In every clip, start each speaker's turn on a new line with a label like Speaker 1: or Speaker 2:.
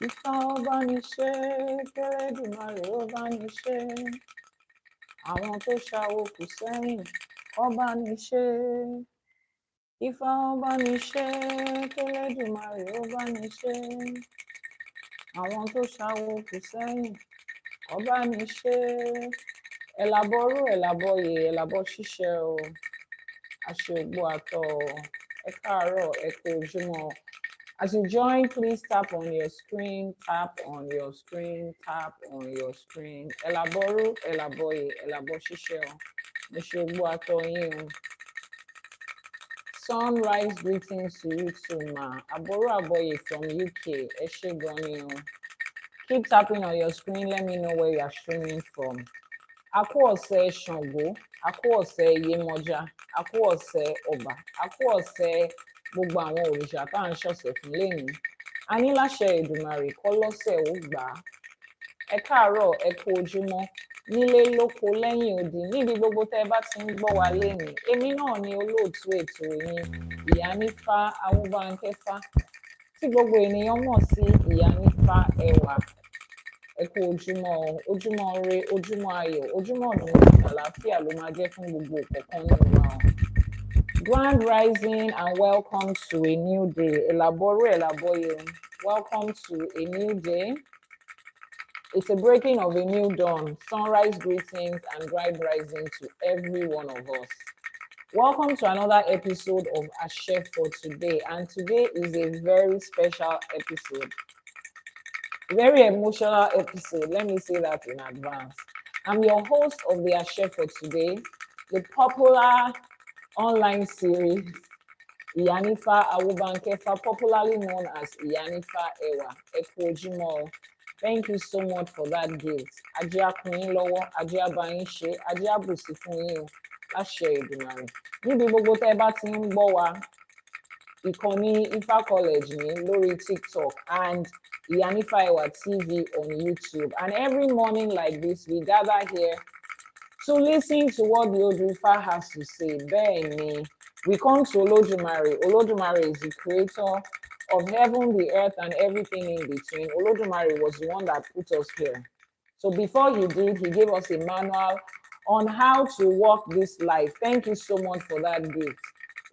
Speaker 1: Ifá ọba níṣẹ́, k'Ẹlẹ́dùmarè ọba níṣẹ́. Àwọn tó ṣàwo kù sẹ́yìn, ọba níṣẹ́. Ifá ọba níṣẹ́, k'Ẹlẹ́dùmarè ọba níṣẹ́. Àwọn tó ṣàwo kù sẹ́yìn, ọba níṣẹ́. Ẹ̀làbọ̀rú, ẹ̀làbọ̀yè, ẹ̀làbọ̀ ṣíṣẹ́ o. Aṣògbó àtọ̀, ẹ káàárọ̀, ẹ kú ojúmọ́. As you join, please tap on your screen, tap on your screen, tap on your screen. Ẹ̀làbọ̀rú, ẹ̀làbọ̀yè, ẹ̀làbọ̀ ṣíṣẹ́ o. Aṣògbó àtọ̀ yín o. Sunrise greetings to you too, ma. Aboru Aboye from UK. Ẹ ṣé gan ni o. Keep tapping on your screen. Let me know where you are streaming from. A kú ọ̀sẹ̀ Ṣàngó, a kú ọ̀sẹ̀ Yemọja, a kú ọ̀sẹ̀ Ọba, a kú ọ̀sẹ̀ gbogbo àwọn òrìṣà tá à ń ṣọ̀sẹ̀ fún lẹ́yìn. A ní láṣẹ Èdùmàrè kọ́ lọ́sẹ̀ ó gbà á. Ẹ káàárọ̀, ẹ kú ojúmọ́, nílé lóko lẹ́yìn odi, níbi gbogbo tẹ́ ẹ bá ti ń gbọ́ wa lẹ́yìn. Èmi náà ni olóòtú ètò yín, Ìyánífá Awúbánkẹ́fá, tí gbogbo ènìyàn mọ̀ sí Ìyánífá Ẹwà. Ẹ kú ojúmọ́, ojúmọ́ ire, ojúmọ́ ayọ̀, ojúmọ́ ọ̀nà àlàáfíà ló máa jẹ́ fún gbogbo ọ̀kọ̀ọ̀kan nínú wa. Grand rising and welcome to a new day. Ẹ̀làbọ̀rú, ẹ̀làbọ̀yè, welcome to a new day. It's a breaking of a new dawn. Sunrise greetings and grand rising to every one of us. Welcome to another episode of Ashe for today. And today is a very special episode. Very emotional episode. Let me say that in advance. I'm your host of the Ashe for today, the popular online series, Ìyánífá Awúbánkẹ́fá, popularly known as Ìyánífá Ẹwà. Ẹ kú ojúmọ́. Thank you so much for that gift. Ajé á kún yín lọ́wọ́, ajé á bá yín ṣe, ajé á bùsí fún yín o, láṣẹ Èdùmàrè. Níbi gbogbo tẹ́ ẹ bá ti ń gbọ́ wa, ìkànnì Ifá College ní lórí TikTok and Ìyánífá Ẹwà TV on YouTube. And every morning like this, we gather here to listen to what the Odùifá has to say. Bẹ́ẹ̀ni, we come to Olódùmarè. Olódùmarè is the creator of heaven, the earth, and everything in between. Olódùmarè was the one that put us here. So before he did, he gave us a manual on how to walk this life. Thank you so much for that gift.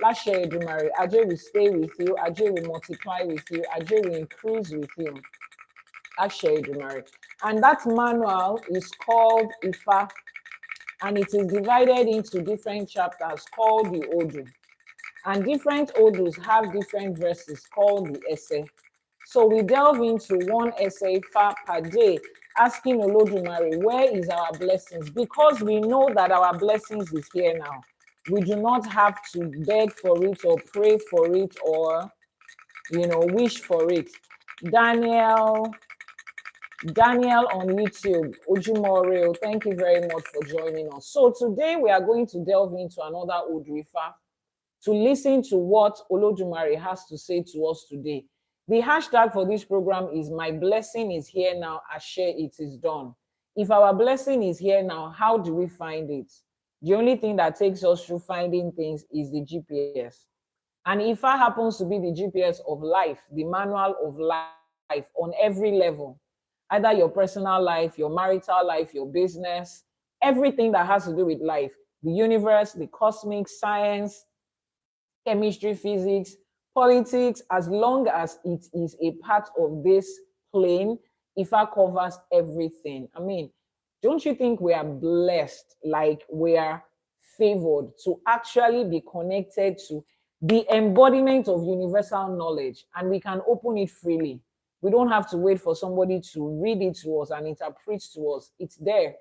Speaker 1: Láṣẹ Èdùmàrè, Ajé will stay with you, Ajé will multiply with you, Ajé will increase with you. Láṣẹ Èdùmàrè. And that manual is called Ifá, and it is divided into different chapters called the Odu. And different Odus have different verses called the Essay. So we delve into one essay Ifá per day, asking Olódùmarè, where is our blessings? Because we know that our blessings is here now. We do not have to beg for it or pray for it or, wish for it. Daniel on YouTube, Ojumore, thank you very much for joining us. So today we are going to delve into another Odùifá to listen to what Olódùmarè has to say to us today. The hashtag for this program is My Blessing is Here Now, Ashe, it is done. If our blessing is here now, how do we find it? The only thing that takes us through finding things is the GPS. And Ifá happens to be the GPS of life, the manual of life on every level. Either your personal life, your marital life, your business, everything that has to do with life, the universe, the cosmic, science, chemistry, physics, politics, as long as it is a part of this plane, Ifá covers everything. I mean, don't you think we are blessed, like we are favored to actually be connected to the embodiment of universal knowledge, and we can open it freely? We don't have to wait for somebody to read it to us and interpret to us. It's there.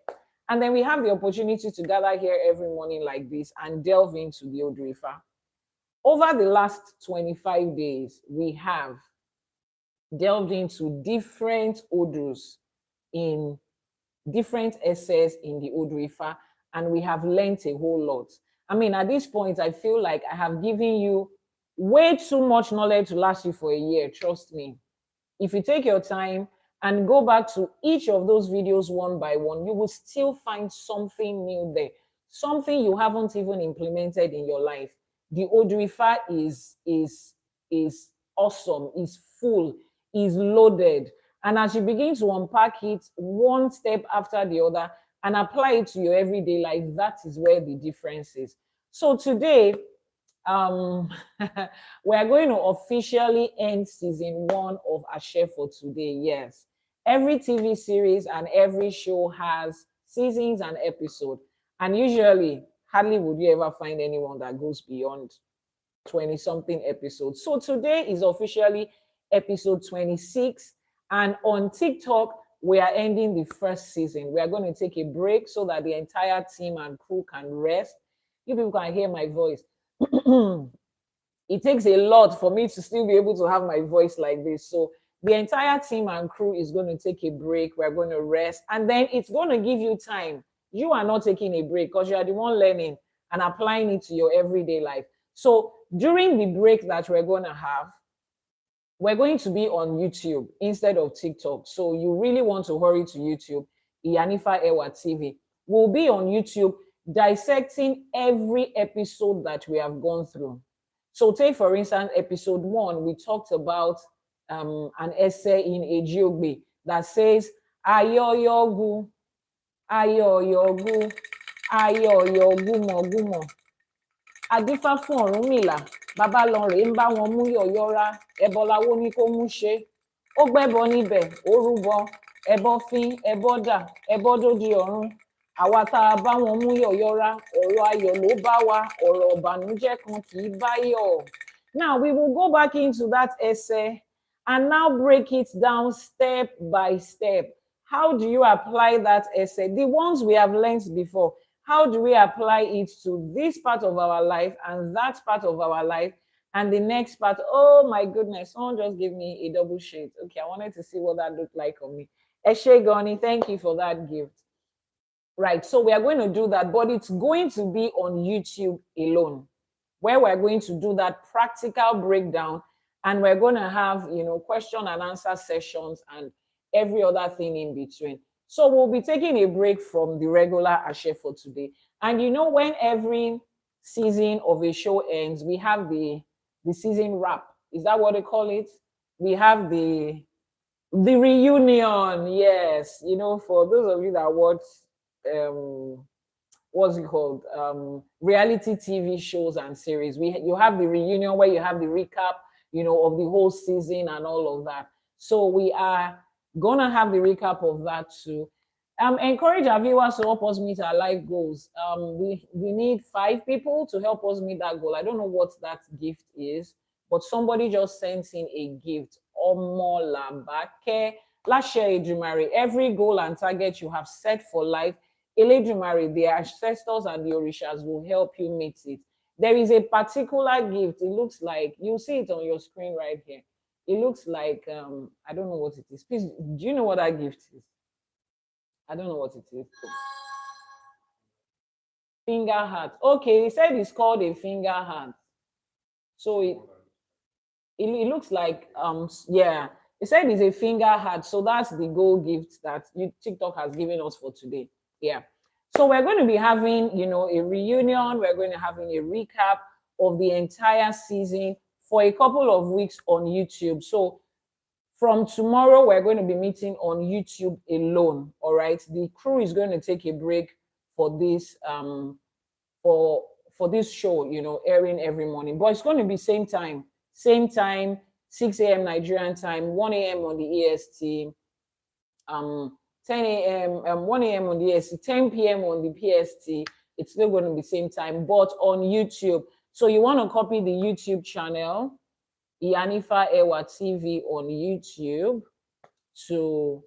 Speaker 1: And then we have the opportunity to gather here every morning like this and delve into the Odùifá. Over the last 25 days, we have delved into different Odus in different essays in the Odùifá, and we have learned a whole lot. I mean, at this point, I feel like I have given you way too much knowledge to last you for a year, trust me. If you take your time and go back to each of those videos one by one, you will still find something new there, something you haven't even implemented in your life. The Odùifá is awesome, is full, is loaded. And as you begin to unpack it one step after the other and apply it to your everyday life, that is where the difference is. So today, um we are going to officially end season 1 of Ashe for today. Yes, every TV series and every show has seasons and episodes, and usually hardly would you ever find anyone that goes beyond 20 something episodes. So today is officially episode 26, and on TikTok we are ending the first season. We are going to take a break so that the entire team and crew can rest. You people can hear my voice. It takes a lot for me to still be able to have my voice like this. So the entire team and crew is going to take a break. We're going to rest, and then it's going to give you time. You are not taking a break because you are the one learning and applying it to your everyday life. So during the break that we're going to have, we're going to be on YouTube instead of TikTok. So you really want to hurry to YouTube. Iyanifa Ewa TV. We'll be on YouTube dissecting every episode that we have gone through. So take, for instance, episode 1, we talked about an essay in Ejiogbe that says, Ayoyogu, Ayoyogu, Ayoyogu Mogumo. Adífá fún Ọ̀rúnmìlà, bàbá lọ rèé ń bá wọn mú yọ̀yọ́rá, ẹbọ láwo ní kó mú ṣe. Ó gbẹ́bọ níbẹ̀, ó rúbọ, ẹbọ fín, ẹbọ dà, ẹbọ dódi ọ̀run. Àwa tá a bá wọn mú yọ̀yọ́rá, ọ̀rọ̀ ayọ̀ ló bá wa, ọ̀rọ̀ ọ̀bànújẹ́ kan kì í báyọ̀. Now we will go back into that essay and now break it down step by step. How do you apply that essay? The ones we have learned before. How do we apply it to this part of our life and that part of our life and the next part? Oh my goodness, someone just gave me a double shade. Okay, I wanted to see what that looked like on me. Eshe Goni, thank you for that gift. Right, so we are going to do that, but it's going to be on YouTube alone, where we're going to do that practical breakdown, and we're going to have, question and answer sessions and every other thing in between. So we'll be taking a break from the regular Ashe for today. And when every season of a show ends, we have the season wrap. Is that what they call it? We have the reunion. Yes, for those of you that watch what's it called? Reality TV shows and series. You have the reunion where you have the recap, of the whole season and all of that. So we are gonna have the recap of that too. Encourage our viewers to help us meet our life goals. We need 5 people to help us meet that goal. I don't know what that gift is, but somebody just sent in a gift. Omo Lambake Lashe Ejumare. Every goal and target you have set for life, Eledumare, the ancestors and the orishas will help you meet it. There is a particular gift. It looks like, you'll see it on your screen right here. It looks like, I don't know what it is. Please, do you know what that gift is? I don't know what it is. Finger heart. Okay, he said it's called a finger heart. So it looks like, yeah, he said it's a finger heart. So that's the gold gift that TikTok has given us for today. Yeah. So we're going to be having, a reunion. We're going to be having a recap of the entire season for a couple of weeks on YouTube. So from tomorrow, we're going to be meeting on YouTube alone. All right. The crew is going to take a break for this for this show, airing every morning. But it's going to be same time, 6 a.m. Nigerian time, 1 a.m. on the EST, 10 a.m., 1 a.m. on the EST, 10 p.m. on the PST. It's still going to be same time, but on YouTube. So you want to copy the YouTube channel, Iyanifa Ewa TV on YouTube, to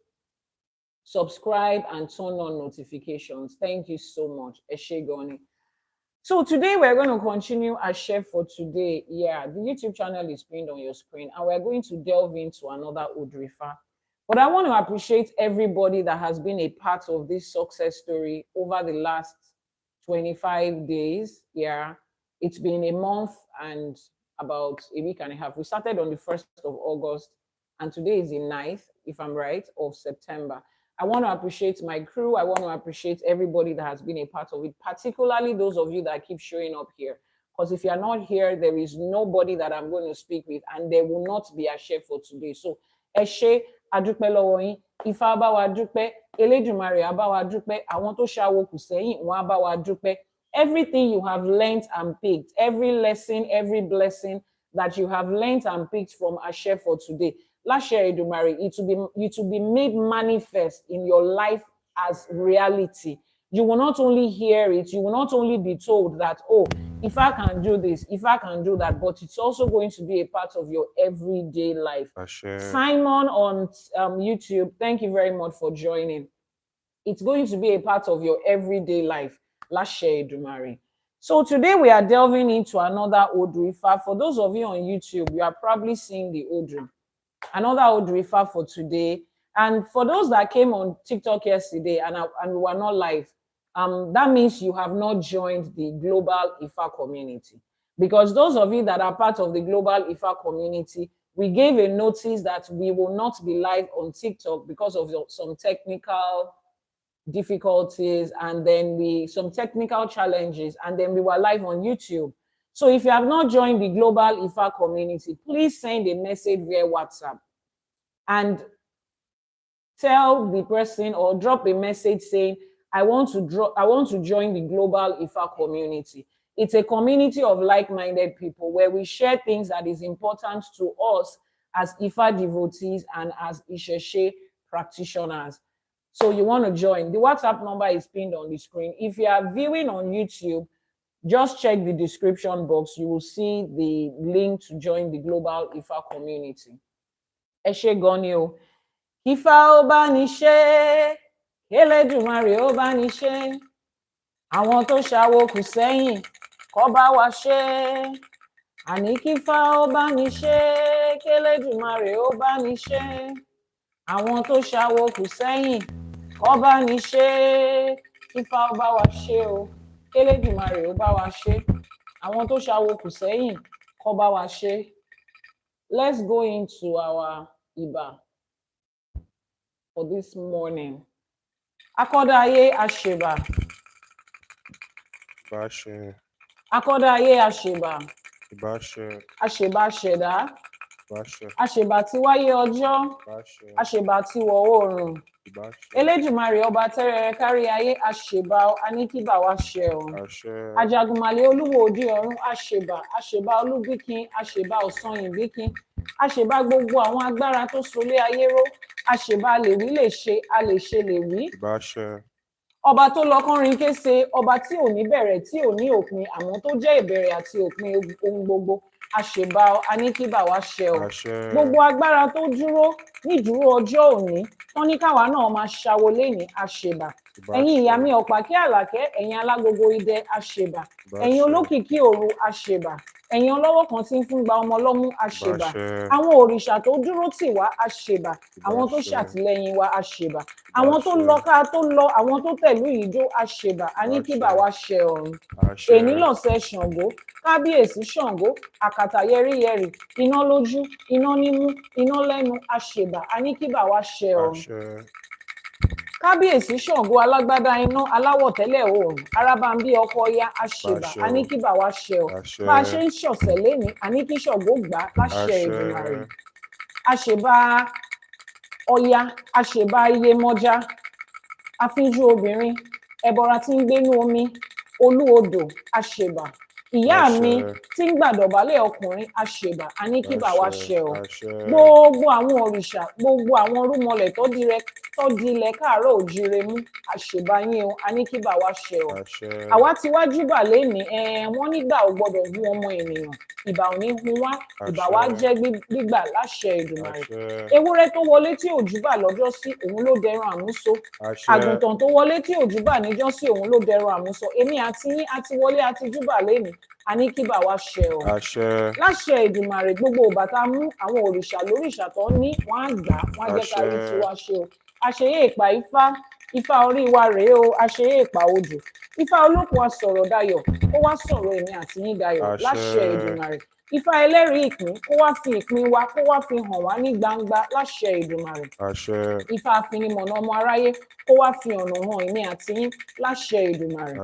Speaker 1: subscribe and turn on notifications. Thank you so much. Eshe Goni. So today we're going to continue Ashe for today. Yeah, the YouTube channel is pinned on your screen, and we're going to delve into another Udrifa. But I want to appreciate everybody that has been a part of this success story over the last 25 days. Yeah, it's been a month and about a week and a half. We started on the 1st of August, and today is the 9th, if I'm right, of September. I want to appreciate my crew. I want to appreciate everybody that has been a part of it, particularly those of you that keep showing up here. Because if you're not here, there is nobody that I'm going to speak with, and there will not be Ashe for today. So Eshe, adúpẹ́ lọ́wọ́ yín, Ifá á bá wa dúpẹ́, Elédùmarè á bá wa dúpẹ́, àwọn tó ṣawo kù sẹ́yìn wọ́n á bá wa dúpẹ́. Everything you have learnt and picked, every lesson, every blessing that you have learnt and picked from Ashe for today, Lashe Edumare, it will be made manifest in your life as reality. You will not only hear it, you will not only be told that, oh, if I can do this, if I can do that, but it's also going to be a part of your everyday life. Simon on YouTube, thank you very much for joining. It's going to be a part of your everyday life. Lashe Edumare. So today we are delving into another Odu Ifa. For those of you on YouTube, you are probably seeing the Odu. Another Odu Ifa for today. And for those that came on TikTok yesterday and we were not live, that means you have not joined the global Ifa community. Because those of you that are part of the global Ifa community, we gave a notice that we will not be live on TikTok because of some technical difficulties and then some technical challenges, and then we were live on YouTube. So if you have not joined the global Ifa community, please send a message via WhatsApp and tell the person or drop a message saying, I want to join the global Ifa community. It's a community of like-minded people where we share things that is important to us as Ifa devotees and as Isheshe practitioners. So you want to join. The WhatsApp number is pinned on the screen. If you are viewing on YouTube, just check the description box. You will see the link to join the global Ifa community. Eshe Gonyo. Ifa ọba ni ṣe, Elédùmarè ọba ni ṣe, àwọn tó ṣawo kù sẹ́yìn kó bá wa ṣe, àní kífá ọba ni ṣe, Elédùmarè ọba ni ṣe, àwọn tó ṣawo kù sẹ́yìn kó bá ni ṣe, kífá ọba wa ṣe o, Elédùmarè ọba wa ṣe, àwọn tó ṣawo kù sẹ́yìn kó bá wa ṣe. Let's go into our Iba for this morning. Akodaye Asheba.
Speaker 2: Bashe.
Speaker 1: Akodaye Asheba.
Speaker 2: Bashe.
Speaker 1: Asheba Sheda.
Speaker 2: Bashe.
Speaker 1: Asheba ti wáyé ọjọ́.
Speaker 2: Bashe.
Speaker 1: Asheba ti wọ̀ oòrùn.
Speaker 2: Bashe.
Speaker 1: Elédùmarè ọba tẹ́rẹrẹ kárí ayé Asheba aníkíbà wa ṣe o.
Speaker 2: Ashe.
Speaker 1: Ajagunmalè olúwo òde ọ̀run Asheba. Asheba olúbíkin. Asheba ọ̀sanyìnbíkin. Asheba gbogbo àwọn agbára tó solé ayé ró. Asheba lè wí lè ṣe, a lè ṣe lè wí.
Speaker 2: Bashe.
Speaker 1: Ọba tó lọ kọrin kése, ọba tí ò ní bẹ̀rẹ̀ tí ò ní òpin, àwọn tó jẹ́ ìbẹ̀rẹ̀ àti òpin ohun gbogbo. Asheba aníkíbà wa ṣe o. Gbogbo agbára tó dúró nídúró ọjọ́ òní, wọ́n ní káwa náà máa ṣàwo lénìí Asheba. Ẹ̀yin ìyá mi ọ̀pákí àlàkẹ́, ẹ̀yin alágogo idẹ Asheba. Ẹ̀yin olókìkí òru Asheba. Ẹ̀yin ọlọ́wọ́ kan tí ń fún gba ọmọ lọ́mú Asheba. Àwọn òrìṣà tó dúró tì wá Asheba. Àwọn tó ṣàtìlẹ́yìn wa Asheba. Àwọn tó lọ ká tó lọ, àwọn tó tẹ̀lú ìjó Asheba. Aníkíbà wa ṣe ọ̀run. Èní lọ̀sẹ̀ Ṣàngó, kábíyèsí Ṣàngó, àkàtà yẹ́rìyẹ́rì, iná lójú, iná nímú, iná lẹ́nu Asheba. Aníkíbà wa ṣe ọ̀run. Kábíyèsí Ṣàngó alágbádá iná aláwọ̀ tẹ́lẹ̀ oòrùn, arábàmbí ọkọ ọya Asheba. Aníkíbà wa ṣe o. Bá a ṣe ń ṣọ̀sẹ̀ lénìí, àníkí Ṣàngó gbà láṣẹ Èdùmàrè. Asheba ọya, Asheba iyemọja, afínjú obìnrin, ẹbọra tí ń gbénú omi, olú odò Asheba. Ìyá mi tí ń gbàdọ̀bálẹ̀ ọkùnrin Asheba. Aníkíbà wa ṣe o. Gbogbo àwọn òrìṣà, gbogbo àwọn rúmọlẹ̀ tó di ilẹ̀ káàárọ̀ òjíire mú Asheba yín o. Aníkíbà wa ṣe o. Àwa ti wá júbà lénìí, wọ́n nígbà ò gbọdọ̀ hu ọmọ ènìyàn, ìbà ò ní hun wá, ìbà wa jẹ́ gbígbà láṣẹ Èdùmàrè. Ewúrẹ́ tó wọlé tí ò júbà lọ́jọ́ sí, òun ló dẹran àmúso. Àgùntàn tó wọlé tí ò júbà níjọ́ sí, òun ló dẹran àmúso. Èmi àti yín àti wọlé àti júbà lénìí. Aníkíbà wa ṣe o. Láṣẹ Èdùmàrè, gbogbo bàtà mú àwọn òrìṣà lóríṣà tó ní wọ́n á gbà, wọ́n á jẹ́ ká rí tiwa ṣe o. Àṣeyé ìpà Ifá, Ifá orí wa rèé o. Àṣeyé ìpà odò, Ifá olókùn wa sọ̀rọ̀ dayọ̀, ó wá sọ̀rọ̀ èmi àti yín dayọ̀. Láṣẹ Èdùmàrè. Ifá ẹlẹ́rìí ìpín, kó wá fi ìpín wa, kó wá fi hàn wá ní gbangba láṣẹ Èdùmàrè. Ifá afinimọ̀nà ọmọ aráyé, kó wá fi ọ̀nà hàn èmi àti yín láṣẹ Èdùmàrè.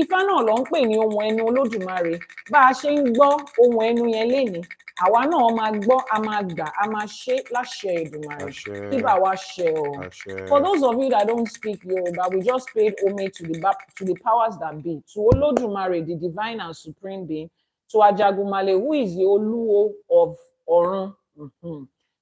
Speaker 1: Ifá náà ló ń pè ní ohun ẹnu Olódùmarè. Bá a ṣe ń gbọ́ ohun ẹnu yẹn lénìí, Àwa náà máa gbọ́, a máa gbà, a máa ṣe láṣẹ Èdùmàrè. Keep
Speaker 2: Àṣẹ.
Speaker 1: our share. For
Speaker 2: Àṣẹ.
Speaker 1: those of you that don't speak Yoruba, we just paid homage to the powers that be, to Olodumare, the divine and supreme being, to Ajagumale, who is the Oluwo of Orun,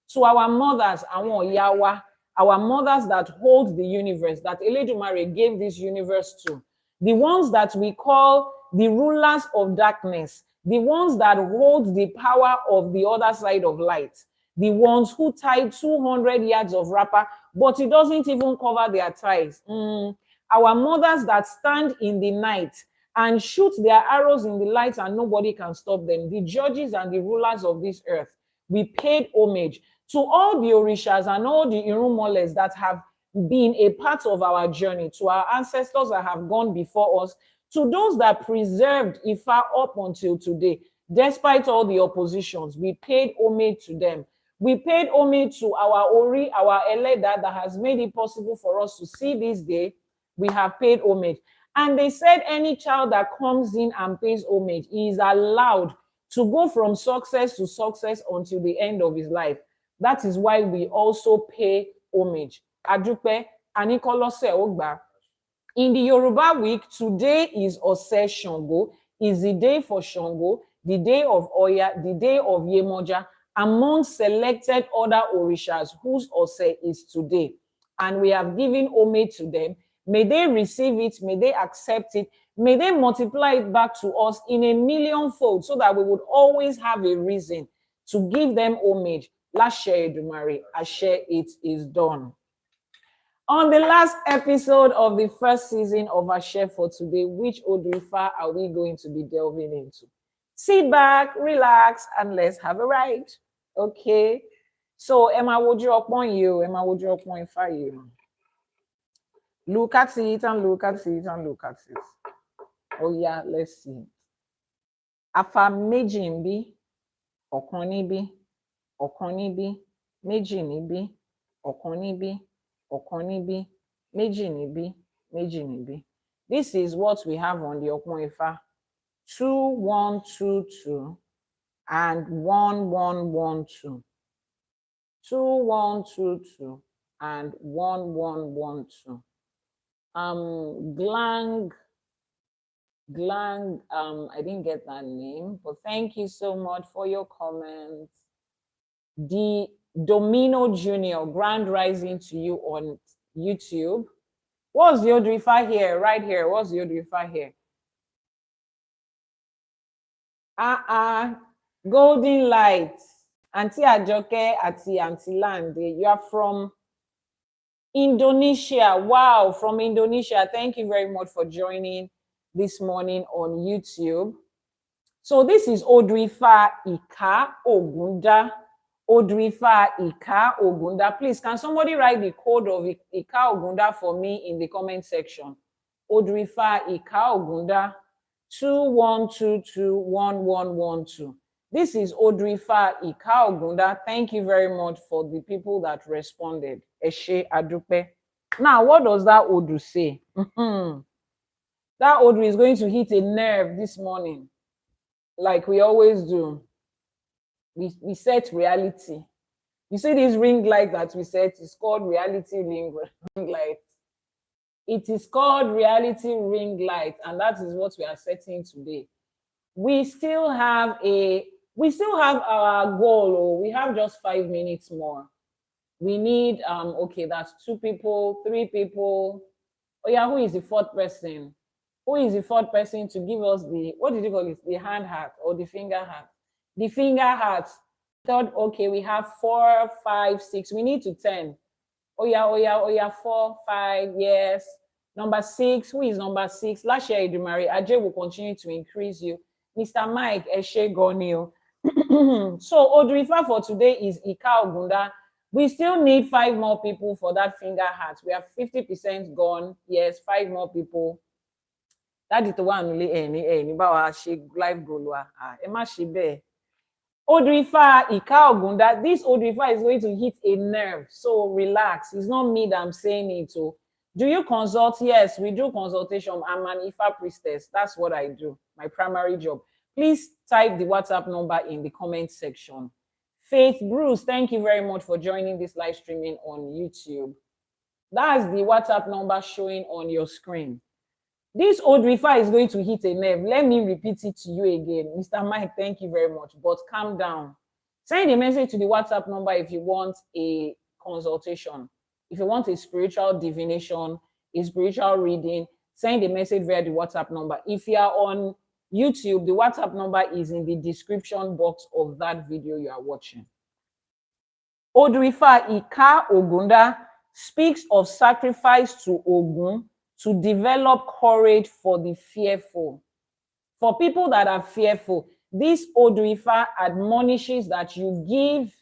Speaker 1: to our mothers, àwọn ìyá wa, our mothers that hold the universe, that Eledumare gave this universe to, the ones that we call the rulers of darkness, the ones that hold the power of the other side of light, the ones who tie 200 yards of wrapper, but it doesn't even cover their thighs. Our mothers that stand in the night and shoot their arrows in the light and nobody can stop them, the judges and the rulers of this earth. We paid homage to all the Orishas and all the Irumoles that have been a part of our journey, to our ancestors that have gone before us, to those that preserved Ifa up until today. Despite all the oppositions, we paid homage to them. We paid homage to our Ori, our Eleda, that has made it possible for us to see this day. We have paid homage. And they said any child that comes in and pays homage is allowed to go from success to success until the end of his life. That is why we also pay homage. Adupe, Anikolose Ogba. In the Yoruba week, today is Ose Shango, is the day for Shango, the day of Oya, the day of Yemoja, among selected other Orishas whose Ose is today. And we have given homage to them. May they receive it, may they accept it, may they multiply it back to us in a millionfold so that we would always have a reason to give them homage. Lashe Edumare, Ashe, it is done. On the last episode of the first season of Ashe for today, which Odrifa are we going to be delving into? Sit back, relax, and let's have a ride. Okay? So, Emma, would you upon you? Emma, would you upon you? Look at it and look at it and look at it. Oh yeah, let's see. Afa méjì níbí, ọ̀kan níbí, ọ̀kan níbí, méjì níbí, ọ̀kan níbí, ọ̀kan níbí, méjì níbí, méjì níbí. This is what we have on the Okun Ifa. 2 1 2 2 and 1 1 1 2. 2 1 2 2 and 1 1 1 2. Glang, I didn't get that name, but thank you so much for your comments. The Domino Junior, grand rising to you on YouTube. What's the Odrifa here? Right here. What's the Odrifa here? Golden Light. Auntie Ajoke, Auntie Lande. You are from Indonesia. Wow, from Indonesia. Thank you very much for joining this morning on YouTube. So this is Odrifa Ika Ogunda. Odrifa Ika Ogunda. Please, can somebody write the code of Ika Ogunda for me in the comment section? Odrifa Ika Ogunda 21221112. This is Odrifa Ika Ogunda. Thank you very much for the people that responded. Eshe Adupe. Now, what does that Odu say? That Odu is going to hit a nerve this morning, like we always do. We set reality. You see this ring light that we set is called reality ring light. It is called reality ring light, and that is what we are setting today. We still have our goal. Oh, we have just 5 minutes more. We need okay, that's 2 people, 3 people. Oh yeah, who is the 4th person? Who is the 4th person to give us the, what did you call it? The hand heart or the finger heart? The finger heart. Third, okay, we have 4, 5, 6. We need to 10. Oh yeah, 4, 5, yes. Number 6, who is number 6? Lashe Edumare, Ajay will continue to increase you. Mr. Mike, Eshe Gonio. So Odrifa for today is Ika Ogunda. We still need 5 more people for that finger heart. We have 50% gone. Yes, 5 more people. That is the one really any live goal. Emma Shibe. Odrifa Ika Ogunda. This Odrifa is going to hit a nerve. So relax. It's not me that I'm saying it. So do you consult? Yes, we do consultation. I'm an Ifa priestess. That's what I do. My primary job. Please type the WhatsApp number in the comment section. Faith Bruce, thank you very much for joining this live streaming on YouTube. That's the WhatsApp number showing on your screen. This Odrifa is going to hit a nerve. Let me repeat it to you again. Mr. Mike, thank you very much, but calm down. Send a message to the WhatsApp number if you want a consultation. If you want a spiritual divination, a spiritual reading, send a message via the WhatsApp number. If you are on YouTube, the WhatsApp number is in the description box of that video you are watching. Odrifa Ika Ogunda speaks of sacrifice to Ogun to develop courage for the fearful. For people that are fearful, this Odrifa admonishes that you give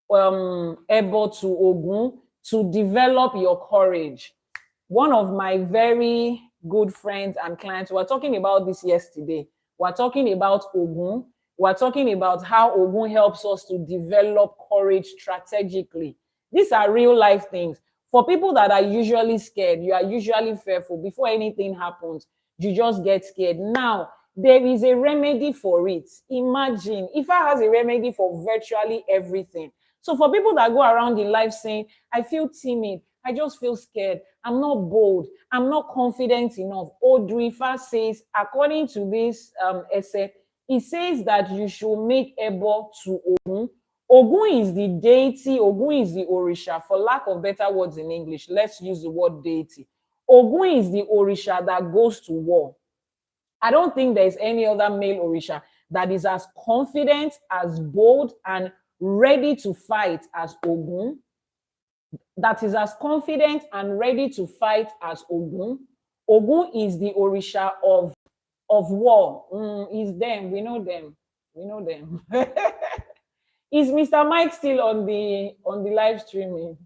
Speaker 1: ebo to Ogun to develop your courage. One of my very good friends and clients, we were talking about this yesterday. We're talking about Ogun. We're talking about how Ogun helps us to develop courage strategically. These are real life things. For people that are usually scared, you are usually fearful. Before anything happens, you just get scared. Now, there is a remedy for it. Imagine, Ifa has a remedy for virtually everything. So for people that go around in life saying, I feel timid, I just feel scared, I'm not bold, I'm not confident enough. Odrifa says, according to this essay, it says that you should make ebo to Ogun. Ogun is the deity, Ogun is the Orisha. For lack of better words in English, let's use the word deity. Ogun is the Orisha that goes to war. I don't think there's any other male Orisha that is as confident, as bold, and ready to fight as Ogun. That is as confident and ready to fight as Ogun. Ogun is the Orisha of war. Is them. We know them. We know them. Is Mr. Mike still on the live streaming?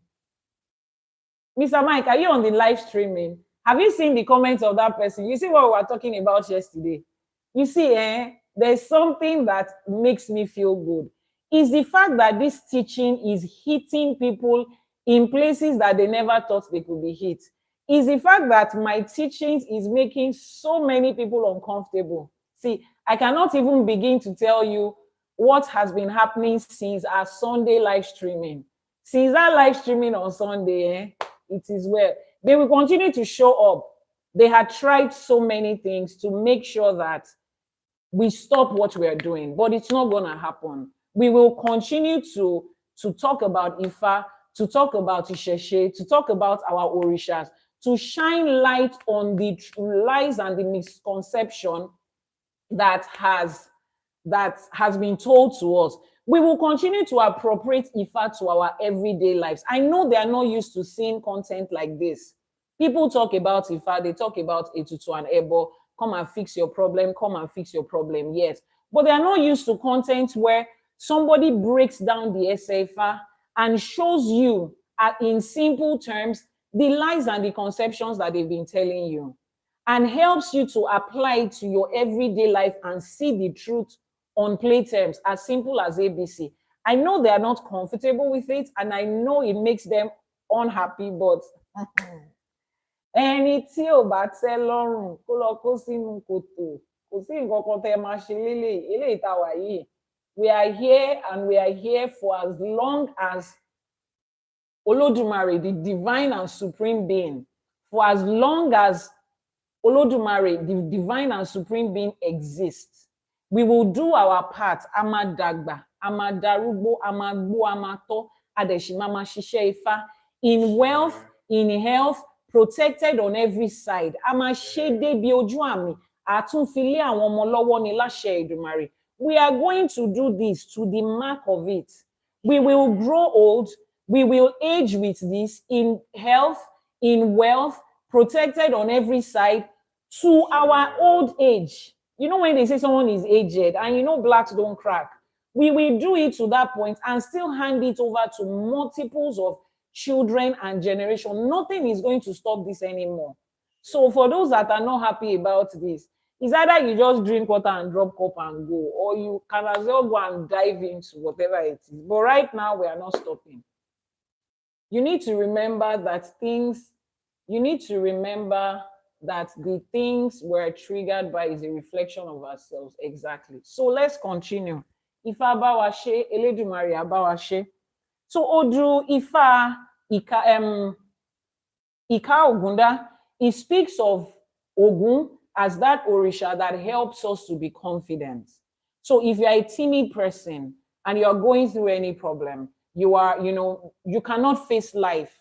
Speaker 1: Mr. Mike, are you on the live streaming? Have you seen the comments of that person? You see what we were talking about yesterday? You see, there's something that makes me feel good. Is the fact that this teaching is hitting people in places that they never thought they could be hit. Is the fact that my teachings is making so many people uncomfortable. See, I cannot even begin to tell you what has been happening since our Sunday live streaming. Since that live streaming on Sunday, it is well. They will continue to show up. They had tried so many things to make sure that we stop what we are doing, but it's not going to happen. We will continue to talk about Ifa, to talk about Isheshe, to talk about our Orishas, to shine light on the lies and the misconception that has been told to us. We will continue to appropriate Ifa to our everyday lives. I know they are not used to seeing content like this. People talk about Ifa, they talk about Etutu and Ebo, come and fix your problem, come and fix your problem, yes. But they are not used to content where somebody breaks down the Ifa and shows you in simple terms the lies and the conceptions that they've been telling you, and helps you to apply it to your everyday life and see the truth on play terms, as simple as ABC. I know they are not comfortable with it, and I know it makes them unhappy, but ẹni tí ò bá tẹ́ lọ́rùn kó lọ kó sínú kòtò, kò sí nǹkan kan tẹ́ máa ṣe eléyìí tá wà yìí. We are here, and we are here for as long as Olodumare, the divine and supreme being, for as long as Olodumare, the divine and supreme being, exists. We will do our part. Amadagba, Amadarugbo, Amagbo, Amato, Adeshimama Shishe Ifa, in wealth, in health, protected on every side. Amashede bi ojú àmì, àtúnfilé àwọn ọmọ lọ́wọ́ ni láṣẹ Èdùmàrè. We are going to do this to the mark of it. We will grow old. We will age with this in health, in wealth, protected on every side to our old age. You know, when they say someone is aged, and you know blacks don't crack, we will do it to that point and still hand it over to multiples of children and generation. Nothing is going to stop this anymore. So for those that are not happy about this, it's either you just drink water and drop cup and go, or you can as well go and dive into whatever it is. But right now, we are not stopping. You need to remember that you need to remember that the things we're triggered by is a reflection of ourselves. Exactly. So let's continue. Ifa bawashe, Eledumare abawashe. So Odu Ifa Ika Ogunda, it speaks of Ogun as that Orisha that helps us to be confident. So if you're a timid person and you're going through any problem, you cannot face life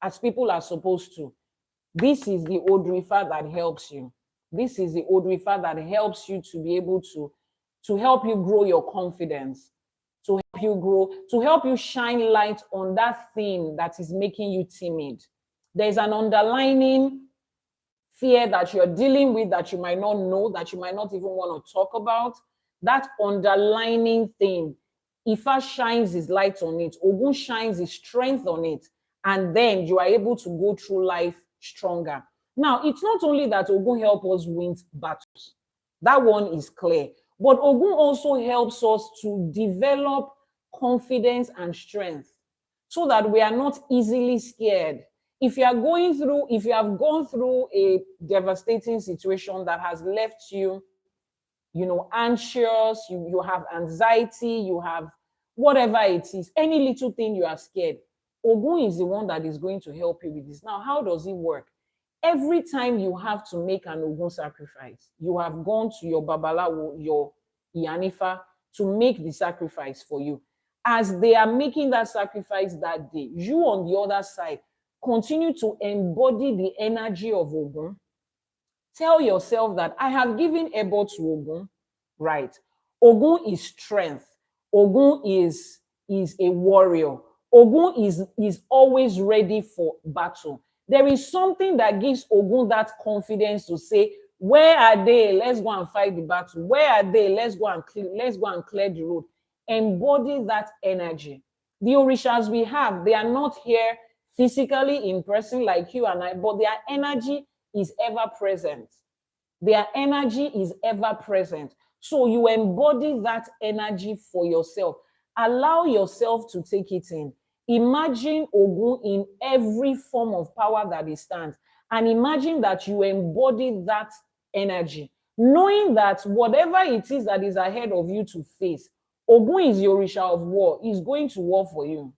Speaker 1: as people are supposed to. This is the Odrifa that helps you. This is the Odrifa that helps you to be able to help you grow your confidence, to help you grow, to help you shine light on that thing that is making you timid. There's an underlying fear that you're dealing with that you might not know, that you might not even want to talk about. That underlining thing, Ifa shines his light on it, Ogun shines his strength on it, and then you are able to go through life stronger. Now, it's not only that Ogun helps us win battles, that one is clear, but Ogun also helps us to develop confidence and strength so that we are not easily scared. If you have gone through a devastating situation that has left you, anxious, you have anxiety, you have whatever it is, any little thing you are scared, Ogun is the one that is going to help you with this. Now, how does it work? Every time you have to make an Ogun sacrifice, you have gone to your Babalawo, your Iyanifa, to make the sacrifice for you. As they are making that sacrifice that day, you on the other side, continue to embody the energy of Ogun. Tell yourself that I have given Ebo to Ogun, right? Ogun is strength. Ogun is a warrior. Ogun is always ready for battle. There is something that gives Ogun that confidence to say, where are they? Let's go and fight the battle. Where are they? Let's go and clear the road. Embody that energy. The Orishas we have, they are not here physically in person like you and I, but their energy is ever present. Their energy is ever present. So you embody that energy for yourself. Allow yourself to take it in. Imagine Ogun in every form of power that it stands. And imagine that you embody that energy, knowing that whatever it is that is ahead of you to face, Ogun is your Orisha of war. He's going to war for you.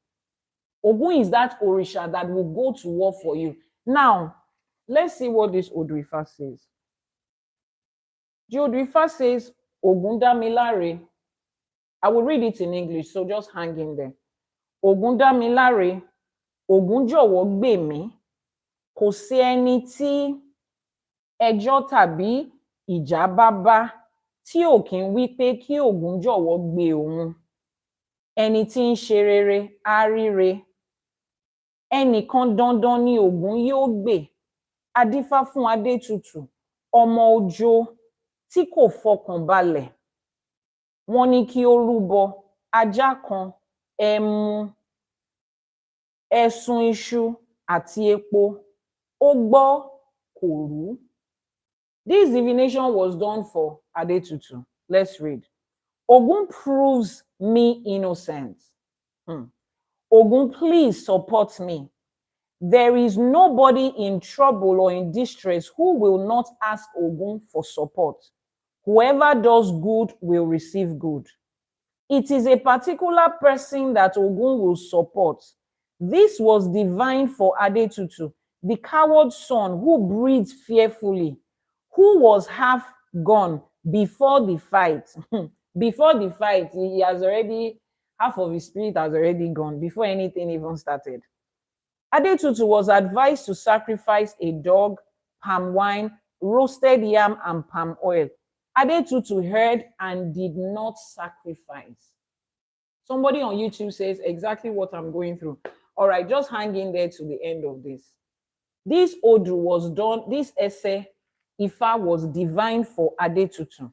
Speaker 1: Ogun is that Orisha that will go to war for you. Now, let's see what this Odrifa says. The Odrifa says, Ogunda Milare. I will read it in English, so just hang in there. Ogunda Milare, Ogun jọ̀wọ́ gbè mí, kò sí ẹni tí ẹjọ́ tàbí ìjà bá bá tí ò kí ń wí pé kí Ogun jọ̀wọ́ gbè òun. Ẹni tí ń ṣe rere á ríre. Ẹnìkan dandan ni Ogun yóò gbè. Adífá fún Adétutù, ọmọ Ojo tí kò fọkàn balẹ̀. Wọ́n ní kí ó rúbọ, ajá kan, ẹmu, ẹ̀sùn iṣu àti epo. Ó gbọ́ kò rú. This divination was done for Adetutu. Let's read. Ogun proves me innocent. Ogun, please support me. There is nobody in trouble or in distress who will not ask Ogun for support. Whoever does good will receive good. It is a particular person that Ogun will support. This was divine for Adetutu, the coward son who breathed fearfully, who was half gone before the fight. Before the fight, half of his spirit has already gone before anything even started. Adetutu was advised to sacrifice a dog, palm wine, roasted yam, and palm oil. Adetutu heard and did not sacrifice. Somebody on YouTube says exactly what I'm going through. All right, just hang in there to the end of this. This Odu was done, this essay, Ifa, was divine for Adetutu.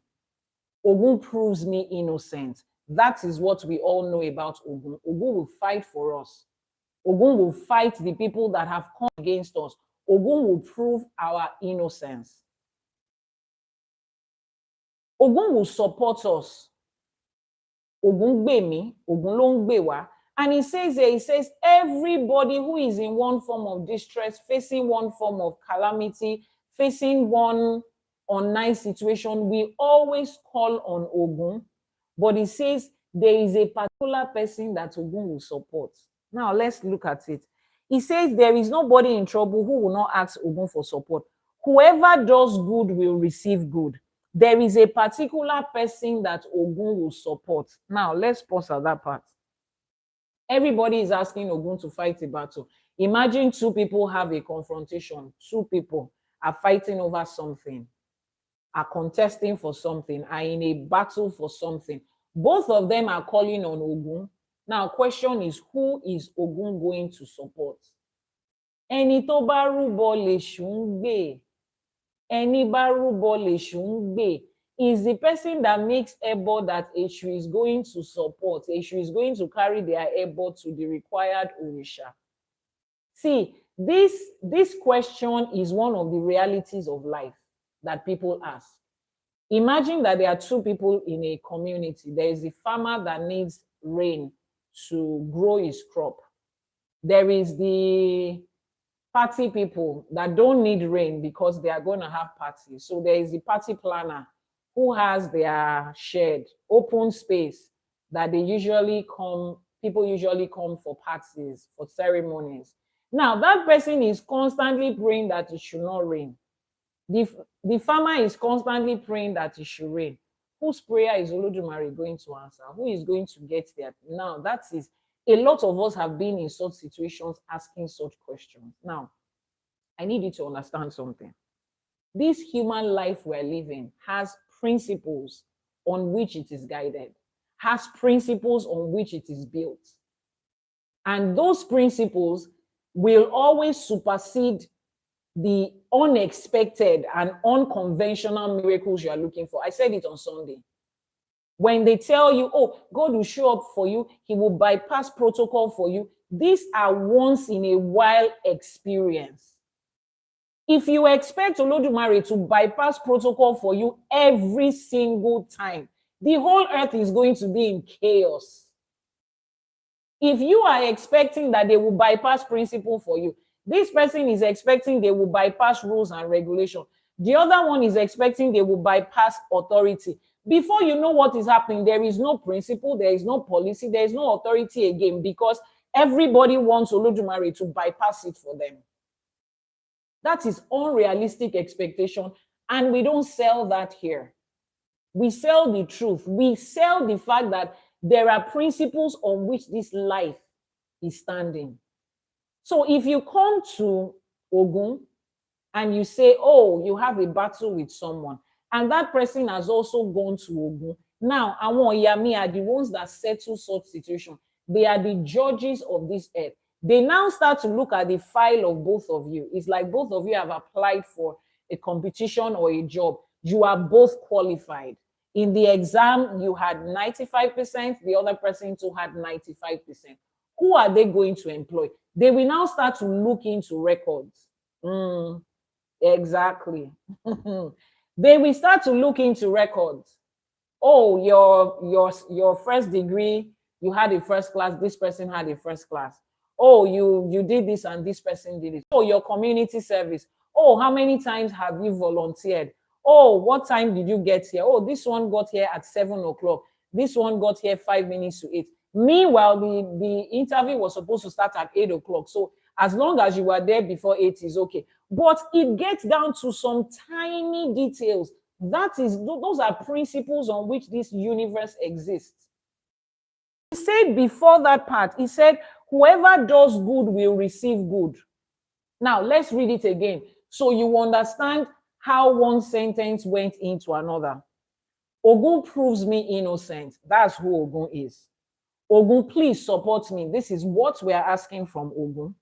Speaker 1: Ogun proves me innocent. That is what we all know about Ogun. Ogun will fight for us. Ogun will fight the people that have come against us. Ogun will prove our innocence. Ogun will support us. Ogun gbè mí, Ogun ló ń gbè wá. And he says, everybody who is in one form of distress, facing one form of calamity, facing one unnice situation, we always call on Ogun. But it says there is a particular person that Ogun will support. Now let's look at it. It says there is nobody in trouble who will not ask Ogun for support. Whoever does good will receive good. There is a particular person that Ogun will support. Now let's pause at that part. Everybody is asking Ogun to fight a battle. Imagine two people have a confrontation. Two people are fighting over something, are contesting for something, are in a battle for something. Both of them are calling on Ogun. Now, question is, who is Ogun going to support? Ẹni tó bá rúbọ lèṣù ń gbè. Ẹni bá rúbọ lèṣù ń gbè is the person that makes ebo that Eshu is going to support. Eshu is going to carry their ebo to the required Orisha. See, this question is one of the realities of life that people ask. Imagine that there are two people in a community. There is a farmer that needs rain to grow his crop. There is the party people that don't need rain because they are going to have parties. So there is the party planner who has their shed, open space that they usually come, people usually come for parties, for ceremonies. Now, that person is constantly praying that it should not rain. The farmer is constantly praying that it should rain. Whose prayer is Olodumare going to answer? Who is going to get there? Now, that is, a lot of us have been in such situations asking such questions. Now, I need you to understand something. This human life we're living has principles on which it is guided, has principles on which it is built. And those principles will always supersede the unexpected and unconventional miracles you are looking for. I said it on Sunday. When they tell you, oh, God will show up for you, he will bypass protocol for you, these are once in a while experience. If you expect Olodumare to bypass protocol for you every single time, the whole earth is going to be in chaos. If you are expecting that they will bypass principle for you, this person is expecting they will bypass rules and regulation. The other one is expecting they will bypass authority. Before you know what is happening, there is no principle, there is no policy, there is no authority again, because everybody wants Olodumare to bypass it for them. That is unrealistic expectation, and we don't sell that here. We sell the truth. We sell the fact that there are principles on which this life is standing. So if you come to Ogun and you say, oh, you have a battle with someone, and that person has also gone to Ogun. Now, Awon Iyami are the ones that settle such situation. They are the judges of this earth. They now start to look at the file of both of you. It's like both of you have applied for a competition or a job. You are both qualified. In the exam, you had 95%, the other person too had 95%. Who are they going to employ? They will now start to look into records. Exactly. They will start to look into records. Oh, your first degree, you had a first class, this person had a first class. Oh, you did this and this person did it. Oh, your community service. Oh, how many times have you volunteered? Oh, what time did you get here? Oh, this one got here at 7 o'clock. This one got here 5 minutes to 8. Meanwhile, the interview was supposed to start at 8 o'clock. So as long as you were there before 8 is okay. But it gets down to some tiny details. Those are principles on which this universe exists. He said before that part, he said, whoever does good will receive good. Now, let's read it again so you understand how one sentence went into another. Ogun proves me innocent. That's who Ogun is. Ogun, please support me. This is what we are asking from Ogun.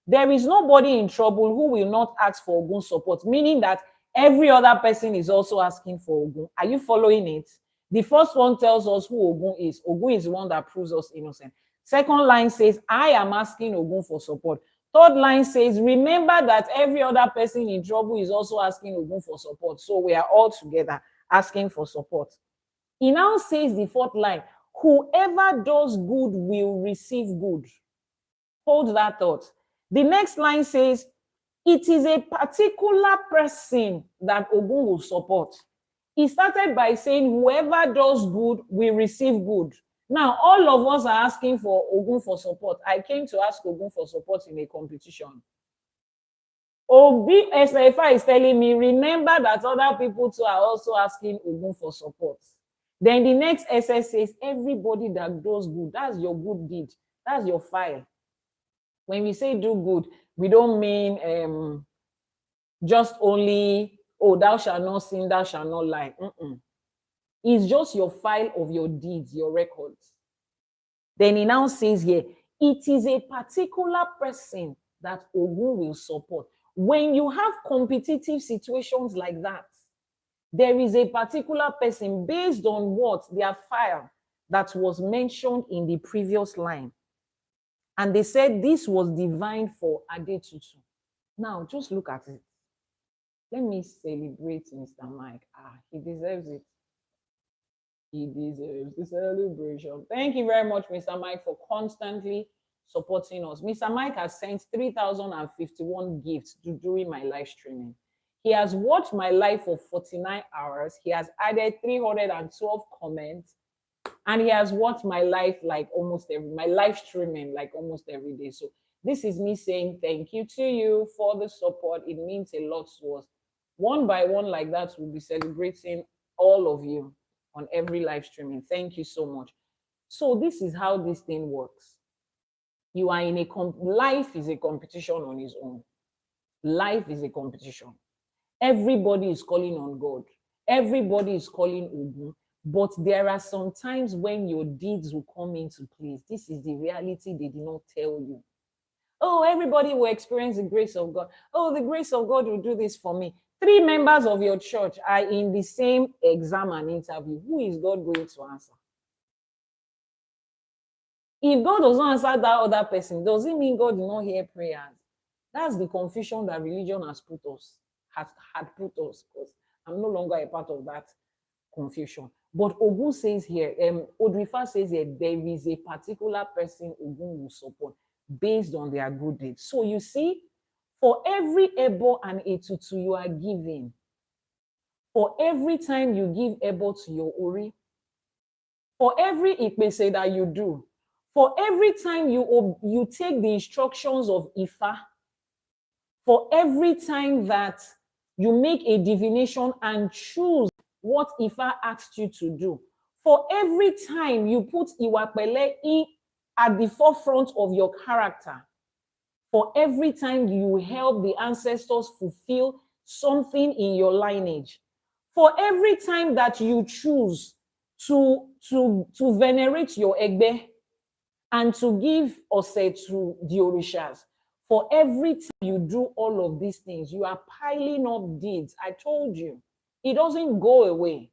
Speaker 1: There is nobody in trouble who will not ask for Ogun support, meaning that every other person is also asking for Ogun. Are you following it? The first one tells us who Ogun is. Ogun is the one that proves us innocent. Second line says, I am asking Ogun for support. Third line says, remember that every other person in trouble is also asking Ogun for support. So we are all together asking for support. He now says the fourth line, whoever does good will receive good. Hold that thought. The next line says, It is a particular person that Ogun will support. He started by saying, whoever does good will receive good. Now, all of us are asking for Ogun for support. I came to ask Ogun for support in a competition. Obi SFI is telling me, remember that other people too are also asking Ogun for support. Then the next SS says, everybody that does good, that's your good deed. That's your file. When we say do good, we don't mean just only, oh, thou shalt not sin, thou shalt not lie. It's just your file of your deeds, your records. Then he now says here, it is a particular person that Ogun will support. When you have competitive situations like that, there is a particular person based on what their file that was mentioned in the previous line. And they said this was divine for Adetutu. Now, just look at it. Let me celebrate Mr. Mike. He deserves it. He deserves the celebration. Thank you very much, Mr. Mike, for constantly supporting us. Mr. Mike has sent 3,051 gifts during my live streaming. He has watched my live for 49 hours. He has added 312 comments. And he has watched my live my live streaming like almost every day. So this is me saying thank you to you for the support. It means a lot to us. One by one like that, we'll be celebrating all of you on every live streaming. Thank you so much. So this is how this thing works. You are in life is a competition on its own. Life is a competition. Everybody is calling on God. Everybody is calling Ogun. But there are some times when your deeds will come into place. This is the reality they did not tell you. Oh, everybody will experience the grace of God. Oh, the grace of God will do this for me. 3 members of your church are in the same exam and interview. Who is God going to answer? If God does not answer that other person, does it mean God did not hear prayers? That's the confusion that religion has put us, had put us, because I'm no longer a part of that confusion. But Ogun says here, Odrifa says here, there is a particular person Ogun will support based on their good deeds. So you see, for every Ebo and Etutu you are giving, for every time you give Ebo to your Ori, for every Ikpese that you do, for every time you take the instructions of Ifa, for every time that you make a divination and choose what Ifa asked you to do, for every time you put Iwapele at the forefront of your character, for every time you help the ancestors fulfill something in your lineage, for every time that you choose to venerate your Egbe and to give Ose to the Orishas, for every time you do all of these things, you are piling up deeds. I told you, it doesn't go away.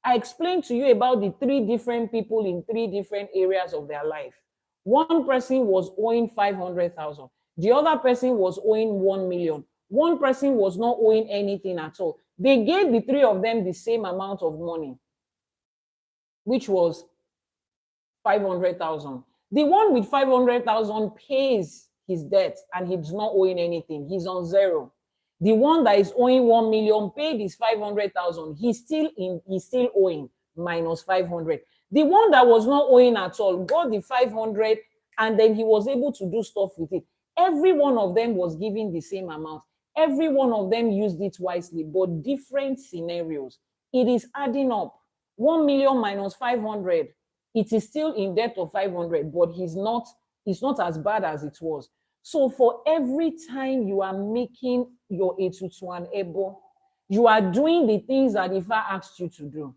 Speaker 1: I explained to you about the 3 different people in 3 different areas of their life. One person was owing 500,000. The other person was owing 1 million. One person was not owing anything at all. They gave the 3 of them the same amount of money, which was 500,000. The one with 500,000 pays his debt and he's not owing anything. He's on 0. The one that is owing 1 million paid his 500,000. He's still owing minus 500. The one that was not owing at all got the 500 and then he was able to do stuff with it. Every one of them was given the same amount. Every one of them used it wisely, but different scenarios. It is adding up. 1 million minus 500. It is still in debt of 500, but it's not as bad as it was. So for every time you are making your Etutu and Ebo, you are doing the things that Ifa asked you to do.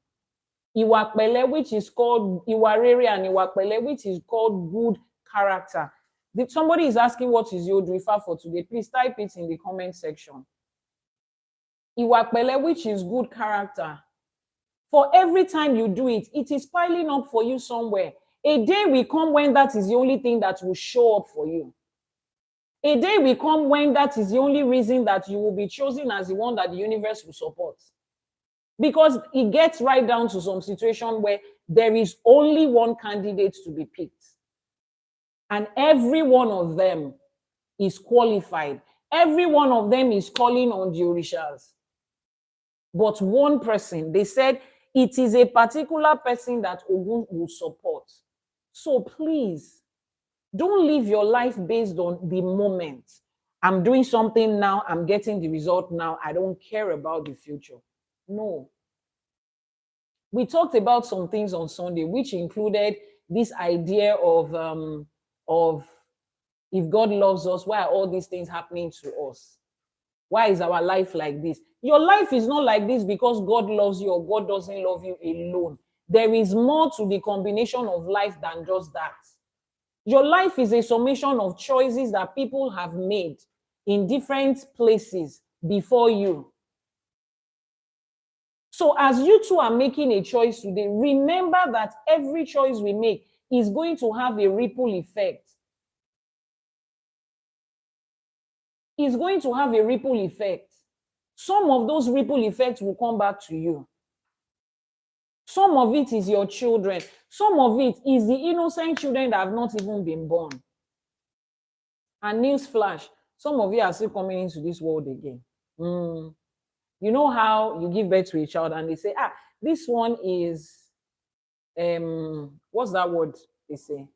Speaker 1: Iwapele, which is called Iwarere, and Iwapele, which is called good character. Somebody is asking what is your Ifa for today. Please type it in the comment section. Iwapele, which is good character. For every time you do it, it is piling up for you somewhere. A day will come when that is the only thing that will show up for you. A day will come when that is the only reason that you will be chosen as the one that the universe will support. Because it gets right down to some situation where there is only one candidate to be picked. And every one of them is qualified. Every one of them is calling on the Orishas. But one person, they said it is a particular person that Ogun will support. So please, don't live your life based on the moment. I'm doing something now, I'm getting the result now, I don't care about the future. No. We talked about some things on Sunday, which included this idea of if God loves us, why are all these things happening to us? Why is our life like this? Your life is not like this because God loves you or God doesn't love you alone. There is more to the combination of life than just that. Your life is a summation of choices that people have made in different places before you. So as you two are making a choice today, remember that every choice we make is going to have a ripple effect. It's going to have a ripple effect. Some of those ripple effects will come back to you. Some of it is your children. Some of it is the innocent children that have not even been born. And newsflash, some of you are still coming into this world again. You know how you give birth to a child and they say, this one is, what's that word they say?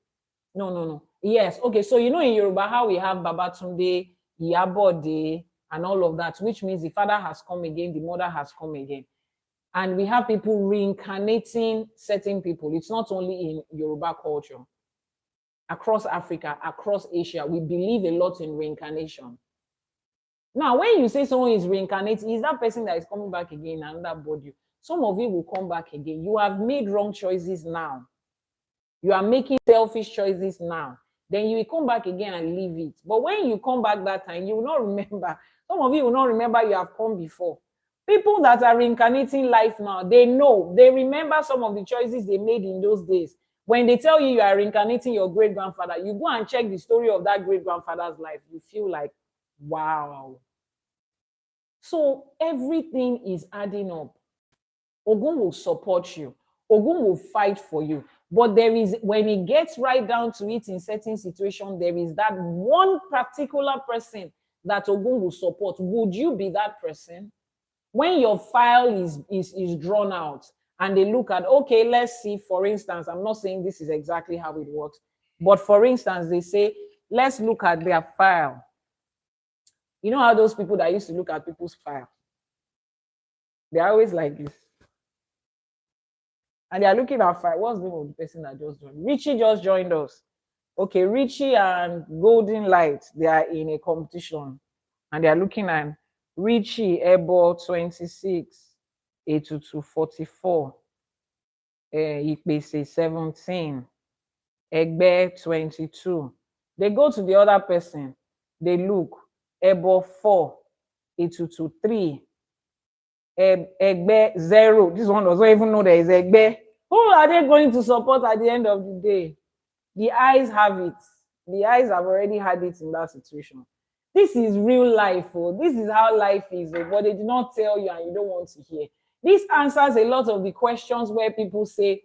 Speaker 1: No. Yes, okay, so you know in Yoruba how we have Babatunde, Iyabode, and all of that, which means the father has come again, the mother has come again. And we have people reincarnating certain people. It's not only in Yoruba culture. Across Africa, across Asia, we believe a lot in reincarnation. Now, when you say someone is reincarnating, is that person that is coming back again in another body? Some of you will come back again. You have made wrong choices now. You are making selfish choices now. Then you will come back again and leave it. But when you come back that time, you will not remember. Some of you will not remember you have come before. People that are reincarnating life now, they know, they remember some of the choices they made in those days. When they tell you are reincarnating your great-grandfather, you go and check the story of that great-grandfather's life. You feel like, wow. So everything is adding up. Ogun will support you. Ogun will fight for you. But there is, when it gets right down to it in certain situations, there is that one particular person that Ogun will support. Would you be that person? When your file is drawn out and they look at, okay, let's see, for instance, I'm not saying this is exactly how it works, but for instance, they say, let's look at their file. You know how those people that used to look at people's file, they're always like this. And they're looking at file. What's the name of the person that just joined? Richie just joined us. Okay, Richie and Golden Light, they are in a competition. And they're looking at Richie, Ebo 26, A22 44, Ipese 17, Egbe 22. They go to the other person, they look, Ebo 4, A22 3, Egbe 0. This one doesn't even know there is Egbe. Who are they going to support at the end of the day? The eyes have it. The eyes have already had it in that situation. This is real life. Oh. This is how life is. Oh. But they did not tell you and you don't want to hear. This answers a lot of the questions where people say,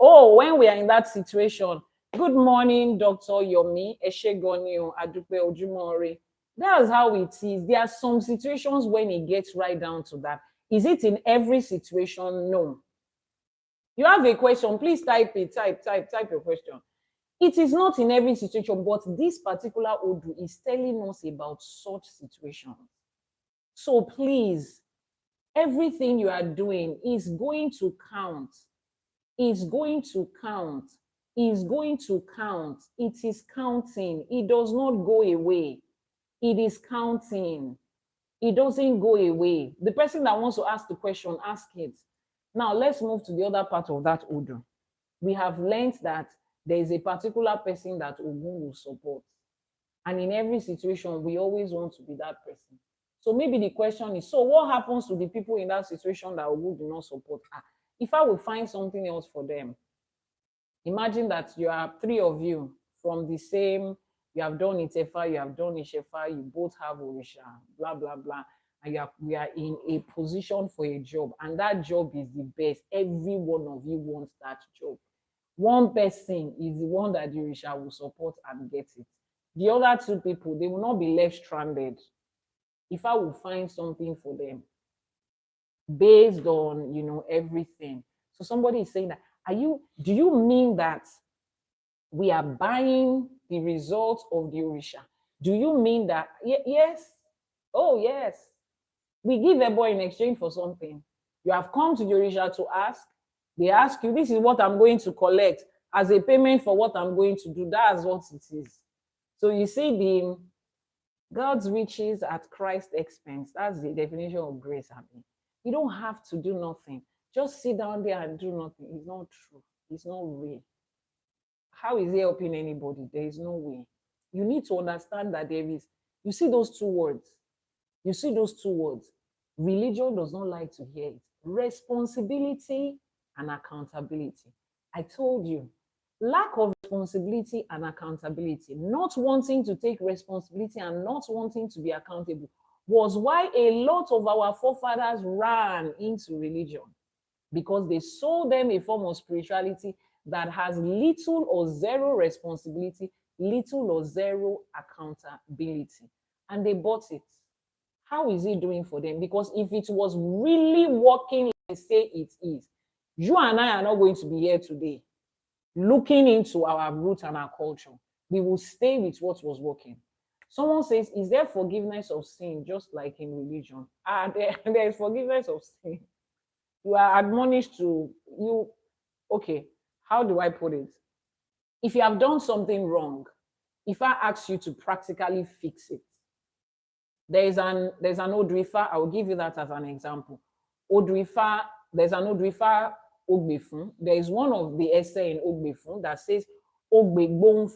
Speaker 1: oh, when we are in that situation, good morning, Dr. Yomi, Eshegonio, Adupe Ojumore. That's how it is. There are some situations when it gets right down to that. Is it in every situation? No. You have a question, please type it, type your question. It is not in every situation, but this particular Odu is telling us about such situations. So please, everything you are doing is going to count. Is going to count. Is going to count. It is counting. It does not go away. It is counting. It doesn't go away. The person that wants to ask the question, ask it. Now, let's move to the other part of that Odu. We have learned that there is a particular person that Ogun will support. And in every situation, we always want to be that person. So maybe the question is, so what happens to the people in that situation that Ogun do not support? If I will find something else for them, imagine that you are 3 of you from the same, you have done Itefa, you have done Ishefa, you both have Orisha, blah, blah, blah. And we are in a position for a job, and that job is the best. Every one of you wants that job. One person is the one that the Orisha will support and get it. The other 2 people, they will not be left stranded. if I will find something for them based on, everything. So somebody is saying that, do you mean that we are buying the results of the Orisha? Do you mean that? Yes. Oh, yes. We give a boy in exchange for something. You have come to the Orisha to ask. They ask you, this is what I'm going to collect as a payment for what I'm going to do. That's what it is. So you see the God's riches at Christ's expense. That's the definition of grace. I mean, you don't have to do nothing. Just sit down there and do nothing. It's not true. It's not real. How is it helping anybody? There is no way. You need to understand that there is, you see those two words. You see those two words. Religion does not like to hear it. Responsibility and accountability. I told you, lack of responsibility and accountability, not wanting to take responsibility and not wanting to be accountable, was why a lot of our forefathers ran into religion, because they sold them a form of spirituality that has little or zero responsibility, little or zero accountability, and they bought it. How is it doing for them? Because if it was really working like they say it is, you and I are not going to be here today looking into our roots and our culture. We will stay with what was working. Someone says, is there forgiveness of sin just like in religion? There is forgiveness of sin. You are admonished to, okay, how do I put it? If you have done something wrong, if I ask you to practically fix it, there's an Odrifa, I will give you that as an example. Odrifa, there's an Odrifa Ogbefun. There is one of the essay in Ogbefun that says, Ogbefun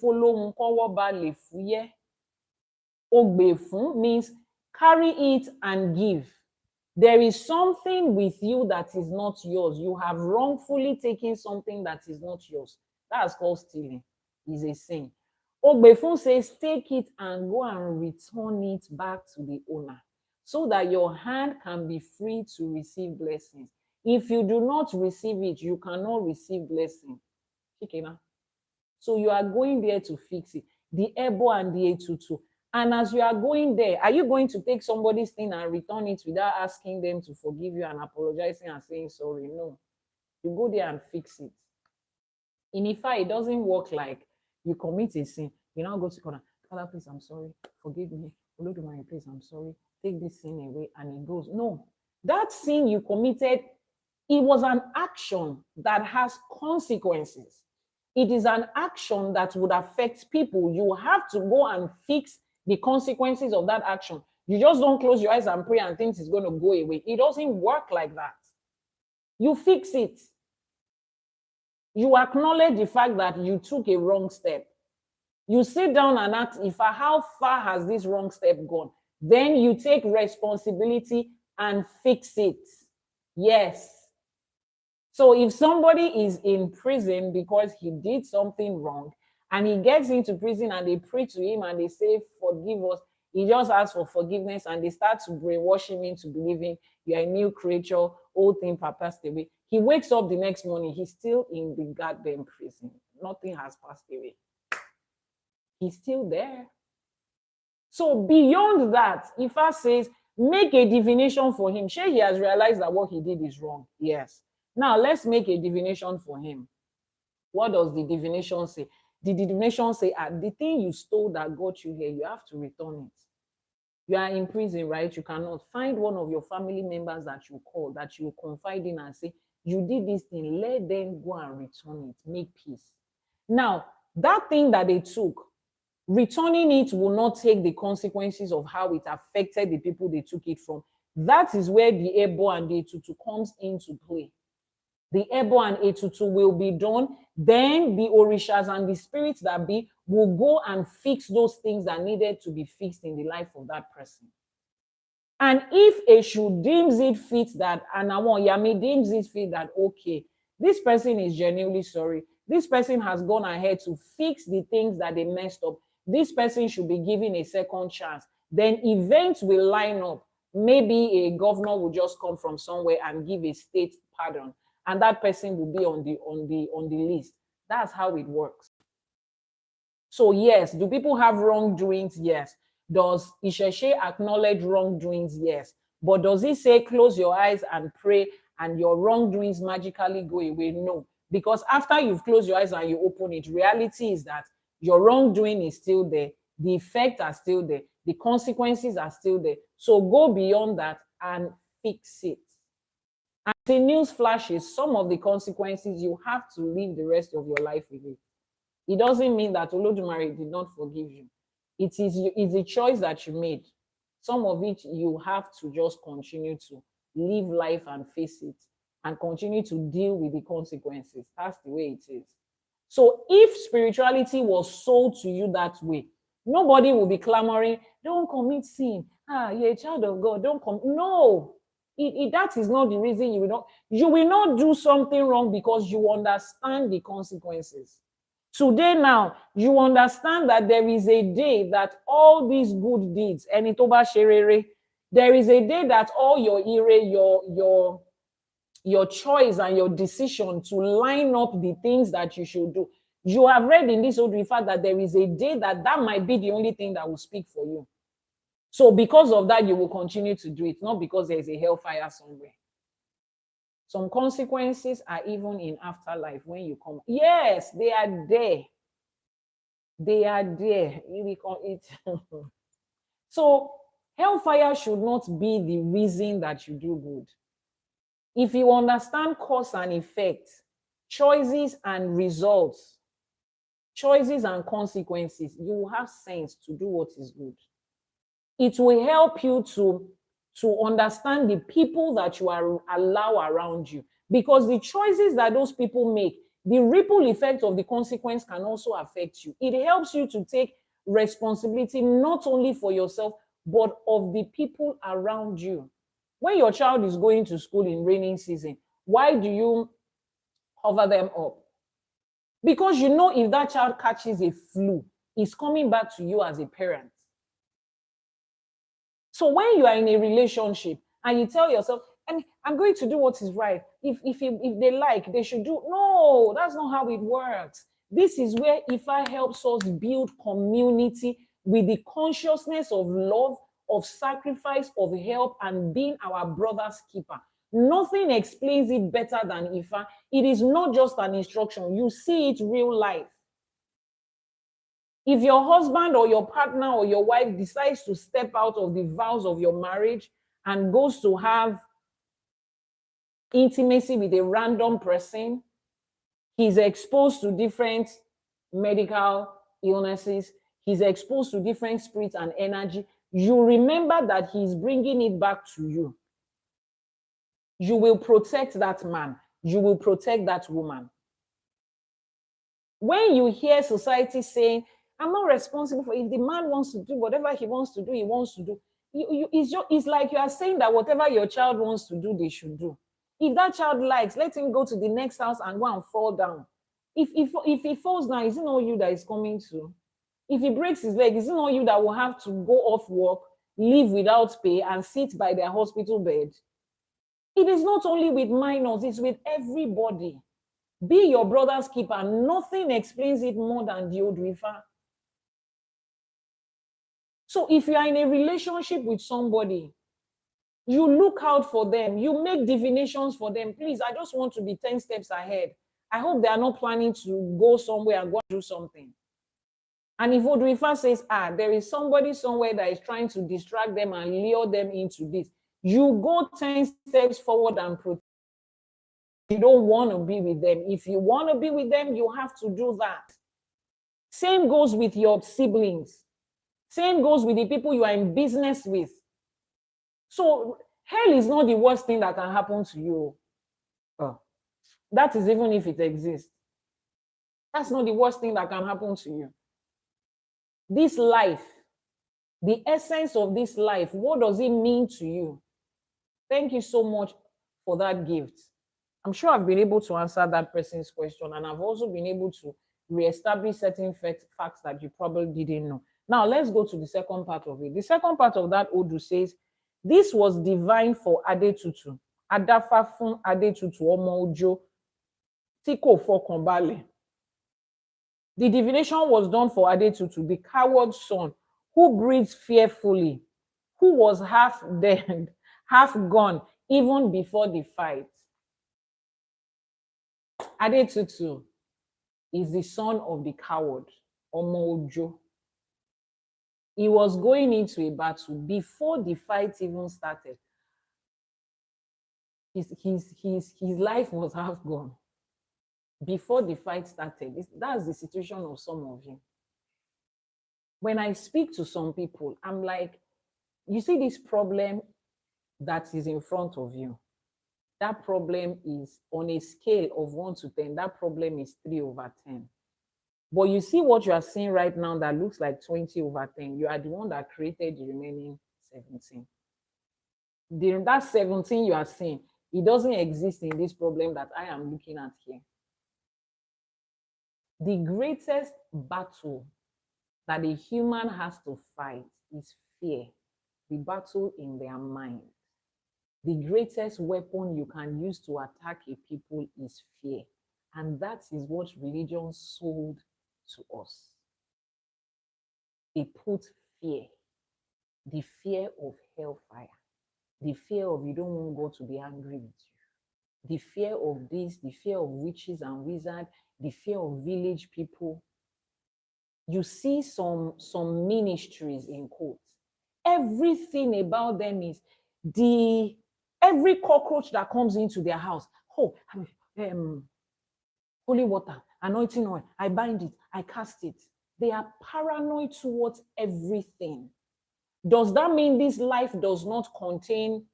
Speaker 1: means carry it and give. There is something with you that is not yours. You have wrongfully taken something that is not yours. That's called stealing. It's a sin. Ogbefun says, take it and go and return it back to the owner so that your hand can be free to receive blessings. If you do not receive it, you cannot receive blessing. So you are going there to fix it. The Ebo and the Etutu. And as you are going there, are you going to take somebody's thing and return it without asking them to forgive you and apologizing and saying sorry? No. You go there and fix it. In Ifa, it doesn't work like you commit a sin. You now go to corner. Father, please, I'm sorry. Forgive me. Olodumare, please, I'm sorry. Take this sin away. And it goes. No. That sin you committed, it was an action that has consequences. It is an action that would affect people. You have to go and fix the consequences of that action. You just don't close your eyes and pray and think it's going to go away. It doesn't work like that. You fix it. You acknowledge the fact that you took a wrong step. You sit down and ask, how far has this wrong step gone? Then you take responsibility and fix it. Yes. So if somebody is in prison because he did something wrong and he gets into prison and they pray to him and they say, forgive us, he just asks for forgiveness and they start to brainwash him into believing you're a new creature, old thing passed away. He wakes up the next morning, he's still in the goddamn prison. Nothing has passed away. He's still there. So beyond that, Ifa says, make a divination for him. Sure, he has realized that what he did is wrong. Yes. Now, let's make a divination for him. What does the divination say? The divination say, the thing you stole that got you here, you have to return it. You are in prison, right? You cannot find one of your family members that you call, that you confide in and say, you did this thing, let them go and return it, make peace. Now, that thing that they took, returning it will not take the consequences of how it affected the people they took it from. That is where the Ebo and the Etutu comes into play. The Ebo and Etutu will be done. Then the Orishas and the spirits that be will go and fix those things that needed to be fixed in the life of that person. And if Eshu deems it fit that, and Awon Yami deems it fit that, okay, this person is genuinely sorry. This person has gone ahead to fix the things that they messed up. This person should be given a second chance. Then events will line up. Maybe a governor will just come from somewhere and give a state pardon, and that person will be on the list. That's how it works. So yes, do people have wrongdoings? Yes. Does Isheshe acknowledge wrongdoings? Yes. But does it say close your eyes and pray and your wrongdoings magically go away? No. Because after you've closed your eyes and you open it, reality is that your wrongdoing is still there. The effects are still there. The consequences are still there. So go beyond that and fix it. And the news flashes, some of the consequences, you have to live the rest of your life with it. It doesn't mean that Olodumare did not forgive you. It's a choice that you made. Some of it you have to just continue to live life and face it and continue to deal with the consequences. That's the way it is. So if spirituality was sold to you that way, nobody will be clamoring, don't commit sin. You're a child of God, don't come. No, that is not the reason you will not do something wrong because you understand the consequences. Today now, you understand that there is a day that all these good deeds, there is a day that all your choice and your decision to line up the things that you should do. You have read in this old fact that there is a day that might be the only thing that will speak for you. So because of that, you will continue to do it, not because there is a hellfire somewhere. Some consequences are even in afterlife when you come. Yes, they are there. They are there. So hellfire should not be the reason that you do good. If you understand cause and effect, choices and results, choices and consequences, you will have sense to do what is good. It will help you to understand the people that you allow around you. Because the choices that those people make, the ripple effect of the consequence can also affect you. It helps you to take responsibility not only for yourself, but of the people around you. When your child is going to school in raining season, why do you cover them up? Because you know if that child catches a flu, it's coming back to you as a parent. So when you are in a relationship and you tell yourself, I'm going to do what is right. If they like, they should do. No, that's not how it works. This is where Ifa helps us build community with the consciousness of love, of sacrifice, of help, and being our brother's keeper. Nothing explains it better than Ifa. It is not just an instruction. You see it real life. If your husband or your partner or your wife decides to step out of the vows of your marriage and goes to have intimacy with a random person, he's exposed to different medical illnesses, he's exposed to different spirits and energy, you remember that he's bringing it back to you. You will protect that man. You will protect that woman. When you hear society saying, I'm not responsible for if the man wants to do whatever he wants to do, he wants to do. It's like you are saying that whatever your child wants to do, they should do. If that child likes, let him go to the next house and go and fall down. If he falls down, is it not you that is coming to? If he breaks his leg, is it not you that will have to go off work, leave without pay, and sit by their hospital bed? It is not only with minors, it's with everybody. Be your brother's keeper. Nothing explains it more than the old river. So if you are in a relationship with somebody, you look out for them, you make divinations for them. Please, I just want to be 10 steps ahead. I hope they are not planning to go somewhere and go and do something. And if Odrifa says, there is somebody somewhere that is trying to distract them and lure them into this, you go 10 steps forward and protect. You don't want to be with them. If you want to be with them, you have to do that. Same goes with your siblings. Same goes with the people you are in business with. So hell is not the worst thing that can happen to you. That is even if it exists. That's not the worst thing that can happen to you. This life, the essence of this life, what does it mean to you? Thank you so much for that gift. I'm sure I've been able to answer that person's question, and I've also been able to reestablish certain facts that you probably didn't know. Now, let's go to the second part of it. The second part of that Odu says, this was divine for Adetutu. Adafa fun Adetutu Omo Ojo Tiko Fokonbale. The divination was done for Adetutu, the coward son, who breathes fearfully, who was half dead, half gone, even before the fight. Adetutu is the son of the coward, Omo Ojo. He was going into a battle before the fight even started. His life was half gone before the fight started. That's the situation of some of you. When I speak to some people, I'm like, you see this problem that is in front of you. That problem is on a scale of 1 to 10. That problem is 3/10. But you see what you are seeing right now that looks like 20/10. You are the one that created the remaining 17. That 17 you are seeing, it doesn't exist in this problem that I am looking at here. The greatest battle that a human has to fight is fear, the battle in their mind. The greatest weapon you can use to attack a people is fear. And that is what religion sold to us. They put fear, the fear of hellfire, the fear of you don't want God to be angry with you, the fear of this, the fear of witches and wizards, the fear of village people. You see some ministries in quotes. Everything about them is every cockroach that comes into their house. Oh, holy water, anointing oil, I bind it, I cast it. They are paranoid towards everything. Does that mean this life does not contain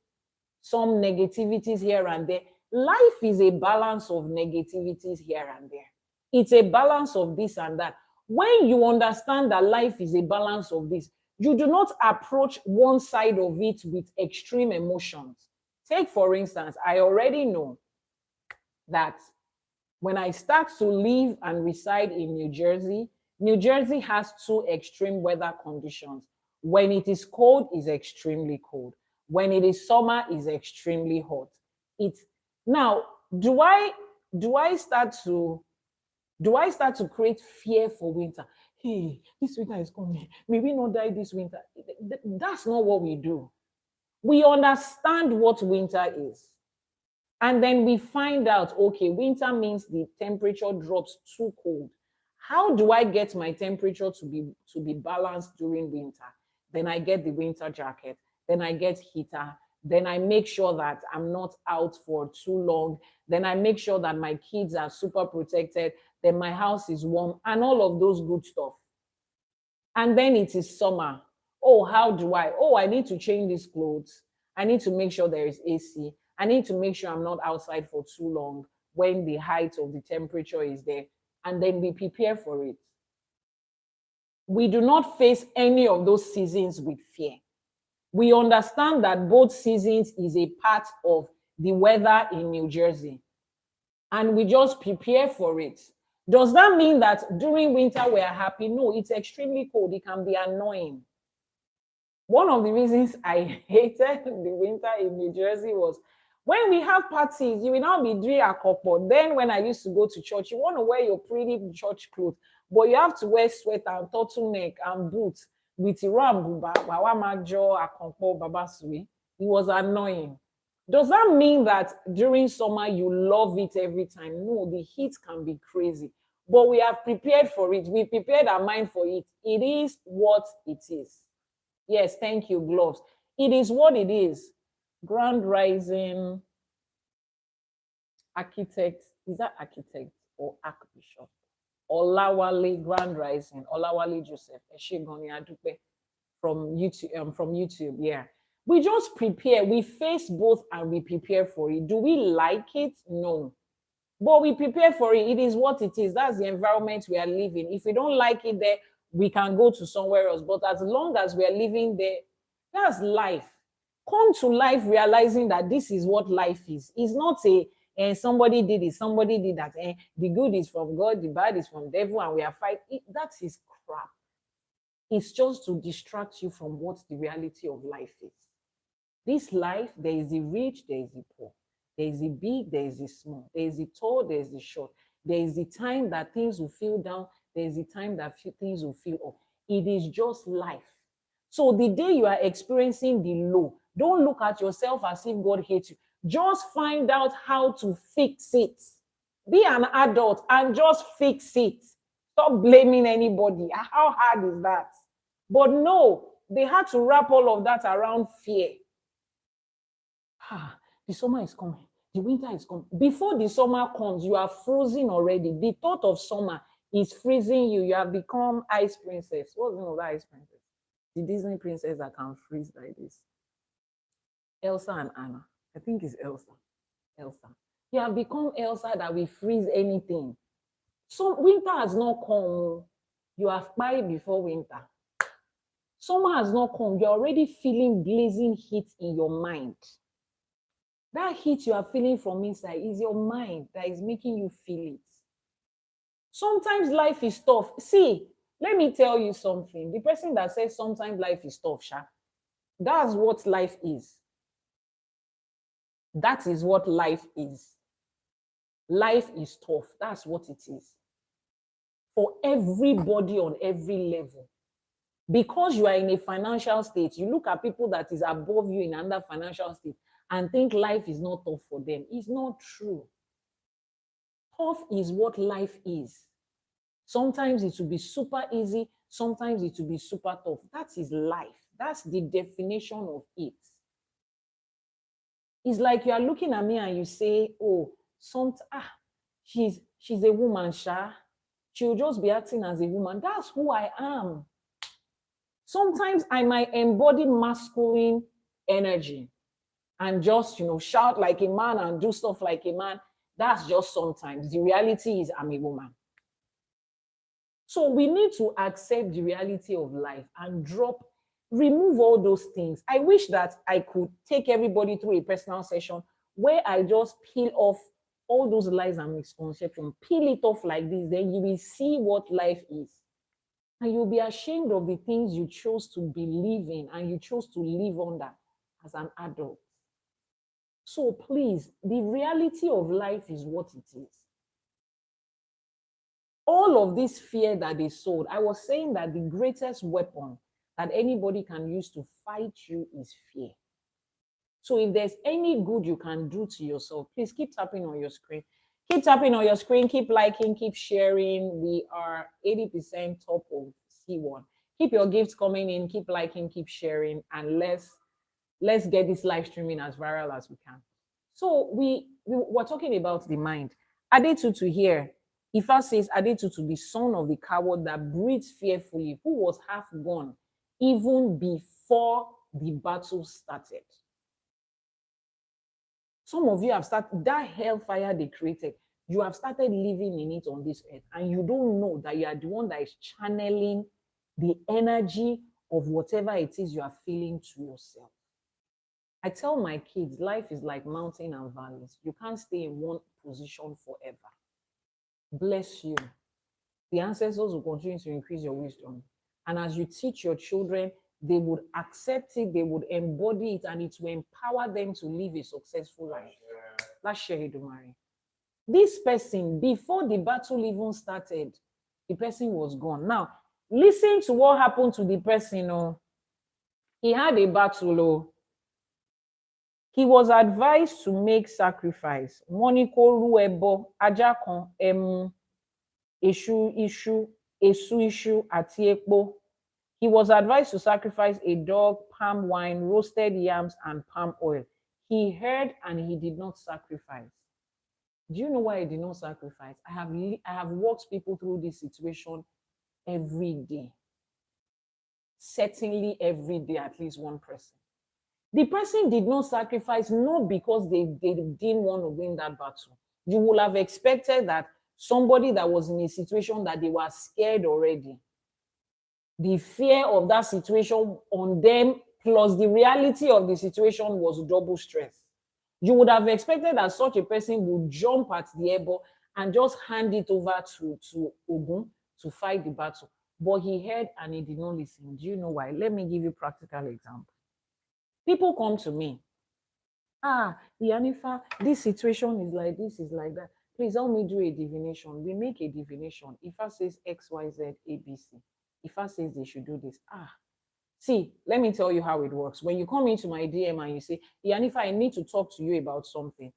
Speaker 1: some negativities here and there? Life is a balance of negativities here and there. It's a balance of this and that. When you understand that life is a balance of this, you do not approach one side of it with extreme emotions. Take, for instance, I already know that when I start to live and reside in New Jersey has 2 extreme weather conditions. When it is cold, it's extremely cold. When it is summer, it's extremely hot. Now, do I start to create fear for winter? Hey, this winter is coming. May we not die this winter. That's not what we do. We understand what winter is. And then we find out, okay, winter means the temperature drops too cold. How do I get my temperature to be balanced during winter? Then I get the winter jacket. Then I get heater. Then I make sure that I'm not out for too long. Then I make sure that my kids are super protected. Then my house is warm and all of those good stuff. And then it is summer. Oh, how do I? Oh, I need to change these clothes. I need to make sure there is AC. I need to make sure I'm not outside for too long when the height of the temperature is there. And then we prepare for it. We do not face any of those seasons with fear. We understand that both seasons is a part of the weather in New Jersey. And we just prepare for it. Does that mean that during winter we are happy? No, it's extremely cold. It can be annoying. One of the reasons I hated the winter in New Jersey was when we have parties, you will now be doing a couple. Then when I used to go to church, you want to wear your pretty church clothes, but you have to wear sweater and turtleneck and boots with Irambuba, Wawamajo, Akompo, Babasui. It was annoying. Does that mean that during summer you love it every time? No, the heat can be crazy. But we have prepared for it. We prepared our mind for it. It is what it is. Yes, thank you, gloves. It is what it is. Grand Rising architect. Is that architect or archbishop? Olawale Grand Rising. Olawale Joseph. Eshegoni Adupe from YouTube. Yeah. We just prepare. We face both and we prepare for it. Do we like it? No. But we prepare for it. It is what it is. That's the environment we are living. If we don't like it there, we can go to somewhere else. But as long as we are living there, that's life. Come to life realizing that this is what life is. It's not somebody did it, somebody did that. The good is from God, the bad is from devil, and we are fighting. That is crap. It's just to distract you from what the reality of life is. This life, there is the rich, there is the poor. There is the big, there is the small. There is the tall, there is the short. There is the time that things will feel down. There is the time that things will feel up. It is just life. So the day you are experiencing the low, don't look at yourself as if God hates you. Just find out how to fix it. Be an adult and just fix it. Stop blaming anybody. How hard is that? But no, they had to wrap all of that around fear. The summer is coming. The winter is coming. Before the summer comes, you are frozen already. The thought of summer is freezing you. You have become ice princess. What's the name of that ice princess? The Disney princess that can freeze like this. Elsa and Anna. I think it's Elsa. Elsa. You have become Elsa that will freeze anything. So winter has not come. You have died before winter. Summer has not come. You're already feeling blazing heat in your mind. That heat you are feeling from inside is your mind that is making you feel it. Sometimes life is tough. See, let me tell you something. The person that says sometimes life is tough, that's what life is. That is what life is. Life is tough. That's what it is. For everybody on every level. Because you are in a financial state, you look at people that is above you in another financial state and think life is not tough for them. It's not true. Tough is what life is. Sometimes it will be super easy. Sometimes it will be super tough. That is life. That's the definition of it. It's like you are looking at me and you say, oh, she's a woman, she'll just be acting as a woman. That's who I am. Sometimes I might embody masculine energy and just, shout like a man and do stuff like a man. That's just sometimes. The reality is I'm a woman. So we need to accept the reality of life and remove all those things. I wish that I could take everybody through a personal session where I just peel off all those lies and misconceptions, peel it off like this, then you will see what life is. And you'll be ashamed of the things you chose to believe in and you chose to live under as an adult. So please, the reality of life is what it is. All of this fear that they sold, I was saying that the greatest weapon that anybody can use to fight you is fear. So if there's any good you can do to yourself, please keep tapping on your screen. Keep tapping on your screen, keep liking, keep sharing. We are 80% top of C1. Keep your gifts coming in, keep liking, keep sharing, and let's get this live streaming as viral as we can. So we were talking about the mind. Adetutu here. Ifa says Adetutu, the son of the coward that breathes fearfully, who was half gone even before the battle started. Some of you have started that hellfire they created. You have started living in it on this earth, and you don't know that you are the one that is channeling the energy of whatever it is you are feeling to yourself. I tell my kids, life is like mountain and valleys. You can't stay in one position forever. Bless you. The ancestors will continue to increase your wisdom. And as you teach your children, they would accept it, they would embody it, and it will empower them to live a successful life. Let's share it, Mary. This person, before the battle even started, the person was gone. Now, listen to what happened to the person. He had a battle. He was advised to make sacrifice. Moniko ruebo, ajakon emu, esu ishu, ati ekpo. He was advised to sacrifice a dog, palm wine, roasted yams, and palm oil. He heard and he did not sacrifice. Do you know why he did not sacrifice? I have walked people through this situation every day. Certainly every day, at least one person. The person did not sacrifice, not because they didn't want to win that battle. You would have expected that somebody that was in a situation that they were scared already, the fear of that situation on them, plus the reality of the situation was double stress. You would have expected that such a person would jump at the ebo and just hand it over to Ogun to fight the battle. But he heard and he did not listen. Do you know why? Let me give you a practical example. People come to me. Yanifa, this situation is like this, is like that. Please help me do a divination. We make a divination. Ifa says X, Y, Z, A, B, C. Ifa says they should do this. See, let me tell you how it works. When you come into my DM and you say, Yanifa, I need to talk to you about something,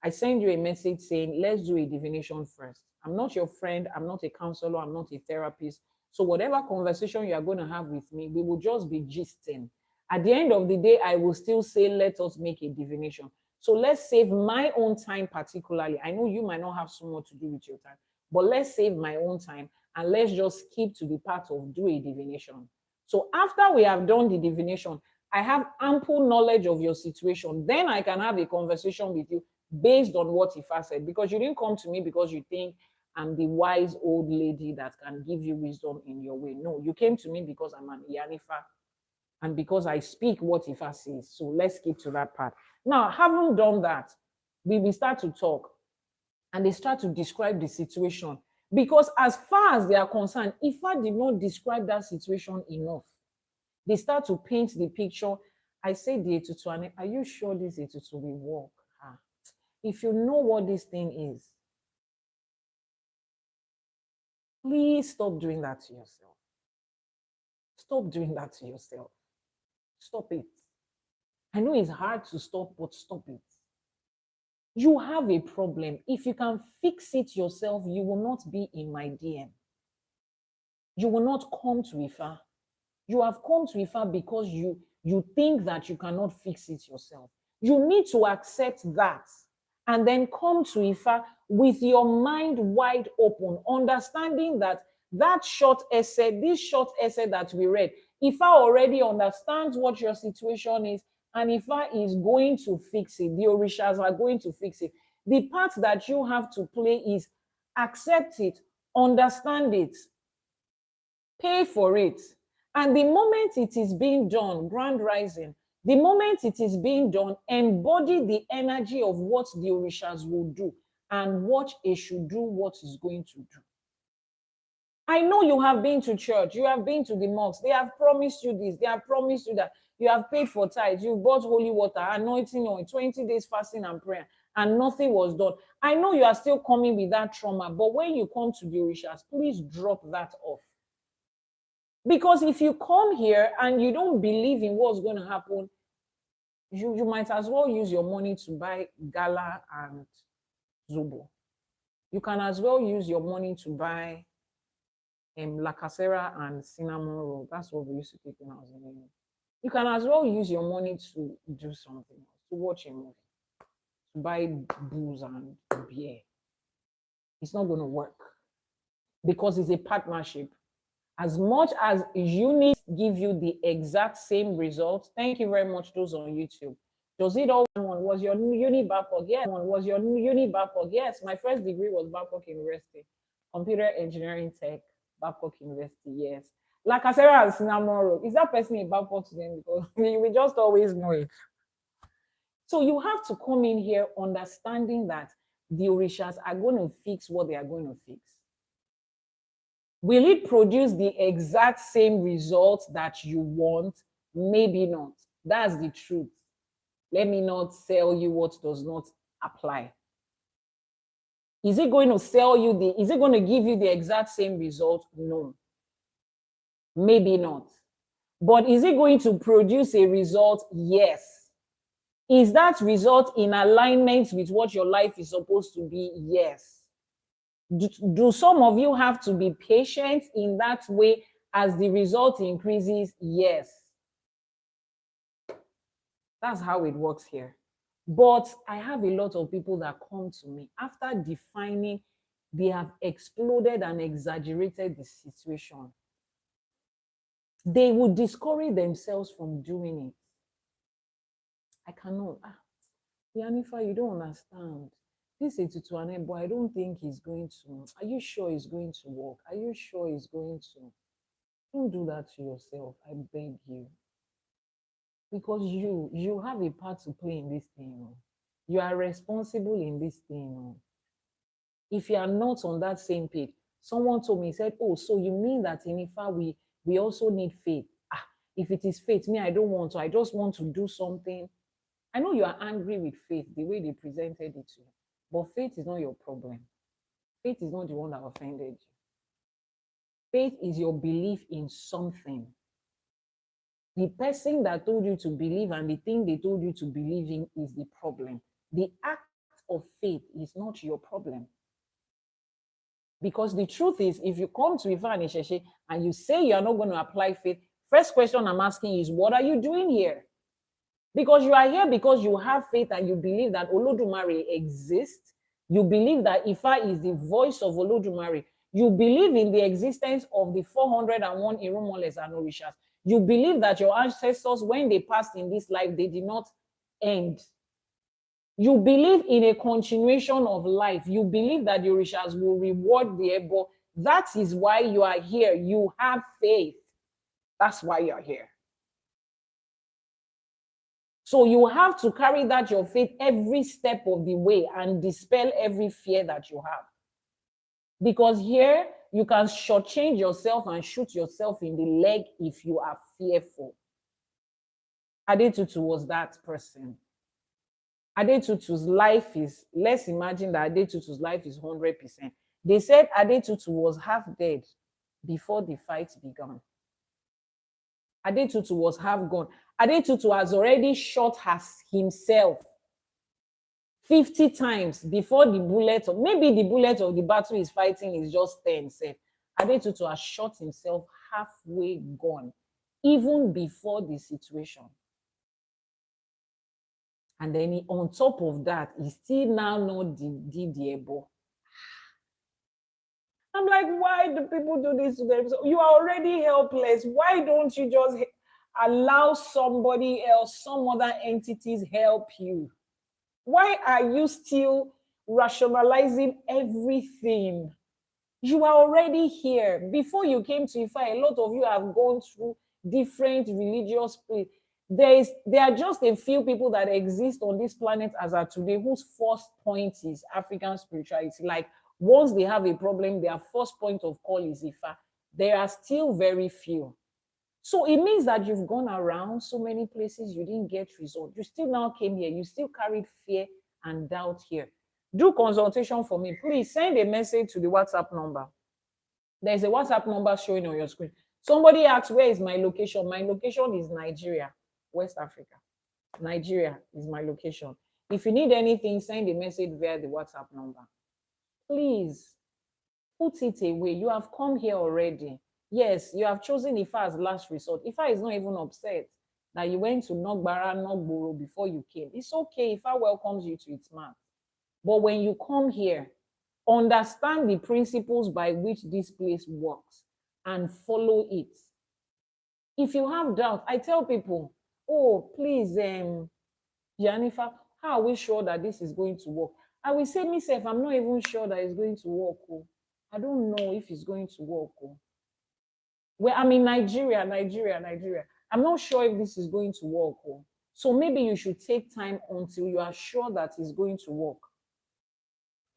Speaker 1: I send you a message saying, let's do a divination first. I'm not your friend. I'm not a counselor. I'm not a therapist. So whatever conversation you are going to have with me, we will just be gisting. At the end of the day, I will still say, let us make a divination. So let's save my own time particularly. I know you might not have so much to do with your time, but let's save my own time and let's just keep to the part of do a divination. So after we have done the divination, I have ample knowledge of your situation. Then I can have a conversation with you based on what Ifa said, because you didn't come to me because you think I'm the wise old lady that can give you wisdom in your way. No, you came to me because I'm an Yanifa and because I speak what Ifa says. So let's keep to that part. Now, having done that, we will start to talk and they start to describe the situation. Because as far as they are concerned, Ifa did not describe that situation enough. They start to paint the picture. I say the Etutu, are you sure this Etutu will work? If you know what this thing is, please stop doing that to yourself. Stop doing that to yourself. Stop it. I know it's hard to stop, but stop it. You have a problem. If you can fix it yourself, you will not be in my DM. You will not come to Ifa. You have come to Ifa because you think that you cannot fix it yourself. You need to accept that and then come to Ifa with your mind wide open, understanding that that short essay, this short essay that we read, Ifa already understands what your situation is, and Ifa is going to fix it. The Orishas are going to fix it. The part that you have to play is accept it, understand it, pay for it. And the moment it is being done, grand rising, the moment it is being done, embody the energy of what the Orishas will do and what it should do, what is going to do. I know you have been to church, you have been to the mosque, they have promised you this, they have promised you that, you have paid for tithes, you bought holy water, anointing oil, 20 days fasting and prayer, and nothing was done. I know you are still coming with that trauma, but when you come to the Orishas, please drop that off. Because if you come here and you don't believe in what's going to happen, you might as well use your money to buy gala and zobo. You can as well use your money to buy lacasera and cinnamon roll. That's what we used to take when I was in uni. You can as well use your money to do something else, to watch a movie, to buy booze and beer. It's not going to work because it's a partnership. As much as units give you the exact same results, thank you very much, those on YouTube. Does it all one? Was your uni Babcock? Yes. Was your uni Babcock? Yes. My first degree was Babcock University, computer engineering tech, Babcock University. Yes. Like I said, is that person in Babcock then? Because we just always know it. So you have to come in here understanding that the Orishas are going to fix what they are going to fix. Will it produce the exact same results that you want? Maybe not. That's the truth. Let me not sell you what does not apply. Is it going to sell you is it going to give you the exact same result? No. Maybe not. But is it going to produce a result? Yes. Is that result in alignment with what your life is supposed to be? Yes. Do some of you have to be patient in that way as the result increases? Yes. That's how it works here. But I have a lot of people that come to me after defining, they have exploded and exaggerated the situation. They would discourage themselves from doing it. I cannot. Yanifa, you don't understand. This is Tutuane, but I don't think he's going to. Are you sure he's going to work? Are you sure he's going to? Don't do that to yourself. I beg you. Because you have a part to play in this thing. You are responsible in this thing. If you are not on that same page, someone told me, said, oh, so you mean that in Ifa we also need faith? If it is faith, me, I don't want to. I just want to do something. I know you are angry with faith, the way they presented it to you. But faith is not your problem. Faith is not the one that offended you. Faith is your belief in something. The person that told you to believe and the thing they told you to believe in is the problem. The act of faith is not your problem. Because the truth is, if you come to Ifa and Isheshe and you say you are not going to apply faith, first question I'm asking is, what are you doing here? Because you are here because you have faith and you believe that Olodumare exists. You believe that Ifa is the voice of Olodumare. You believe in the existence of the 401 Irumoles and Orishas. You believe that your ancestors, when they passed in this life, they did not end. You believe in a continuation of life. You believe that the Orishas will reward the Ebo. That is why you are here. You have faith. That's why you are here. So you have to carry that your faith every step of the way and dispel every fear that you have. Because here you can shortchange yourself and shoot yourself in the leg if you are fearful. Adetutu was that person. Adetutu's life is, let's imagine that Adetutu's life is 100%. They said Adetutu was half dead before the fight began. Adetutu was half gone. Adetutu has already shot himself 50 times before the bullet, or maybe the bullet of the battle he's fighting is just 10. Adetutu has shot himself halfway gone, even before the situation. And then on top of that, he still now not the Ebo. I'm like, why do people do this to themselves? You are already helpless. Why don't you just allow somebody else, some other entities help you? Why are you still rationalizing everything? You are already here. Before you came to Ifa, a lot of you have gone through different religious places. There are just a few people that exist on this planet as of today whose first point is African spirituality. Like, once they have a problem, their first point of call is Ifa. There are still very few. So it means that you've gone around so many places, you didn't get results. You still now came here, you still carried fear and doubt here. Do consultation for me. Please send a message to the WhatsApp number. There's a WhatsApp number showing on your screen. Somebody asked, where is my location? My location is Nigeria, West Africa. Nigeria is my location. If you need anything, send a message via the WhatsApp number. Please put it away. You have come here already. Yes, you have chosen Ifa as last resort. Ifa is not even upset that you went to Nogbara, Nogboro before you came. It's okay. Ifa welcomes you to its mat. But when you come here, understand the principles by which this place works and follow it. If you have doubt, I tell people, oh, please, Janifa, how are we sure that this is going to work? I will say myself, I'm not even sure that it's going to work. Oh. I don't know if it's going to work. Oh. Well, I'm in Nigeria. I'm not sure if this is going to work. Oh. So maybe you should take time until you are sure that it's going to work.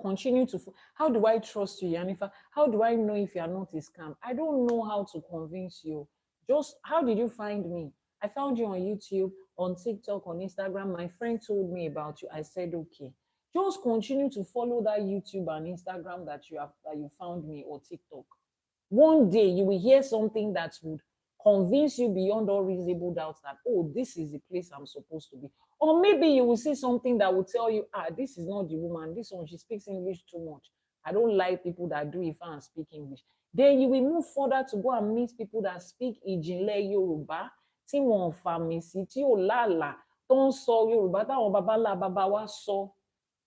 Speaker 1: Continue to, how do I trust you, Janifa? How do I know if you are not a scam? I don't know how to convince you. Just, how did you find me? I found you on YouTube, on TikTok, on Instagram. My friend told me about you. I said, okay. Just continue to follow that YouTube and Instagram that you found me, or TikTok. One day you will hear something that would convince you beyond all reasonable doubt that, oh, this is the place I'm supposed to be. Or maybe you will see something that will tell you, this is not the woman. This one, she speaks English too much. I don't like people that do Ifa and speak English. Then you will move further to go and meet people that speak Ìjìnlẹ̀ Yorùbá, tí wọ́n fàmì sí, tí ò lálàá, tó ń sọ Yorùbá táwọn baba baba wa sọ.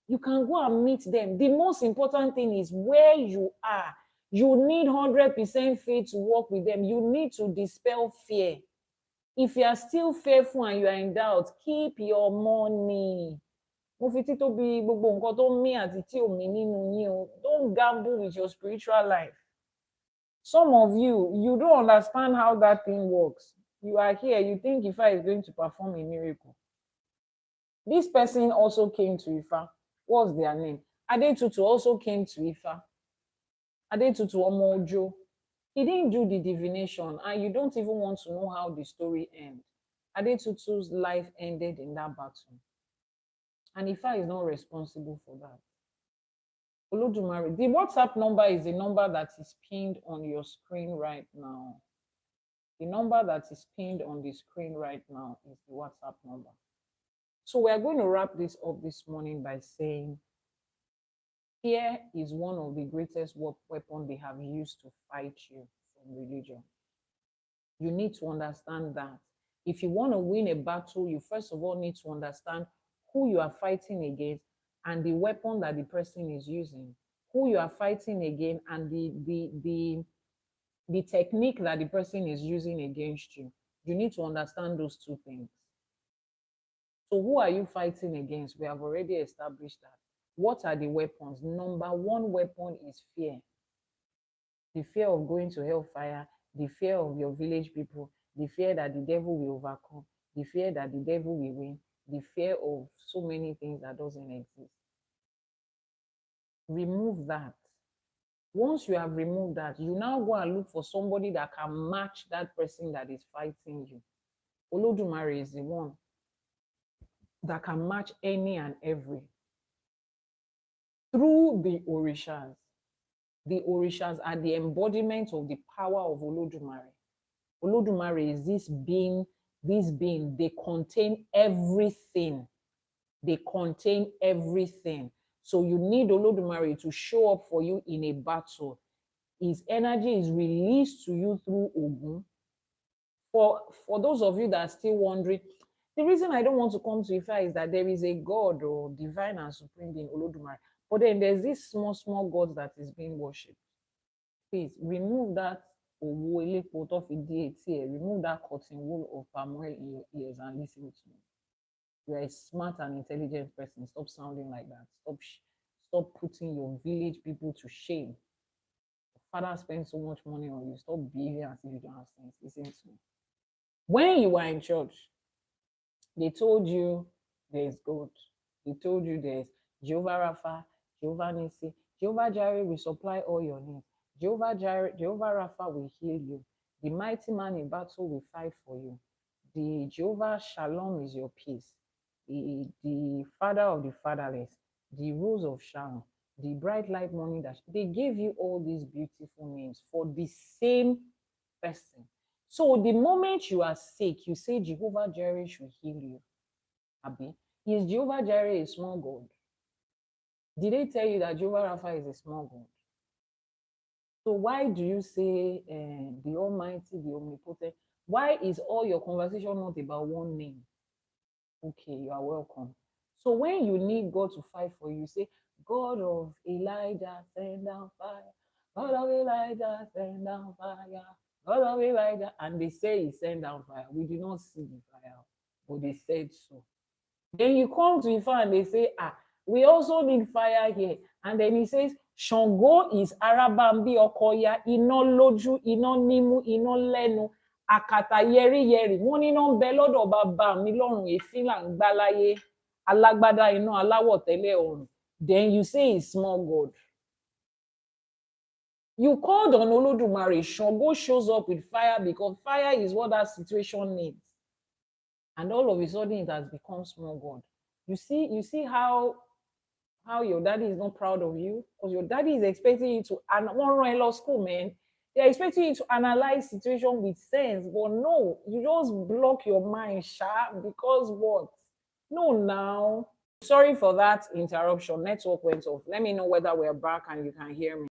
Speaker 1: You can go and meet them. The most important thing is where you are. You need 100% faith to work with them. You need to dispel fear. If you are still fearful and you are in doubt, keep your money. Don't gamble with your spiritual life. Some of you don't understand how that thing works. You are here, you think Ifa is going to perform a miracle. This person also came to Ifa. What's their name? Adetutu also came to Ifa. Adetutu Omojo. He didn't do the divination, and you don't even want to know how the story ends. Adetutu's life ended in that battle. And Ifa is not responsible for that. Olodumare, the WhatsApp number is the number that is pinned on your screen right now. The number that is pinned on the screen right now is the WhatsApp number. So we are going to wrap this up this morning by saying fear is one of the greatest weapons they have used to fight you from religion. You need to understand that. If you want to win a battle, you first of all need to understand who you are fighting against and the weapon that the person is using, who you are fighting against, and the technique that the person is using against you. You need to understand those two things. So who are you fighting against? We have already established that. What are the weapons? Number one weapon is fear. The fear of going to hellfire, the fear of your village people, the fear that the devil will overcome, the fear that the devil will win, the fear of so many things that doesn't exist. Remove that. Once you have removed that, you now go and look for somebody that can match that person that is fighting you. Olodumare is the one that can match any and every. Through the Orishas. The Orishas are the embodiment of the power of Olodumare. Olodumare is this being, they contain everything. They contain everything. So you need Olodumare to show up for you in a battle. His energy is released to you through Ogun. For those of you that are still wondering, the reason I don't want to come to Ifa is that there is a God or divine and supreme being, Olodumare. But then there's this small God that is being worshipped. Please remove that remove that cotton wool of palm oil in your ears and listen to me. You are a smart and intelligent person. Stop sounding like that. Stop putting your village people to shame. Your father spends so much money on you. Stop behaving as if you don't have sense. Listen to me. When you were in church, they told you there's God. They told you there's Jehovah Rapha, Jehovah Nissi, Jehovah Jireh will supply all your needs. Jehovah Rapha will heal you. The mighty man in battle will fight for you. The Jehovah Shalom is your peace. The father of the fatherless, the rose of Sharon, the bright light morning dash. They gave you all these beautiful names for the same person. So the moment you are sick, you say Jehovah Jireh should heal you. Abi, is Jehovah Jireh a small God? Did they tell you that Jehovah Rapha is a small God? So why do you say the Almighty, the Omnipotent? Why is all your conversation not about one name? Okay, you are welcome. So when you need God to fight for you, say, God of Elijah, send down fire. God of Elijah, send down fire. God of Elijah. And they say he sent down fire. We do not see the fire, but they said so. Then you come to Ifa and they say, we also need fire here. And then he says, Shango is Arabambi Okoya, ino loju, ino nimu, ino lenu, akata yeri. Wọ́n ní iná ń bẹ lọ́dọ̀ bàbá mi lọ́run, èéfín là ń gbá láyé, alágbádá iná aláwọ̀ tẹ́lẹ̀ ọ̀run. Then you say he's small God. You called on Olodumare, Shango shows up with fire because fire is what that situation needs. And all of a sudden it has become small God. You see how your daddy is not proud of you? Because your daddy is expecting you to, and one run law school, man. They're expecting you to analyze situation with sense, but no, you just block your mind, because what? No, now. Sorry for that interruption. Network went off. Let me know whether we're back and you can hear me.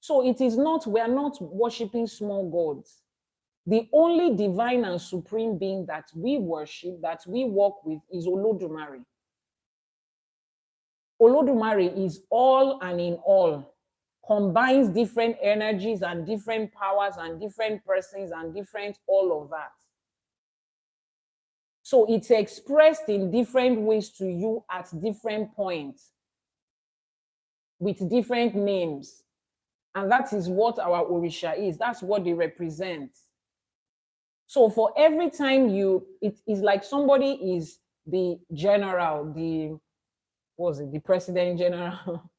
Speaker 1: So we are not worshiping small gods. The only divine and supreme being that we worship, that we walk with, is Olodumare. Olodumare is all and in all, combines different energies and different powers and different persons and different all of that. So it's expressed in different ways to you at different points with different names. And that is what our Orisha is. That's what they represent. So for every time it is like somebody is the general, the president general.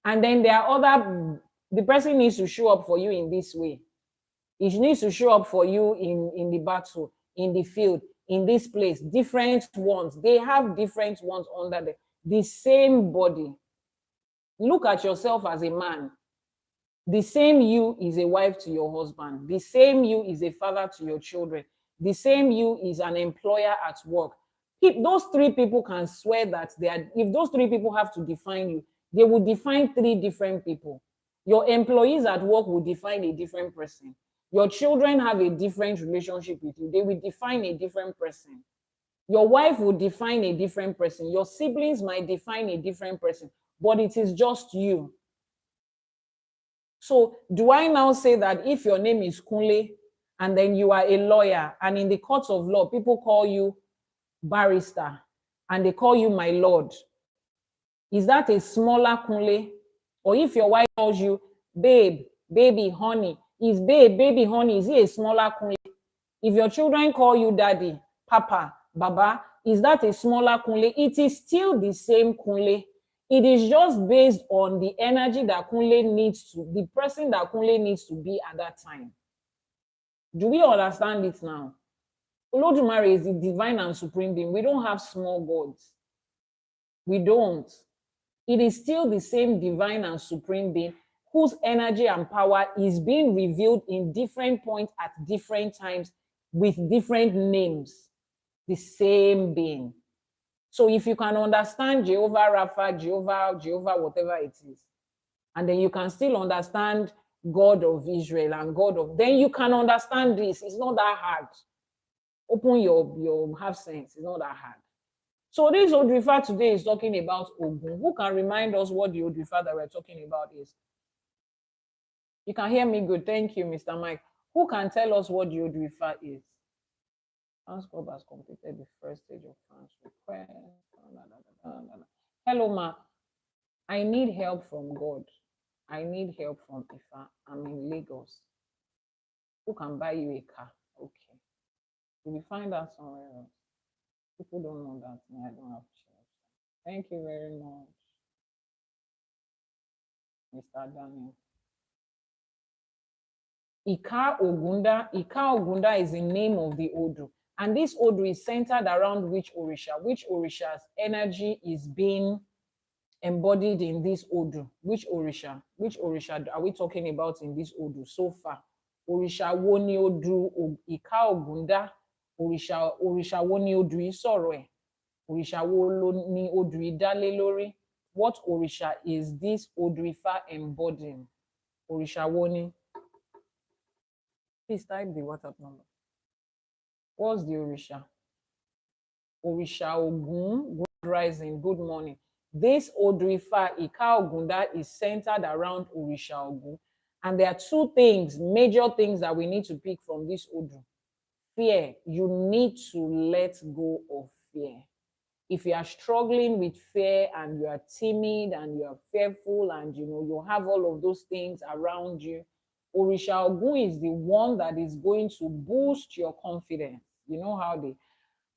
Speaker 1: And then there are the person needs to show up for you in this way. He needs to show up for you in the battle, in the field, in this place, different ones. They have different ones under the same body. Look at yourself as a man. The same you is a wife to your husband. The same you is a father to your children. The same you is an employer at work. If those three people can swear that if those three people have to define you, they will define three different people. Your employees at work will define a different person. Your children have a different relationship with you. They will define a different person. Your wife will define a different person. Your siblings might define a different person, but it is just you. So do I now say that if your name is Kunle and then you are a lawyer and in the courts of law, people call you barrister and they call you my lord, is that a smaller Kunle? Or if your wife calls you babe, baby, honey, is babe, baby, honey, is he a smaller Kunle? If your children call you daddy, papa, baba, is that a smaller Kunle? It is still the same Kunle. It is just based on the energy that Kunle needs to, the person that Kunle needs to be at that time. Do we understand it now? Olodumare is the divine and supreme being. We don't have small gods. We don't. It is still the same divine and supreme being whose energy and power is being revealed in different points at different times with different names. The same being. So if you can understand Jehovah Rapha, Jehovah, whatever it is, and then you can still understand God of Israel and then you can understand this. It's not that hard. Open your half sense. It's not that hard. So this Odrifa today is talking about Ogun. Who can remind us what the Odrifa that we're talking about is? You can hear me good. Thank you, Mr. Mike. Who can tell us what the Odrifa is? Fans Club has completed the first stage of fans request. Hello, ma. I need help from God. I need help from Ifa. I'm in Lagos. Who can buy you a car? Okay. Will you find out somewhere else? People don't know that. No, I don't have chance. Thank you very much, Mr. Daniel. Ika Ogunda is the name of the Odu. And this Odu is centered around which Orisha's energy is being embodied in this Odu. Which Orisha are we talking about in this Odu so far? Orisha wo ni Odu Ika Ogunda, Orisha wo ni Odu isoro e, Orisha wo ni Odu idale lori. What Orisha is this Odrifa embodying? Orisha wo ni? Please type the WhatsApp number. What's the Orisha? Orisha Ogun, good rising, good morning. This Odrifa Ika Ogunda is centered around Orisha Ogun. And there are two things, major things that we need to pick from this Odu. Fear. You need to let go of fear. If you are struggling with fear and you are timid and you are fearful and you have all of those things around you, Orisha Ogun is the one that is going to boost your confidence. You know how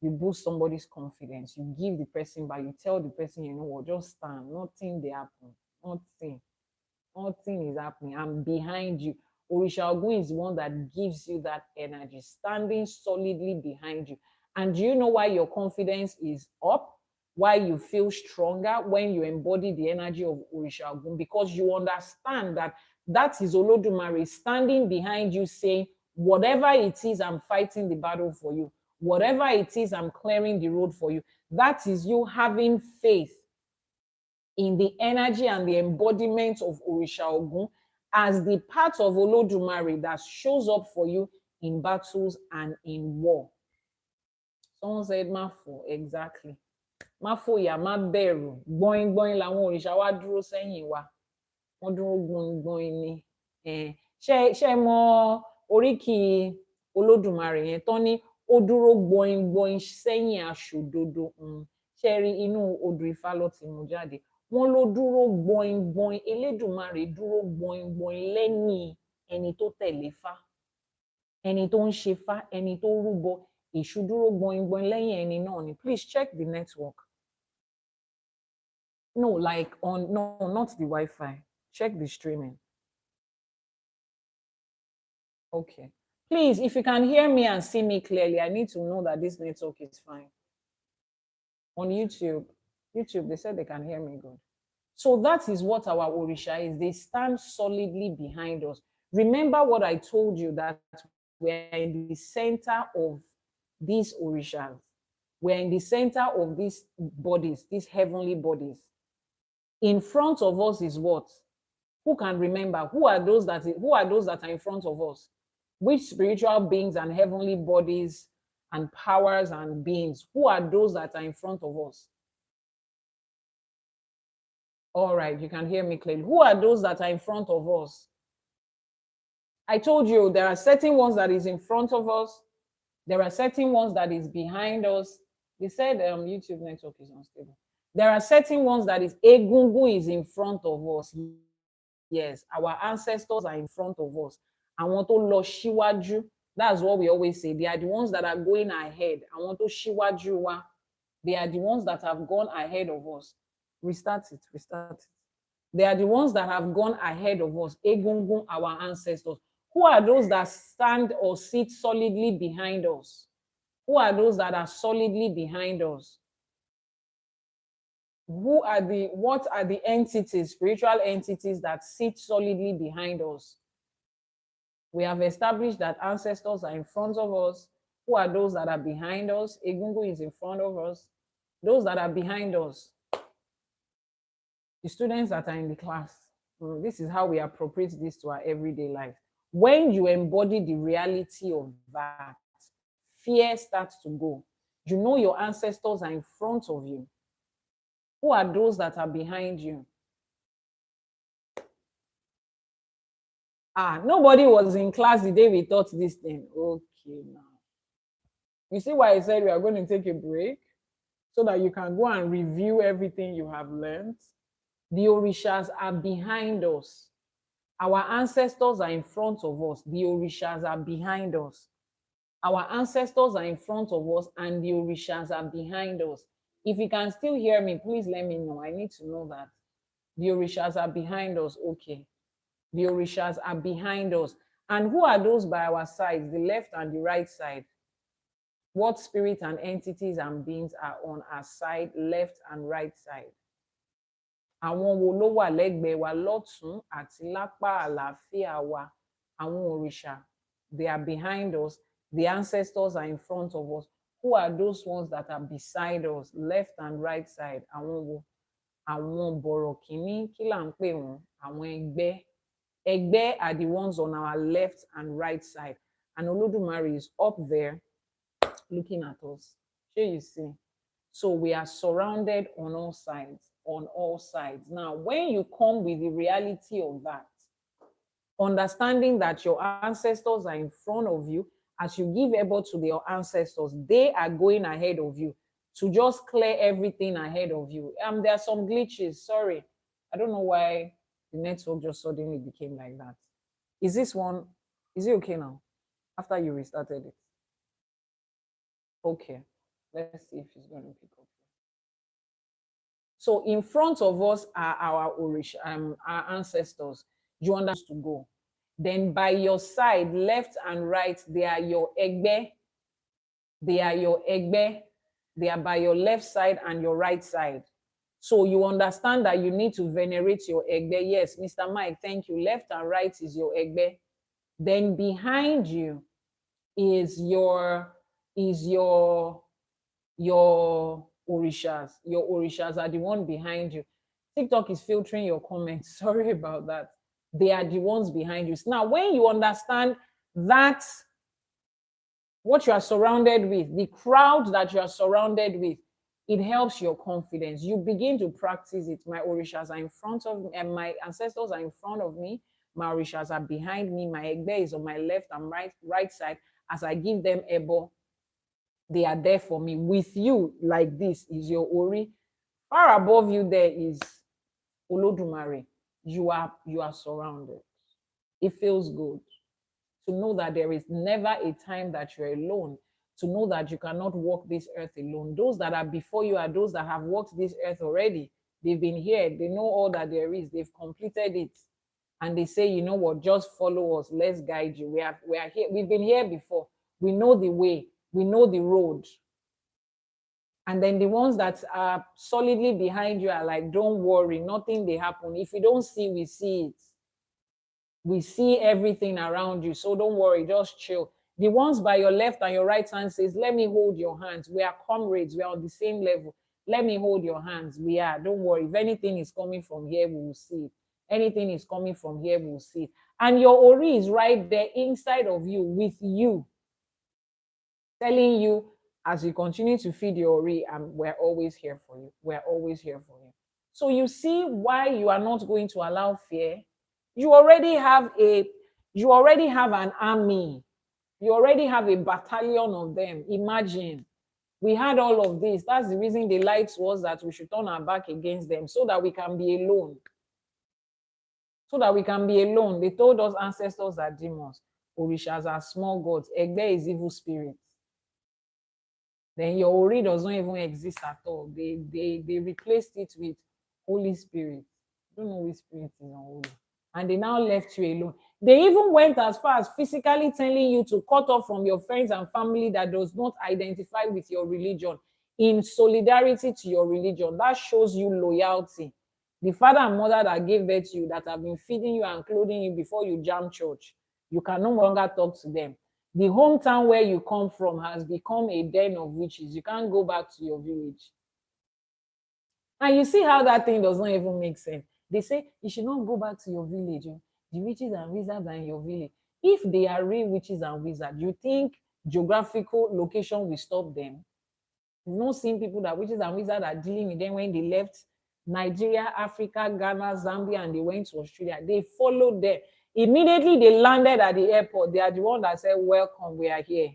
Speaker 1: you boost somebody's confidence. You give the person, but you tell the person, you know what, just stand. Nothing they happen. Nothing is happening. I'm behind you. Orisha Ogun is the one that gives you that energy, standing solidly behind you. And do you know why your confidence is up? Why you feel stronger when you embody the energy of Orisha Ogun? Because you understand that is Olodumare standing behind you saying, whatever it is, I'm fighting the battle for you. Whatever it is, I'm clearing the road for you. That is you having faith in the energy and the embodiment of Orisha Ogun as the part of Olodumare that shows up for you in battles and in war. Someone said, Mafo, exactly. Mafo ya ma bẹ̀rù, gbọ́in gbọ́in làwọn òrìṣà wá dúró sẹ́yìn wa. Wọ́n dúró gbọ́in gbọ́in ni. Ṣé mọ oríkì Olódùmarè yẹn tán ní ó dúró gbọ́in gbọ́in sẹ́yìn aṣòdodo. Ṣé rí inú odù Ifá ló ti mú jáde. Wọ́n ló dúró gbọ́in gbọ́in, Elédùmarè dúró gbọ́in gbọ́in lẹ́yìn ẹni tó tẹ̀lé Fá. Ẹni tó ń ṣe Fá, ẹni tó rúbọ. Èṣù dúró gbọ́in gbọ́in lẹ́yìn ẹni náà ni. Please check the network. No, not the Wi-Fi. Check the streaming. Okay. Please, if you can hear me and see me clearly, I need to know that this network is fine. On YouTube, they said they can hear me good. So that is what our Orisha is. They stand solidly behind us. Remember what I told you, that we're in the center of these Orishas. We're in the center of these bodies, these heavenly bodies. In front of us is what? Who can remember? Who are those that are in front of us? Which spiritual beings and heavenly bodies and powers and beings? Who are those that are in front of us? All right, you can hear me clearly. Who are those that are in front of us? I told you there are certain ones that is in front of us. There are certain ones that is behind us. They said YouTube network is unstable. There are certain ones that is Egungun is in front of us. Yes, our ancestors are in front of us. Àwọn tó lọ síwájú. That's what we always say. They are the ones that are going ahead. Àwọn tó síwájú wa. They are the ones that have gone ahead of us. Restart it. They are the ones that have gone ahead of us. Egungun, our ancestors. Who are those that stand or sit solidly behind us? Who are those that are solidly behind us? What are the entities, spiritual entities that sit solidly behind us? We have established that ancestors are in front of us. Who are those that are behind us? Egungun is in front of us. Those that are behind us, the students that are in the class, this is how we appropriate this to our everyday life. When you embody the reality of that, fear starts to go. You know your ancestors are in front of you. Who are those that are behind you? Nobody was in class the day we taught this thing. Okay, now. You see why I said we are going to take a break? So that you can go and review everything you have learned. The Orishas are behind us. Our ancestors are in front of us. The Orishas are behind us. Our ancestors are in front of us and the Orishas are behind us. If you can still hear me, please let me know. I need to know that. The Orishas are behind us. Okay. The Orishas are behind us. And who are those by our sides, the left and the right side? What spirit and entities and beings are on our side, left and right side? Àwọn wo ló wà lẹ́gbẹ̀ẹ́ wa lọ́tún àti lápá àlàáfíà wa? Àwọn òrìṣà. They are behind us. The ancestors are in front of us. Who are those ones that are beside us, left and right side? Àwọn wo? Àwọn bọ̀rọ̀kìnní, kí là ń pè wọ́n? Àwọn ẹgbẹ́. Ẹgbẹ́ are the ones on our left and right side. And Olódùmarè is up there looking at us. Here you see. So we are surrounded on all sides. Now, when you come with the reality of that, understanding that your ancestors are in front of you, as you give effort to your ancestors, they are going ahead of you to just clear everything ahead of you. There are some glitches. Sorry. I don't know why the network just suddenly became like that. Is it okay now? After you restarted it? Okay. Let's see if it's going to pick up. So in front of us are our ancestors. You understand to go. Then by your side, left and right, they are your egbe. They are by your left side and your right side. So you understand that you need to venerate your egbe. Yes, Mr. Mike, thank you. Left and right is your egbe. Then behind you is your orishas. Your orishas are the one behind you. TikTok is filtering your comments. Sorry about that. They are the ones behind you. Now, when you understand that, what you are surrounded with, the crowd that you are surrounded with, it helps your confidence. You begin to practice it. My orishas are in front of me, and my ancestors are in front of me. My orishas are behind me. My egbe is on my left and right side. As I give them ebo, they are there for me. With you, like this, is your ori. Far above you there is Olodumare. You are surrounded. It feels good to know that there is never a time that you're alone, to know that you cannot walk this earth alone. Those that are before you are those that have walked this earth already. They've been here. They know all that there is. They've completed it. And they say, you know what, just follow us. Let's guide you. We are here. We've been here before. We know the way. We know the road. And then the ones that are solidly behind you are like, don't worry, nothing they happen. If you don't see, we see it. We see everything around you. So don't worry, just chill. The ones by your left and your right hand says, let me hold your hands. We are comrades. We are on the same level. Let me hold your hands. We are. Don't worry. If anything is coming from here, we will see it. Anything is coming from here, we will see it. And your Ori is right there inside of you, with you, telling you, as you continue to feed your Ori, we're always here for you. We're always here for you. So you see why you are not going to allow fear. You already have an army. You already have a battalion of them. Imagine. We had all of this. That's the reason they lied to us, that we should turn our back against them so that we can be alone. So that we can be alone. They told us ancestors are demons. Orishas are small gods. Egbe is evil spirits. Then your Ori does not even exist at all. They replaced it with Holy Spirit. I don't know which spirit is unholy. And they now left you alone. They even went as far as physically telling you to cut off from your friends and family that does not identify with your religion, in solidarity to your religion. That shows you loyalty. The father and mother that gave birth to you, that have been feeding you and clothing you before you jam church, you can no longer talk to them. The hometown where you come from has become a den of witches. You can't go back to your village. And you see how that thing does not even make sense. They say you should not go back to your village. The witches and wizards are in your village. If they are real witches and wizards, you think geographical location will stop them? You've not seen people that witches and wizards are dealing with them when they left Nigeria, Africa, Ghana, Zambia, and they went to Australia. They followed them. Immediately they landed at the airport. They are the one that said, welcome, we are here.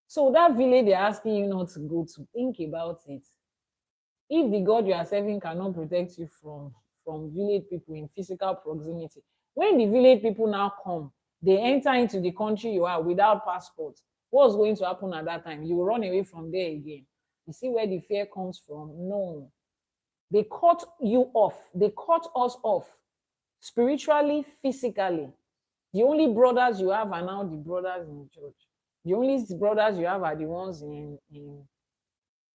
Speaker 1: So that village they're asking you not to go to, think about it. If the God you are serving cannot protect you from village people in physical proximity, when the village people now come, they enter into the country you are without passport, what's going to happen at that time? You will run away from there again. You see where the fear comes from? No. They cut you off. They cut us off spiritually, physically. The only brothers you have are now the brothers in the church. The only brothers you have are the ones in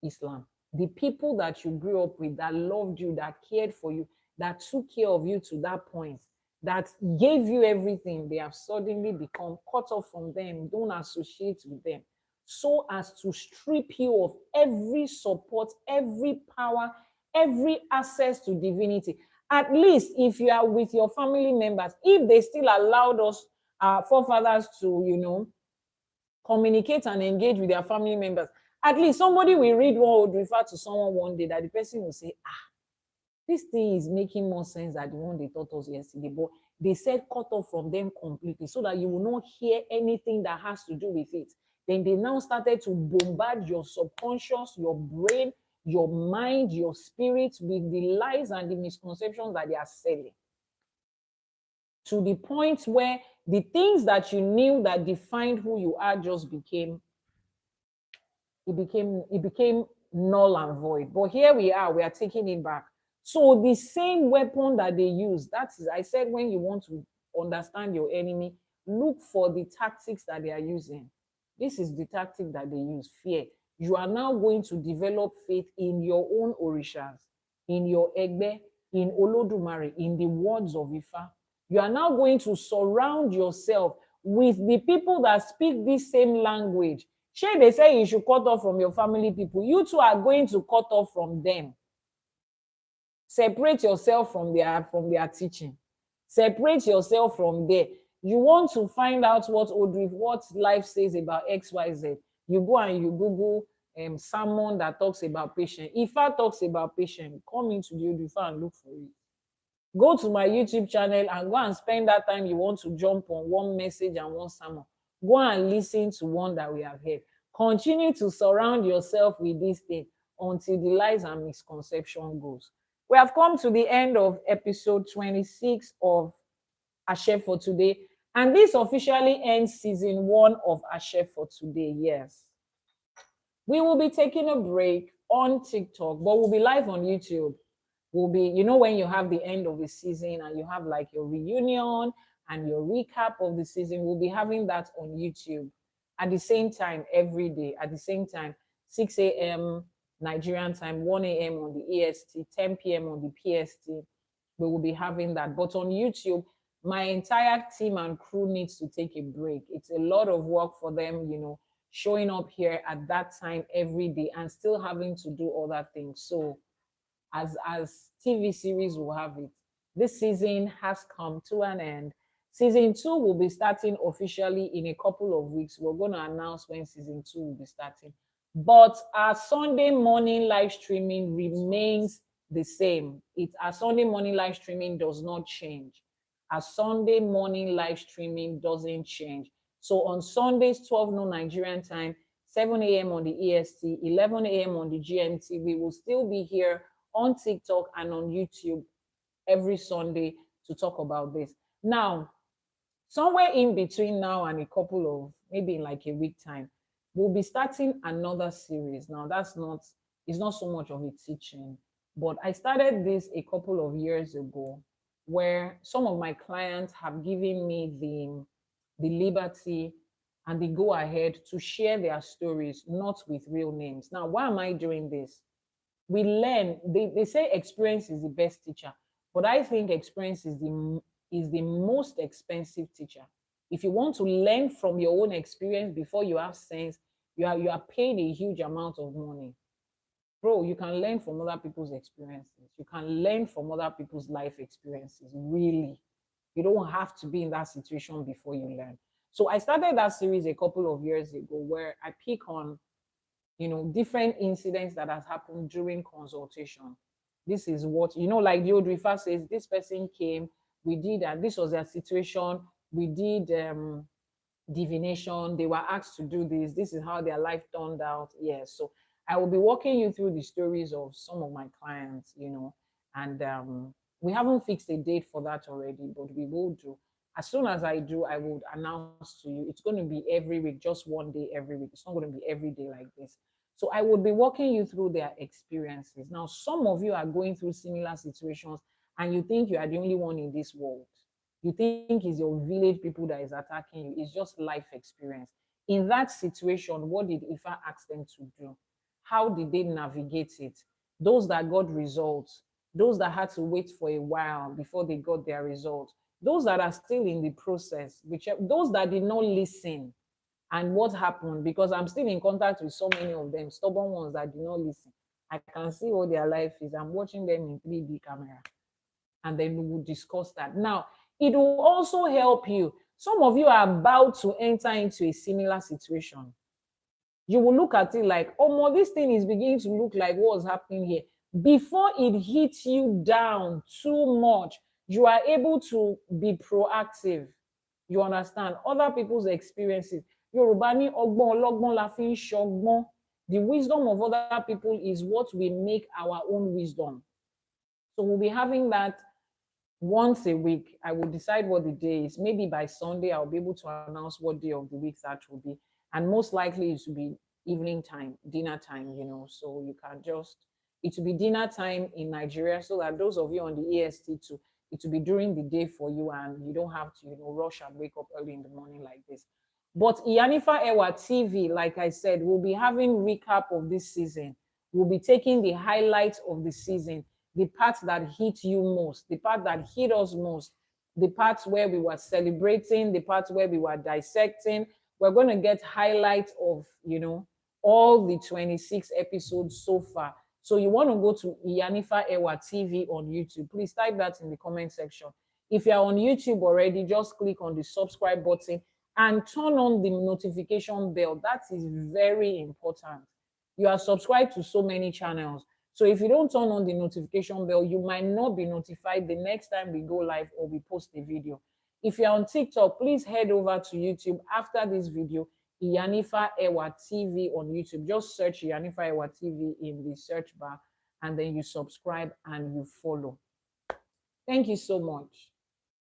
Speaker 1: Islam. The people that you grew up with, that loved you, that cared for you, that took care of you to that point, that gave you everything, they have suddenly become cut off from them. Don't associate with them, so as to strip you of every support, every power, every access to divinity. At least if you are with your family members, if they still allowed us, our forefathers, to, communicate and engage with their family members, at least somebody will read one, would refer to someone one day, that the person will say, this thing is making more sense than the one they taught us yesterday. But they said cut off from them completely so that you will not hear anything that has to do with it. Then they now started to bombard your subconscious, your brain, your mind, your spirit with the lies and the misconceptions that they are selling. To the point where the things that you knew that defined who you are just became null and void. But here we are taking it back. So the same weapon that they use, that is, I said, when you want to understand your enemy, look for the tactics that they are using. This is the tactic that they use, fear. You are now going to develop faith in your own orishas, in your Egbe, in Olodumare, in the words of Ifa. You are now going to surround yourself with the people that speak this same language. Sure, they say you should cut off from your family people. You too are going to cut off from them. Separate yourself from their teaching. Separate yourself from there. You want to find out what life says about XYZ. You go and you Google someone that talks about patience. Ifa talks about patience. Come into the Odufa and look for it. Go to my YouTube channel and go and spend that time you want to jump on one message and one sermon. Go and listen to one that we have heard. Continue to surround yourself with these things until the lies and misconception goes. We have come to the end of episode 26 of Ashe for Today. And this officially ends season 1 of Ashe for Today. Yes. We will be taking a break on TikTok, but we'll be live on YouTube. We'll be, when you have the end of the season and you have like your reunion and your recap of the season, we'll be having that on YouTube at the same time every day, at the same time, 6 a.m. Nigerian time, 1 a.m. on the EST, 10 p.m. on the PST. We will be having that. But on YouTube, my entire team and crew needs to take a break. It's a lot of work for them, showing up here at that time every day and still having to do other things. So as TV series will have it, this season has come to an end. Season 2 will be starting officially in a couple of weeks. We're going to announce when season 2 will be starting. But our Sunday morning live streaming remains the same. Our Sunday morning live streaming does not change. Our Sunday morning live streaming doesn't change. So on Sundays, 12 noon Nigerian time, 7 a.m. on the EST, 11 a.m. on the GMT, we will still be here on TikTok and on YouTube every Sunday to talk about this. Now, somewhere in between now and a couple of, maybe in like a week time, we'll be starting another series. Now, it's not so much of a teaching, but I started this a couple of years ago where some of my clients have given me the liberty and the go ahead to share their stories, not with real names. Now, why am I doing this? We learn, they say experience is the best teacher, but I think experience is the most expensive teacher. If you want to learn from your own experience before you have sense, you are paying a huge amount of money. Bro, you can learn from other people's experiences. You can learn from other people's life experiences, really. You don't have to be in that situation before you learn. So I started that series a couple of years ago where I pick on different incidents that has happened during consultation. This is what, like the old refer says, this person came, we did, and this was their situation. We did divination. They were asked to do this. This is how their life turned out. Yeah. So I will be walking you through the stories of some of my clients, and we haven't fixed a date for that already, but we will do. As soon as I do, I will announce to you. It's going to be every week, just one day every week. It's not going to be every day like this. So I will be walking you through their experiences. Now, some of you are going through similar situations and you think you are the only one in this world. You think it's your village people that is attacking you. It's just life experience. In that situation, what did Ifa ask them to do? How did they navigate it? Those that got results, those that had to wait for a while before they got their results, those that are still in the process, those that did not listen, and what happened, because I'm still in contact with so many of them, stubborn ones that do not listen. I can see what their life is. I'm watching them in 3D camera, and then we will discuss that. Now, it will also help you. Some of you are about to enter into a similar situation. You will look at it like, oh, this thing is beginning to look like what's happening here. Before it hits you down too much, you are able to be proactive. You understand other people's experiences. Yorùbá ní ọgbọ́n ọlọ́gbọ́n la fi ń ṣọgbọ́n. The wisdom of other people is what we make our own wisdom. So we'll be having that once a week. I will decide what the day is. Maybe by Sunday, I'll be able to announce what day of the week that will be. And most likely it will be evening time, dinner time, so you can it will be dinner time in Nigeria, so that those of you on the EST too, it will be during the day for you and you don't have to, rush and wake up early in the morning like this. But Iyanifa Ewa TV, like I said, we'll be having recap of this season. We'll be taking the highlights of the season, the parts that hit you most, the part that hit us most, the parts where we were celebrating, the parts where we were dissecting. We're going to get highlights of, all the 26 episodes so far. So you want to go to Iyanifa Ewa TV on YouTube. Please type that in the comment section. If you're on YouTube already, just click on the subscribe button and turn on the notification bell. That is very important. You are subscribed to so many channels. So if you don't turn on the notification bell, you might not be notified the next time we go live or we post a video. If you're on TikTok, please head over to YouTube after this video, Iyanifa Ewa TV on YouTube. Just search Iyanifa Ewa TV in the search bar, and then you subscribe and you follow. Thank you so much.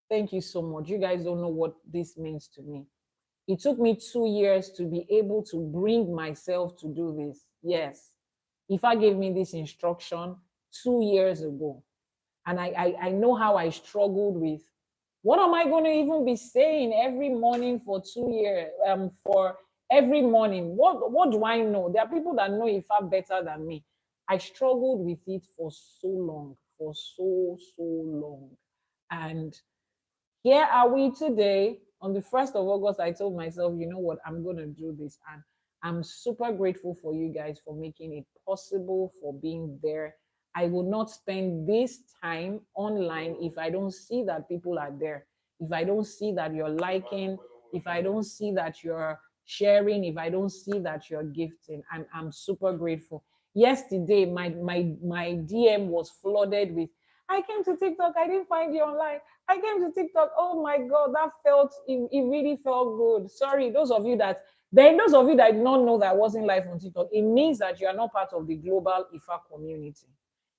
Speaker 1: Thank you so much. You guys don't know what this means to me. It took me 2 years to be able to bring myself to do this. Yes. Ifa gave me this instruction 2 years ago. And I know how I struggled with, what am I going to even be saying every morning for 2 years, for every morning. What do I know? There are people that know Ifa better than me. I struggled with it for so long, for so long. And here are we today. On the 1st of August, I told myself, you know what, I'm going to do this. And I'm super grateful for you guys for making it possible, for being there. I will not spend this time online if I don't see that people are there, if I don't see that you're liking, if I don't see that you're sharing, if I don't see that you're gifting. And I'm super grateful. Yesterday, my DM was flooded with, I came to TikTok, I didn't find you online. I came to TikTok. Oh my God, that it really felt good. Sorry, those of you that did not know that I wasn't live on TikTok, it means that you are not part of the global IFA community.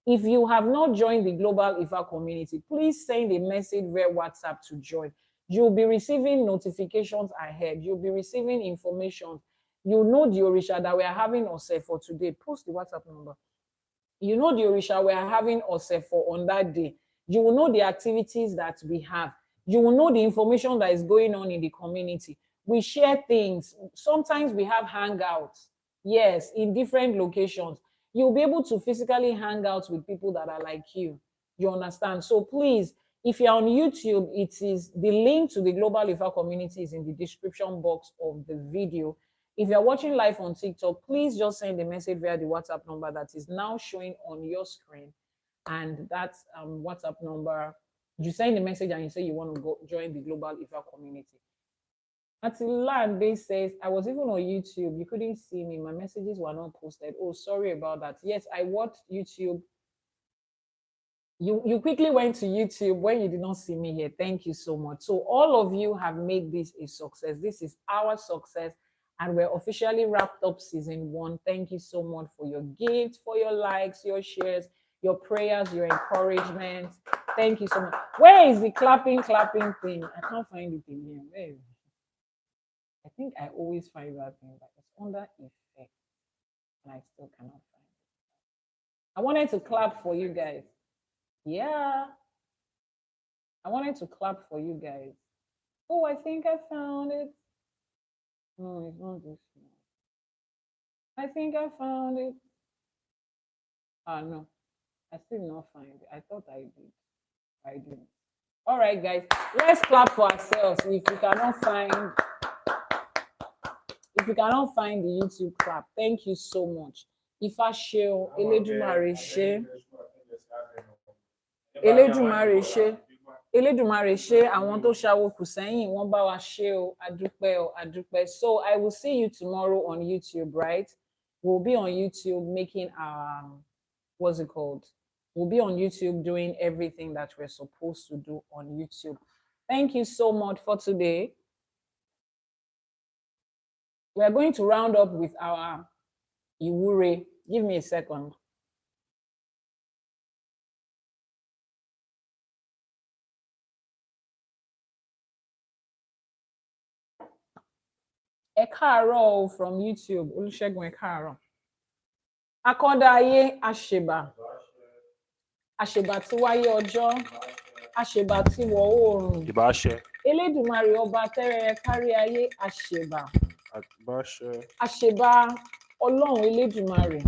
Speaker 1: If you have not joined the global IFA community, please send a message via WhatsApp to join. You'll be receiving notifications ahead. You'll be receiving information. You know the Orisha that we are having Ose for today. Post the WhatsApp number. You know the Orisha we are having Ose for on that day. You will know the activities that we have. You will know the information that is going on in the community. We share things. Sometimes we have hangouts. Yes, in different locations. You'll be able to physically hang out with people that are like you. You understand? So please, if you're on YouTube, it is the link to the Global IFA community is in the description box of the video. If you're watching live on TikTok, please just send a message via the WhatsApp number that is now showing on your screen. And that WhatsApp number, you send a message and you say you want to go join the Global IFA community. Atilande says, I was even on YouTube. You couldn't see me. My messages were not posted. Oh, sorry about that. Yes, I watched YouTube. You quickly went to YouTube when you did not see me here. Thank you so much. So all of you have made this a success. This is our success. And we're officially wrapped up season 1. Thank you so much for your gifts, for your likes, your shares, your prayers, your encouragement. Thank you so much. Where is the clapping thing? I can't find it in here. Where is it? I think I always find that thing, but it's under effect. And I still cannot find it. I wanted to clap for you guys. Yeah. I wanted to clap for you guys. Oh, I think I found it. No, it's not this one. I think I found it. No, I still not find it. I thought I did. I didn't. All right, guys, let's clap for ourselves. If you cannot find the YouTube clap, thank you so much. If I share, Eledumare share, Elédùmarè ṣe àwọn tó ṣàwò kù sẹ́yìn wọ́n bá wa ṣe o adúpẹ́. So I will see you tomorrow on YouTube, right? We'll be on YouTube making our what's it called? We'll be on YouTube doing everything that we're supposed to do on YouTube. Thank you so much for today. We're going to round up with our Iwure. Give me a second. Ẹ káàárọ̀ from YouTube, Olúṣẹ́gun ẹ káàárọ̀. Akọ́dá ayé àṣèbà. Àṣèbà tí wáyé ọjọ́. Àṣèbà tí wọ̀ oòrùn.
Speaker 2: Ìbáṣẹ.
Speaker 1: Elédùmarè ọba tẹ́rẹrẹ kárí ayé àṣèbà.
Speaker 2: Ìbáṣẹ.
Speaker 1: Àṣèbà Ọlọ́run Elédùmarè.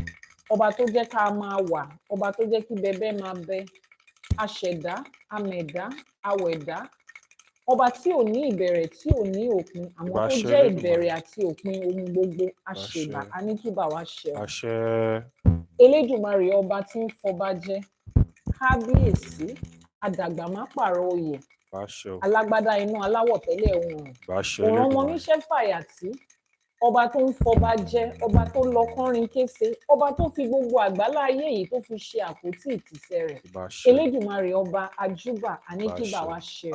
Speaker 1: Ọba tó jẹ́ ká máa wà, ọba tó jẹ́ kí bẹbẹ máa bẹ. Aṣẹ̀dá, amẹ̀dá, awẹ̀dá. Ọba tí ò ní ìbẹ̀rẹ̀ tí ò ní òpin, àwọn tó jẹ́ ìbẹ̀rẹ̀ àti òpin ohun gbogbo àṣèbà a ní kí bá wa ṣe ọ.
Speaker 2: Àṣẹ.
Speaker 1: Elédùmarè ọba tí ń fọba jẹ, kábíyèsí, àdàgbà má pààrọ̀ oyè, alágbádá inú aláwọ̀ tẹ́lẹ̀ oòrùn, òràn ọmọ oníṣẹ́ fàyàtì, ọba tó ń fọba jẹ, ọba tó lọ kọrin kése, ọba tó fi gbogbo àgbálá ayé yìí tó fi ṣe àpótí ìtìsẹ̀ rẹ̀. Elédùmarè ọba àjúbà a ní kí bá wa ṣe ọ.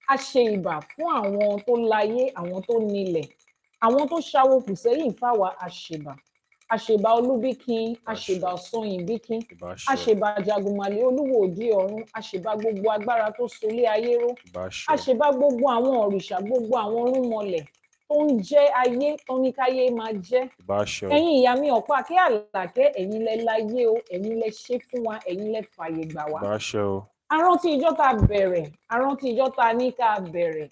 Speaker 1: A ṣe ìbà fún àwọn tó láyé, àwọn tó nílẹ̀, àwọn tó ṣàwò kù sẹ́yìn fáwa àṣèbà. Àṣèbà Olúbíkin, àṣèbà Ọ̀sanyìnbíkin, àṣèbà Jagunmàlè Olúwo òdì ọ̀run, àṣèbà gbogbo agbára tó solé ayé ró, àṣèbà gbogbo àwọn òrìṣà, gbogbo àwọn orúnmọlẹ̀ tó ń jẹ́ ayé tó ní káyé máa jẹ́. Ẹ̀yin ìyá mi ọ̀pá kí Àlàkẹ́, ẹ̀yin lẹ láyé o, ẹ̀yin lẹ ṣe fún wa, ẹ̀yin lẹ fàyè gbà wá. Arántí ìjọ́ tá bẹ̀rẹ̀, arántí ìjọ́ tá ní ká bẹ̀rẹ̀,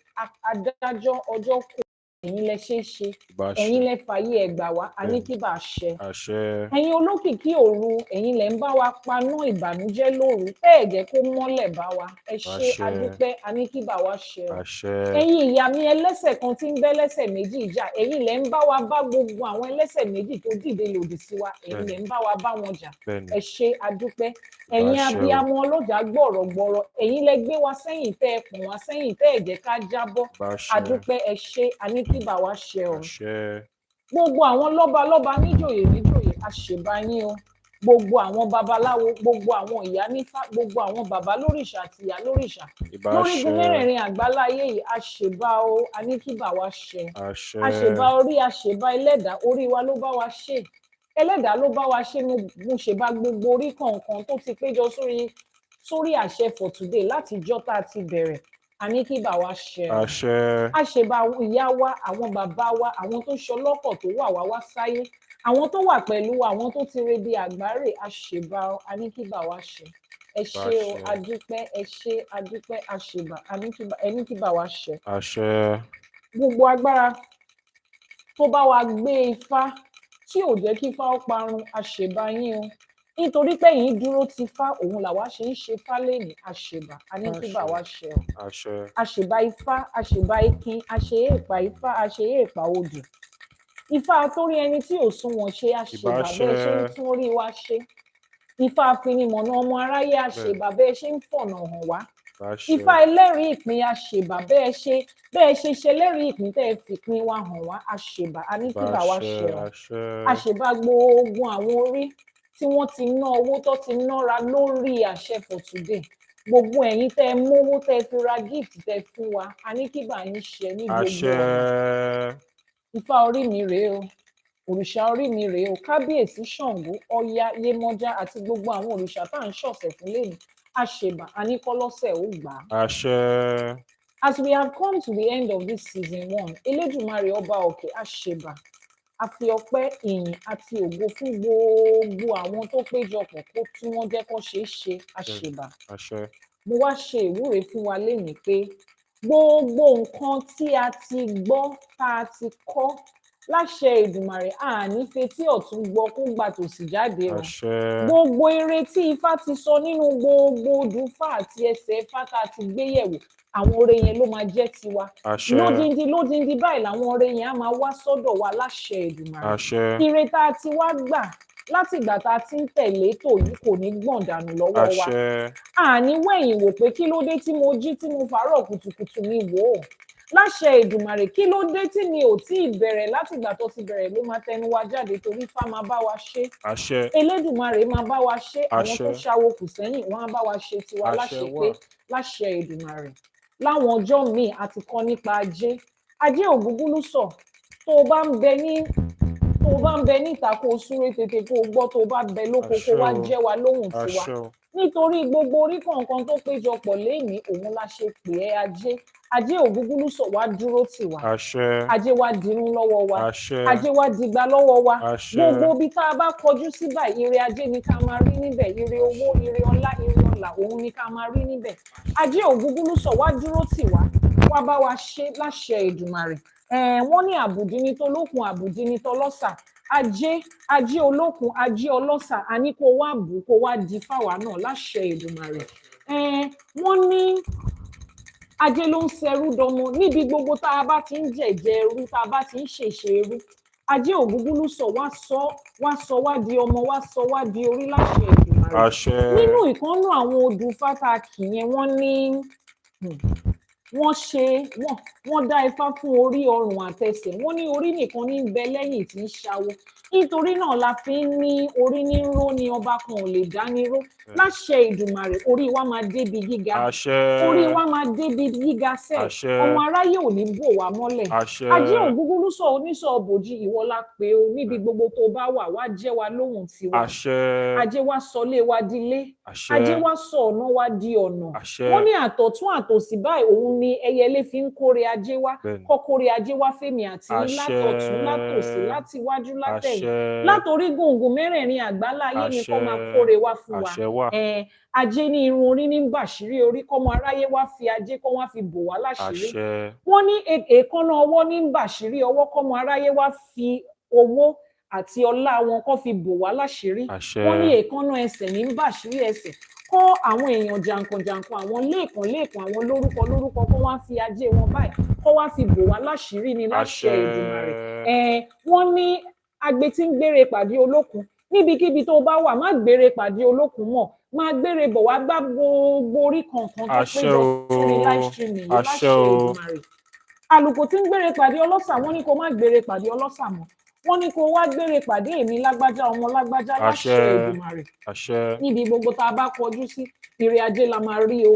Speaker 1: adájọ́ ọjọ́ kù. ẹ̀yin lẹ ṣe é ṣe
Speaker 2: Ìbáṣẹ.
Speaker 1: ẹ̀yin lẹ fàyè ẹ̀gbà wá a ní
Speaker 2: Bẹ́ẹ̀ni.
Speaker 1: kí bá a ṣẹ.
Speaker 2: Àṣẹ.
Speaker 1: ẹ̀yin olókìkí òru ẹ̀yin lẹ ń bá wa paná ìbànújẹ́ lóru bẹ́ẹ̀ jẹ́ kó mọ́lẹ̀ bá wa ẹ ṣé
Speaker 2: Àṣẹ.
Speaker 1: adúpẹ́ a ní kí bá wa ṣẹ o.
Speaker 2: Àṣẹ.
Speaker 1: ẹ̀yin ìyá mi ẹlẹ́sẹ̀ kan tí ń bẹ́ lẹ́sẹ̀ méjì jà ẹ̀yin lẹ ń bá wa bá gbogbo àwọn ẹlẹ́sẹ̀ méjì tó dìde lòdì sí wa ẹ̀yin lẹ ń bá wa bá wọn jà
Speaker 2: Bẹ́ẹ̀ni.
Speaker 1: ẹ ṣé adúpẹ́. ẹ̀yin
Speaker 2: Ìbáṣẹ o.
Speaker 1: abiyamọ ọlọ́jà gbọ̀rọ̀gbọ̀rọ̀ ẹ̀yin lẹ gbé wa sẹ́yìn tẹ́ ẹ pọ̀n wá sẹ́yìn tẹ́ ẹ jẹ́ ká jábọ́
Speaker 2: Ìbáṣẹ.
Speaker 1: adúpẹ́ ẹ ṣé a ní kí bá wa ṣẹ o.
Speaker 2: Àṣẹ.
Speaker 1: gbogbo àwọn lọ́balọ́ba níjòyè níjòyè àṣèbáyín o gbogbo àwọn babaláwo gbogbo àwọn ìyá nífá gbogbo àwọn bàbá lóríṣà àti ìyá lóríṣà lórígun mẹ́rẹ̀ẹ̀rin àgbáláyé yìí àṣèbá o a ní kí bá wa ṣẹ
Speaker 2: Àṣẹ.
Speaker 1: àṣèbá orí àṣèbá ẹlẹ́dàá orí wa ló bá wa ṣe ẹlẹ́dàá ló bá wa ṣe mo ṣèbá gbogbo orí kọ̀ọ̀kan tó ti péjọ sórí àṣẹ for today látijọ́ tá a ti bẹ̀rẹ̀ a ní kí bá wa ṣẹ o.
Speaker 2: Àṣẹ.
Speaker 1: àṣèbá ìyá wa àwọn bàbá wa àwọn tó ṣọlọ́kọ̀ tó wà wá sáyé àwọn tó wà pẹ̀lú wa àwọn tó ti rebi àgbáre àṣèbá a ní kí bá wa ṣe ẹ ṣé o adúpẹ́ ẹ ṣé adúpẹ́ àṣèbá ẹ ní kí bá wa ṣe.
Speaker 2: Àṣẹ.
Speaker 1: gbogbo agbára tó bá wa gbé ifá tí ò jẹ́ kí ifá ó parun àṣèbá yín o nítorí pé yìí dúró ti fá òun làwa ṣe ń ṣe fá lẹ́yìn àṣèbá a ní kí bá wa ṣe o.
Speaker 2: Àṣẹ.
Speaker 1: àṣèbá ifá àṣèbá ikin àṣèyèèpà ifá àṣèyèèpà odù ifá torí ẹni tí ò sunwọ̀n ṣe àṣèbá bẹ́ẹ̀ ṣe ń tún orí wa ṣe ifá afinimọ̀nà ọmọ aráyé àṣèbá bẹ́ẹ̀ ṣe ń fọ̀nà hàn wá ifá ẹlẹ́rìí ìpín àṣèbá bẹ́ẹ̀ ṣe ṣẹlẹ́rìí ìpín tẹ́ ẹ fìpín wa hàn wá àṣèbá a ní kí bá wa ṣe o àṣèbá gbogbo àwọn orí tí wọ́n ti ná owó tó ti nára lórí àṣẹ for today gbogbo ẹ̀yin tẹ́ ẹ mówó tẹ́ ẹ fi ra gift tẹ́ ẹ fún wa a ní kí bá yín ṣe ní gbogbo ọ̀nà ifá orí mi rèé o òrìṣà orí mi rèé o kábíyèsí ṣàngó ọya yemọja àti gbogbo àwọn òrìṣà tá à ń ṣọ̀sẹ̀ fún lẹ́nu àṣèbà aníkọ́lọ́sẹ̀ ó gbà á.
Speaker 2: Àṣẹ.
Speaker 1: As we have come to the end of this season 1 elédùmarè ọba òkè àṣèbà a fi ọpẹ́ ìyìn àti ògo fún gbogbo àwọn tó péjọpọ̀ kó tí wọ́n jẹ́ kó ṣeé ṣe àṣèbà.
Speaker 2: Àṣẹ.
Speaker 1: mo wá ṣe ìwúre fún wa lénìí pé gbogbo nǹkan tí a ti gbọ́ tá a ti kọ́ láṣẹ Èdùmàrè àní fetí ọ̀tún gbọ́ kó gbà tòsì jáde o. gbogbo ire tí ifá ti sọ nínú gbogbo odùfá àti ẹsẹ̀ ifá tá a ti gbé yẹ̀wò àwọn oore yẹn ló máa jẹ́ tiwa. lódindi báyìí làwọn oore yẹn á máa wá sọ́dọ̀ wa láṣẹ Èdùmàrè. ire tá a ti wá gbà láti ìgbà tá a ti ń tẹ̀lé ètò yìí kò ní gbọ̀n dànù lọ́wọ́ wa. àní wẹ̀yìn wò pé kí ló dé tí mo jí tí mo fàárọ̀ kùtùkùtù mi wò ó láṣẹ Èdùmàrè kí ló dé tí mi ò tí ì bẹ̀rẹ̀ láti ìgbà tó ti bẹ̀rẹ̀ ló máa tẹnu wa jáde torí Ifá máa bá wa ṣe. Elédùmarè máa bá wa ṣe àwọn tó ṣàwo kù sẹ́yìn wọ́n á bá wa ṣe tiwa láṣẹ pé láṣẹ Èdùmàrè. láwọn ọjọ́ míì a ti kọ́ nípa ajé ògúngúlùsọ̀ tó o bá ń bẹ níta kó o súré tètè kó o gbọ́ tó o bá bẹ lóko kó wá jẹ́ wa lóhùn tiwa nítorí gbogbo orí kọ̀ọ̀kan tó péjọpọ̀ lénìí òun la ṣe pè é ajé ògúngúlùsọ̀ wá dúró tì wá ajé wá dirún lọ́wọ́ wa ajé wá dìgbà lọ́wọ́ wa gbogbo ibi tá a bá kọjú sí báyìí ire ajé ni ká máa rí níbẹ̀ ire owó ire ọlá ire ọlà òun ni ká máa rí níbẹ̀ ajé ògúngúlùsọ̀ wá dúró tì wá wá bá wa ṣe láṣẹ Èdùmàrè wọ́n ní àbùdí ní tolókun àbùdí ní tọlọ́sà ajé olókun ajé ọlọ́sà a ní kó wá bù kó wá di fáwa náà láṣẹ Èdùmàrè wọ́n ní ajé ló ń ṣẹrú dọmọ níbi gbogbo tá a bá ti ń jẹ̀jẹ̀ ẹrú tá a bá ti ń ṣèṣe ẹrú ajé ògúngúlùsọ̀ wá sọ wá di ọmọ wá sọ wá di orí láṣẹ Èdùmàrè nínú ìkànnù àwọn odù fátàkì yẹn wọ́n ní wọ́n dá ifá fún orí ọrùn àtẹsẹ̀ wọ́n ní orí nìkan ní bẹ lẹ́yìn tí ń ṣawo nítorí náà la fi ń ní orí ní ró ni ọba kan ò lè dá ní ró láṣẹ Ìdùmarè orí wa máa débi gíga orí wa máa débi gíga sẹ ọmọ aráyé ò ní bò wá mọ́lẹ̀ ajé ògúngúlùsọ̀ oníṣọ̀ bòjì ìwọ la pé o níbi gbogbo tó bá wà wá jẹ́ wa lóhùn tiwa ajé wa sọlé wa dilé ajé wa sọ ọ̀nà wa di ọ̀nà wọ́n ní àtọ̀tún àtòsí báyìí òun ni ẹyẹlé fi ń kórè ajé wá
Speaker 2: Bẹ́ẹ̀ni.
Speaker 1: kó kórè ajé wá fèmí àti yín látọ̀tún látòsì
Speaker 2: Àṣẹ.
Speaker 1: láti iwájú látẹ̀yìn
Speaker 2: Àṣẹ.
Speaker 1: látorí gbùngbùn mẹ́rẹ̀ẹ̀rin àgbáláyé ni kó máa
Speaker 2: Àṣẹ.
Speaker 1: kórè wá fún wa
Speaker 2: Àṣẹ wà.
Speaker 1: ajé ní irun orí ní bàṣírí orí kọ́mọ aráyé wá fi ajé kó wá fi bò wá láṣìírí
Speaker 2: Àṣẹ.
Speaker 1: wọ́n ní èékánná ọwọ́ ní bàṣírí ọwọ́ kọ́mọ aráyé wá fi owó àti ọlá wọn kó fi bò wá láṣìírí wọ́n ní
Speaker 2: Àṣẹ.
Speaker 1: èékánná ẹsẹ̀ ní bàṣírí ẹsẹ̀ kọ́ àwọn èèyàn jàǹkànjàǹkàn àwọn lẹ́ẹ̀kan àwọn lórúkọ kó wá fi ajé wọn báyìí kó wá fi bò wá láṣìírí ní láṣẹ Èdùmàrè wọ́n ní agbe tí ń gbére pàdé olókun níbikíbi tó bá wà má gbére pàdé olókun mọ́ máa gbére bọ̀ wá gbá gbogbo orí kankan tó péjọ sórí live stream yìí láṣẹ Èdùmàrè àlùkò tí ń gbére pàdé ọlọ́ṣà wọ́n ní kó má gbére pàdé ọlọ́ṣà mọ́ wọ́n ní kó wá gbére pàdé èmi lágbájá ọmọ lágbájá láṣẹ Èdùmàrè níbi gbogbo tá a bá kọjú sí ire ajé la máa rí o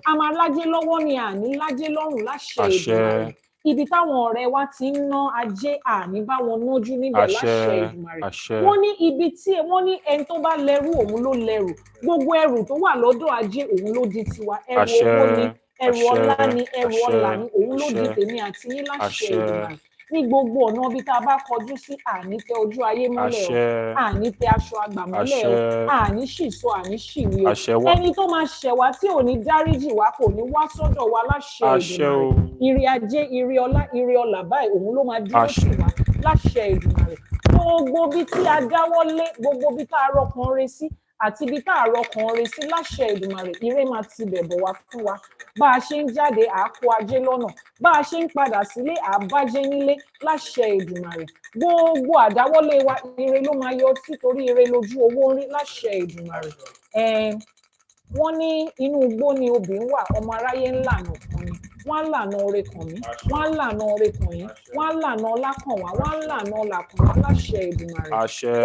Speaker 1: a máa lájé lọ́wọ́ ni àní lájé lọ́rùn láṣẹ Èdùmàrè ibi táwọn ọ̀rẹ́ wa ti ń ná ajé àní bá wọn nójú níbẹ̀ láṣẹ Èdùmàrè wọ́n ní ibi tí wọ́n ní ẹni tó bá lẹ́rù òun ló lẹ́rù gbogbo ẹrù tó wà lọ́dọ̀ ajé òun ló di tiwa ẹrù owó ni ẹrù ọlá ni ẹrù ọlà ni òun ló di tèmi àti yín láṣẹ Èdùmàrè ní gbogbo ọ̀nà ibi tá a bá kọjú sí àní tẹ ojú ayé mọ́lẹ̀ o àní tẹ aṣọ àgbà mọ́lẹ̀ o àní ṣìṣọ àní ṣìwí o ẹni tó máa ṣẹ̀wá tí ò ní dáríjì wá kò ní wá sọ́dọ̀ wa láṣẹ Èdùmàrè ire ajé ire ọlá ire ọlà báyìí òun ló máa dúró sí wa láṣẹ Èdùmàrè gbogbo bí tí a dáwọ́ lé gbogbo bí tá a rọkàn re sí àti ibi tá a rọkàn re sí láṣẹ Èdùmàrè ire máa ti bẹ̀ bọ̀ wá fún wa bá a ṣe ń jáde àákó ajé lọ́nà bá a ṣe ń padà sílé àbájé nílé láṣẹ Èdùmàrè gbogbo àdáwọ́lé wa ire ló máa yọ sítorí ire lójú owó rí láṣẹ Èdùmàrè wọ́n ní inú igbó ni obì ń wà ọmọ aráyé ń lànà kan ni wọ́n á lànà oore kàn mí wọ́n á lànà oore kàn yín wọ́n á lànà ọlá kàn wá wọ́n á lànà ọlà kàn wá láṣẹ Èdùmàrè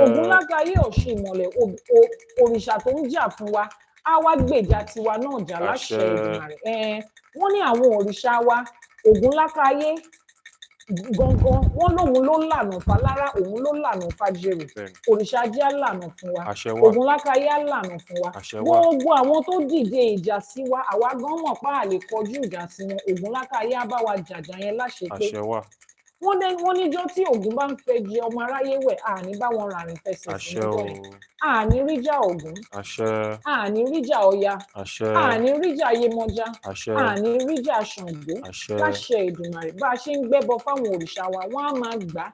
Speaker 1: Ògúnlágayé ọ̀ṣun ìmọ̀lẹ̀ òrìṣà tó ń jà fún wa á wá gbèjà tiwa náà jà láṣẹ Èdùmàrè wọ́n ní àwọn òrìṣà wa Ògúnlágayé gangan wọ́n lóun ló lànà falára òun ló lànà fàjèrè òrìṣà ajé á lànà fún wa Ògúnlágayé á lànà fún wa gbogbo àwọn tó dìde ìjà sí wa àwa gan mọ̀ pa àlè kọjú ìjà sí wọn Ògúnlágayé á bá wa jàjà yẹn láṣepé wọ́n níjọ́ tí Ògún bá ń fẹ́ jẹ ọmọ aráyé wẹ̀ àní bá wọn ràrìn fẹsẹ̀ sí níjọ́ yẹn àní ríjà Ògún àní ríjà Ọya àní ríjà Yemọja àní ríjà Ṣàngó láṣẹ Èdùmàrè bá a ṣe ń gbẹ́bọ fáwọn òrìṣà wa wọ́n á máa gbà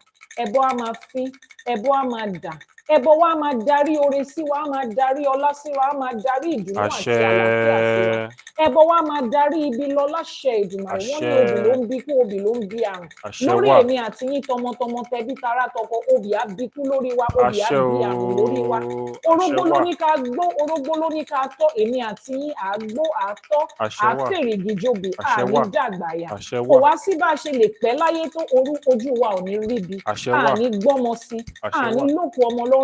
Speaker 1: ẹbọ á máa fín ẹbọ á máa dà ẹbọ wa máa darí oore sí wa á máa darí ọlá sí wa á máa darí ìdùnnú àti àlàáfíà sí wa ẹbọ wa máa darí ibi lọ láṣẹ Èdùmàrè wọ́n ní obì ló ń bí kú obì ló ń bí àrùn lórí èmi àti yín tọmọtọmọ tẹbí tará tọkọ obì á bí kú lórí wa obì á bí àrùn lórí wa orógbó ló ní ká gbó orógbó ló ní ká tọ́ èmi àti yín à gbó à tọ́ à fèrè gìjòbì à ní dàgbàyà kò wá sí bá a ṣe lè pẹ́ láyé tó ojú wa ò ní ríbi à ní gbọ́mọ sí à ní lóko ọmọ lọ́rùn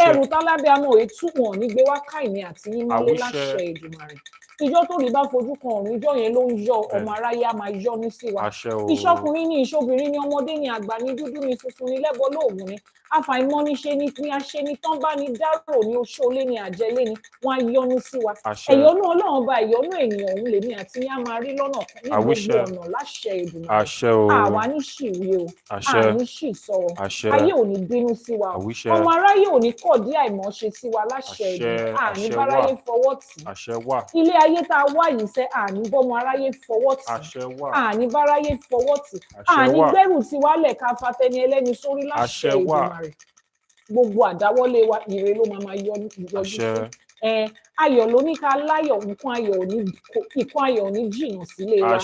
Speaker 1: ẹrù tálábẹ́ àmọ́ ètú wọn ní gbé wá káìní àti yín mọ́lé láṣẹ Èdùmàrè ìjọ tó rí bá fojú kan ọ̀run ìjọ yẹn ló ń yọ ọmọ aráyé á máa yọ ní sí wa ìṣọkùnrin ní ìṣobìnrin ní ọmọdé ní àgbà ní dúdú ní funfun ní lẹ́bọ lóògùn ní àfàìmọ̀ ní ṣe ní aṣẹ ní tán bá ní dárò ní oṣoolé ní àjẹlé ní wọn á yọ ní sí wa ẹ̀yọ́nú Ọlọ́run bá ẹ̀yọ́nú ènìyàn òun lèmi àti yín á máa rí lọ́nà kan ní gbogbo ọ̀nà láṣẹ Èdùmàrè àwa ní ṣìwé o àní ṣìsọ ayé ò ní bínú sí wa ọmọ aráyé ò ní kọ̀dí àìmọ̀ṣe sí wa láṣẹ Èdùmàrè àní báráyé fọwọ́ tì ilé ayé tá a wá yìí sẹ́ àní bọ́mọ aráyé fọwọ́ tì àní báráyé fọwọ́ tì àní gbẹ́rù tí wálẹ̀ ká fatẹni ẹlẹ́ni sórí láṣẹ Èdùmàrè gbogbo àdáwọ́lé wa ire ló máa yọjú sí ayọ̀ ló ní ká láyọ̀ nǹkan ayọ̀ ò ní jìnnà sílé wa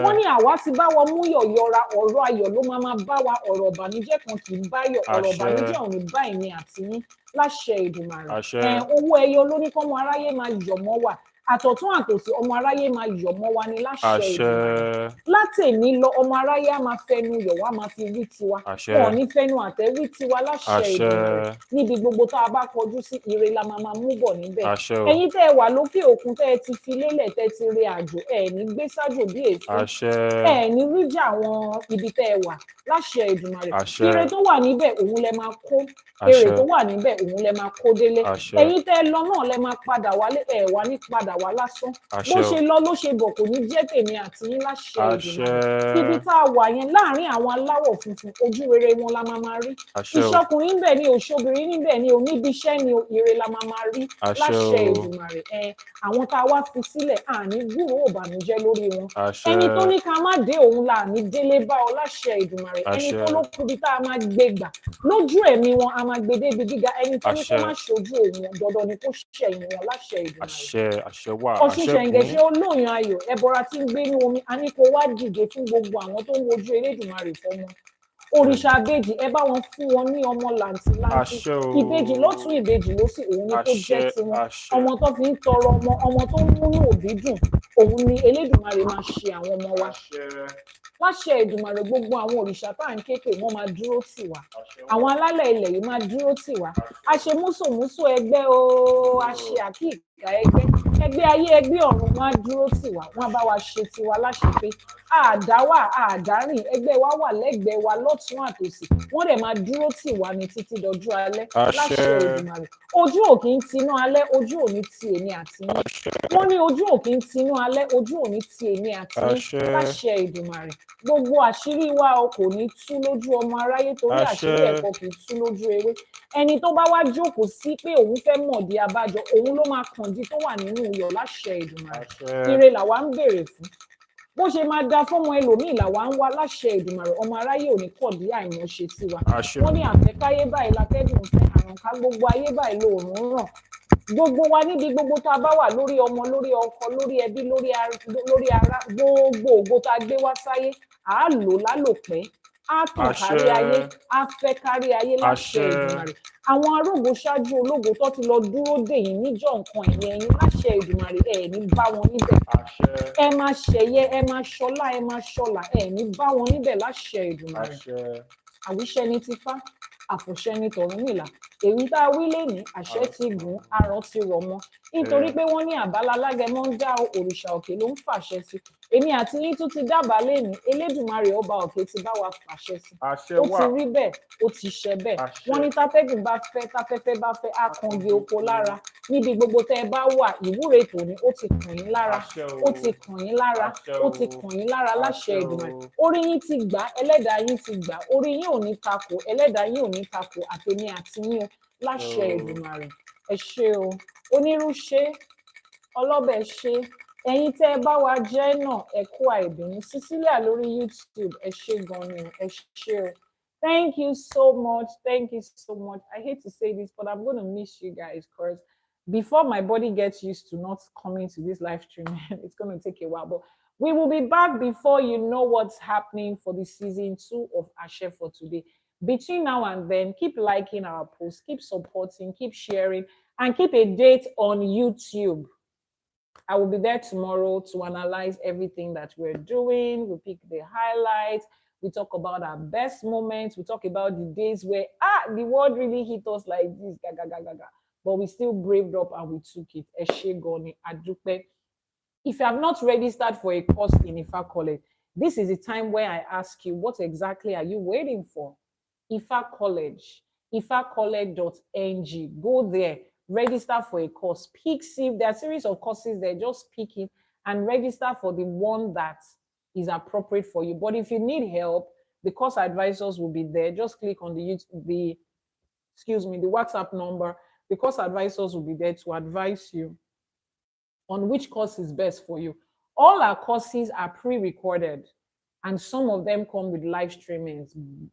Speaker 1: wọ́n ní àwa ti bá wọn mú yọ̀ yọra ọ̀rọ̀ ayọ̀ ló máa bá wa ọ̀rọ̀ ìbànújẹ́ kan kì í báyọ̀ ọ̀rọ̀ ìbànújẹ́ ò ní bá èmi àti yín láṣẹ Èdùmàrè owó ẹyọ ló ní kọ́mọ aráyé máa yọ̀ mọ́ wa àtọ̀tún àtòsí ọmọ aráyé máa yọ̀ mọ́ wa ní láṣẹ Èdùmàrè látèmi lọ ọmọ aráyé á máa fẹnu yọ̀ wá máa fi wí tiwa wọn ò ní fẹnu àtẹ́ wí tiwa láṣẹ Èdùmàrè níbi gbogbo tá a bá kọjú sí ire la máa mú bọ̀ níbẹ̀ ẹ̀yin tẹ́ ẹ wà lókè òkun tẹ́ ẹ ti fi lélẹ̀ tẹ́ ti rí àjò ẹ ní gbé sájò bí èéfín ẹ ní ríjà àwọn ibi tẹ́ ẹ wà láṣẹ Èdùmàrè ire tó wà níbẹ̀ òun lẹ máa kó èrè tó wà níbẹ̀ òun lẹ máa kó délé ẹ̀yin tẹ́ ẹ lọ náà lẹ máa padà wálé ẹ wá ní padà wá lásán bó
Speaker 2: àṣẹ
Speaker 1: ṣe
Speaker 2: o
Speaker 1: lọ ló ṣe bọ̀ kò ní jẹ́ tèmi àti yín láṣẹ Èdùmàrè ibi
Speaker 2: àṣẹ
Speaker 1: tá a wà yẹn láàárín àwọn aláwọ̀ funfun ojú rere wọn la máa rí
Speaker 2: àṣẹ o
Speaker 1: ìṣọkùnrin níbẹ̀ ni òṣobìnrin níbẹ̀ ni oníbi iṣẹ́ ni ire la máa rí
Speaker 2: àṣẹ
Speaker 1: láṣẹ
Speaker 2: o
Speaker 1: Èdùmàrè àwọn tá a wá fi sílẹ̀ àní gbúròó ìbànújẹ́ lórí wọn
Speaker 2: àṣẹ
Speaker 1: ẹni tó ní ká má dé òun là ní délé bá ọ láṣẹ Èdùmàrè ẹni
Speaker 2: àṣẹ
Speaker 1: tó ló kúbi tá a máa gbé gbà lójú ẹ̀mí wọn a máa gbé débi gíga ẹni tó ní kó
Speaker 2: àṣẹ
Speaker 1: má ṣojú òun dandan ni kó ṣẹ̀yìn wọn láṣẹ Èdùmàrè
Speaker 2: àṣẹ wà
Speaker 1: Ọ̀ṣun
Speaker 2: àṣẹ
Speaker 1: ṣẹ̀ǹgẹ̀
Speaker 2: gùn
Speaker 1: ṣe olóòyàn ayọ̀ ẹbọra tí ń gbé ní omi a ní kó wá dìde fún gbogbo àwọn tó ń wojú Elédùmarè fọmọ òrìṣà àbèjì ẹ bá wọn fún wọn ní ọmọ làǹtìlanti
Speaker 2: àṣẹ o
Speaker 1: ìbejì lọ́tún ìbejì lósì òun ni kó jẹ́ tiwọn
Speaker 2: àṣẹ
Speaker 1: ọmọ tó fi ń tọrọ ọmọ tó ń múnú òbí dùn òun ni Elédùmarè máa ṣe àwọn ọmọ wa láṣẹ Èdùmàrè gbogbo àwọn òrìṣà tá à ń ké pè wọ́n máa dúró tì wá àwọn alálẹ̀ ilẹ̀ yìí máa dúró tì wá a ṣe músòmúsò ẹgbẹ́ o a ṣe àkíkà ẹgbẹ́ ayé ẹgbẹ́ ọ̀run máa dúró tì wá wọ́n á bá wa ṣe tiwa láṣepé àdáwà àdárìn ẹgbẹ́ wa wà lẹ́gbẹ̀ẹ́ wa lọ́tún àtòsì wọ́n dẹ̀ máa dúró tì wá ní títí dọjú alẹ́ láṣẹ Èdùmàrè ojú ò kì í tinú alẹ́ ojú ò ní ti èmi àti yín wọ́n ní ojú ò kì í tinú alẹ́ ojú ò ní ti èmi àti yín láṣẹ Èdùmàrè gbogbo àṣírí wa o kò ní tú lójú ọmọ aráyé torí àṣírí ẹ̀kọ́ kì í tú lójú ewé ẹni tó bá wá jókòó sí pé òun fẹ́ mọ̀dí abájọ òun ló máa kànjí tó wà nínú iyọ̀ láṣẹ Èdùmàrè ire làwa ń béèrè fún bó ṣe máa da fọ́mọ ẹlòmíì làwa ń wá láṣẹ Èdùmàrè ọmọ aráyé ò ní kọ̀dí àìmọ̀ṣe sí wa wọ́n ní àfẹ́káyé báyìí látẹ́gùn fẹ́ àrùnká gbogbo ayé báyìí lóòrùn ràn gbogbo wa níbi gbogbo tá a bá wà lórí ọmọ lórí ọkọ lórí ẹbí lórí ara gbogbo ògo tá a gbé wá sáyé à á lò lálòpẹ́ á tàn kárí ayé á fẹ́ kárí ayé láṣẹ Èdùmàrè àwọn arógo ṣáájú ológo tó ti lọ dúró dè yín níjọ́ nǹkan ẹ̀yìn láṣẹ Èdùmàrè ẹ̀ ní bá wọn níbẹ̀ ẹ máa ṣẹ̀yẹ ẹ máa ṣọlá ẹ máa ṣọlà ẹ̀ ní bá wọn níbẹ̀ láṣẹ Èdùmàrè àwíṣẹ́ ní tifá àfọ̀ṣẹ́ ní tọ̀rúnmìlà èyí tá a wí lénìí àṣẹ ti gùn arọ ti rọ̀ mọ́ nítorí pé wọ́n ní àbálá lágẹmọ́ ń dá òrìṣà òkè ló ń fàṣẹ sí èmi àti yín tún ti dábàá lénìí Elédùmarè ọba òkè ti bá wa fàṣẹ sí ó ti rí bẹ́ẹ̀ ó ti ṣẹ bẹ́ẹ̀ wọ́n ní tátẹ́gùn bá fẹ́ táfẹ́fẹ́ bá fẹ́ á kan igi oko lára níbi gbogbo tẹ́ ẹ bá wà ìwúre tòní ó ti kàn yín lára ó ti kàn yín lára ó ti kàn yín lára láṣẹ Èdùmàrè orí yín ti gbà ẹlẹ́dàá yín ti gbà orí yín ò ní takò ẹlẹ́dàá yín ò ní takò àtèmi àti yín o láṣẹ Èdùmàrè ẹ ṣé o onírú ṣe ọlọ́bẹ̀ ṣe ẹ̀yin tẹ́ ẹ bá wa jẹ́ náà ẹ kú àìbínú Cecilia lórí YouTube ẹ ṣé gan ni ẹ ṣé o thank you so much I hate to say this but I'm gonna miss you guys because before my body gets used to not coming to this live stream it's gonna take a while but we will be back before you know what's happening for the season 2 of Ashe for today. Between now and then, keep liking our posts, keep supporting, keep sharing, and keep a date on YouTube. I will be there tomorrow to analyze everything that we're doing. We pick the highlights. We talk about our best moments. We talk about the days where, the world really hit us like this, but we still braved up and we took it. Eshegoni, Adupe. If you have not registered for a course in Ifa College, this is the time where I ask you, what exactly are you waiting for? Ifa College, ifacollege.ng. Go there, register for a course. See if there are a series of courses there, just pick it and register for the one that is appropriate for you. But if you need help, the course advisors will be there. Just click on the WhatsApp number. The course advisors will be there to advise you on which course is best for you. All our courses are pre-recorded and some of them come with live streamings.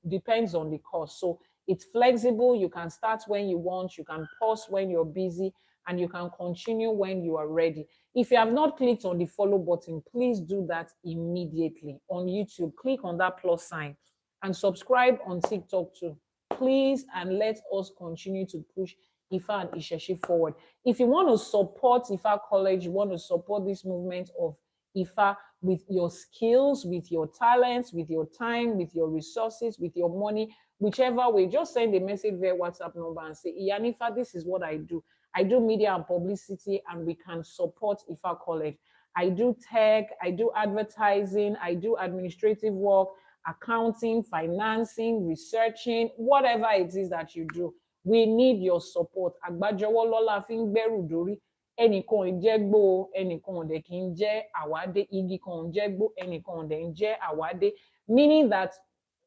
Speaker 1: Depends on the course. So it's flexible. You can start when you want. You can pause when you're busy and you can continue when you are ready. If you have not clicked on the follow button, please do that immediately. On YouTube, click on that plus sign and subscribe on TikTok too. Please, and let us continue to push Ifa and Isheshi forward. If you want to support Ifa College, you want to support this movement of Ifa with your skills, with your talents, with your time, with your resources, with your money, whichever way, just send a message via WhatsApp number and say, Iyanifa, this is what I do. I do media and publicity and we can support Ifa College. I do tech, I do advertising, I do administrative work, accounting, financing, researching, whatever it is that you do. We need your support. Agbajowo lola fi ń gbẹ́rù dórí. ẹnìkan ò jẹ́ gbó o, ẹnìkan ò dẹ̀ kí ń jẹ́ àwádé, igi kan ò jẹ́ gbó, ẹnìkan ò dẹ̀ ń jẹ́ àwádé, meaning that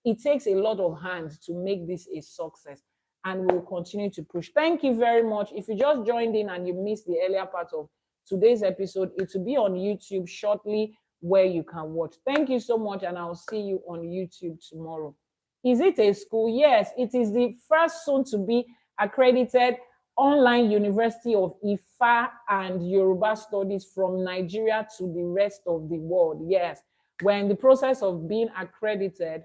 Speaker 1: it takes a lot of hands to make this a success, and we'll continue to push. Thank you very much. If you just joined in and you missed the earlier part of today's episode, it will be on YouTube shortly where you can watch. Thank you so much, and I'll see you on YouTube tomorrow. Is it a school? Yes, it is the first soon to be accredited online University of Ifa and Yoruba Studies from Nigeria to the rest of the world. Yes, we're in the process of being accredited.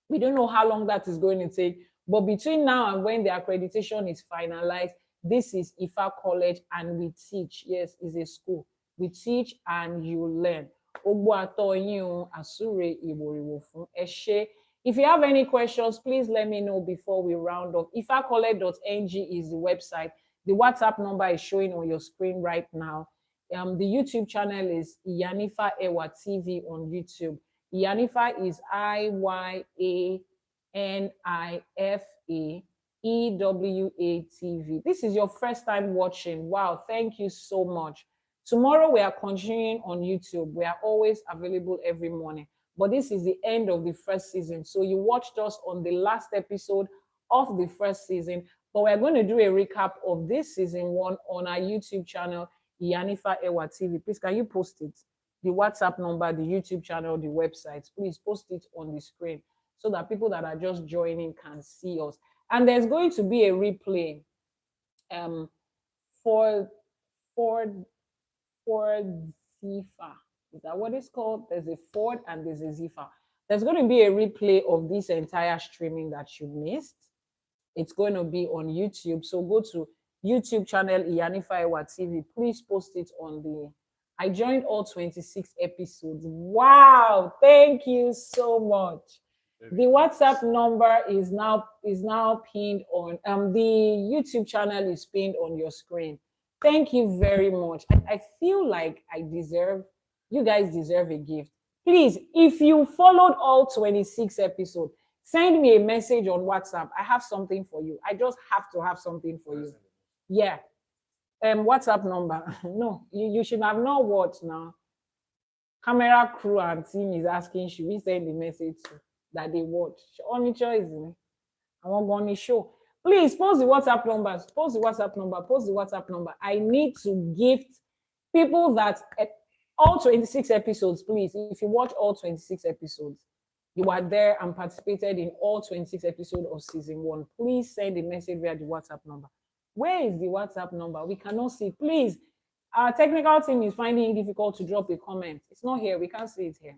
Speaker 1: We don't know how long that is going to take, but between now and when the accreditation is finalized, this is Ifa College and we teach. Yes, it's a school. We teach and you learn. If you have any questions, please let me know before we round up. ifacollege.ng is the website. The WhatsApp number is showing on your screen right now. The YouTube channel is Iyanifa Ewa TV on YouTube. Iyanifa is IYANIFAEWA TV. This is your first time watching. Wow, thank you so much. Tomorrow we are continuing on YouTube. We are always available every morning. But this is the end of the first season. So you watched us on the last episode of the first season. But we're going to do a recap of this season 1 on our YouTube channel, Iyanifa Ewa TV. Please, can you post it? The WhatsApp number, the YouTube channel, the website. Please post it on the screen so that people that are just joining can see us. And there's going to be a replay for Zifa. Is that what it's called? There's a Ford and there's a Zifa. There's going to be a replay of this entire streaming that you missed. It's going to be on YouTube. So go to YouTube channel Iyanifa Ewa TV. Please post it on the. I joined all 26 episodes. Wow! Thank you so much. The WhatsApp number is now pinned on. The YouTube channel is pinned on your screen. Thank you very much. I feel like you guys deserve a gift. Please, if you followed all 26 episodes, send me a message on WhatsApp. I have something for you. I just have to have something for you. Yeah. WhatsApp number. No, you should have not watched now. Camera crew and team is asking, should we send the message that they watch? Only choice. I want on the show. Please post the WhatsApp numbers. Post the WhatsApp number. Post the WhatsApp number. I need to gift people that all 26 episodes, please. If you watch all 26 episodes, you are there and participated in all 26 episodes of season 1. Please send a message via the WhatsApp number. Where is the WhatsApp number? We cannot see. Please, our technical team is finding it difficult to drop a comment. It's not here. We can't see it here.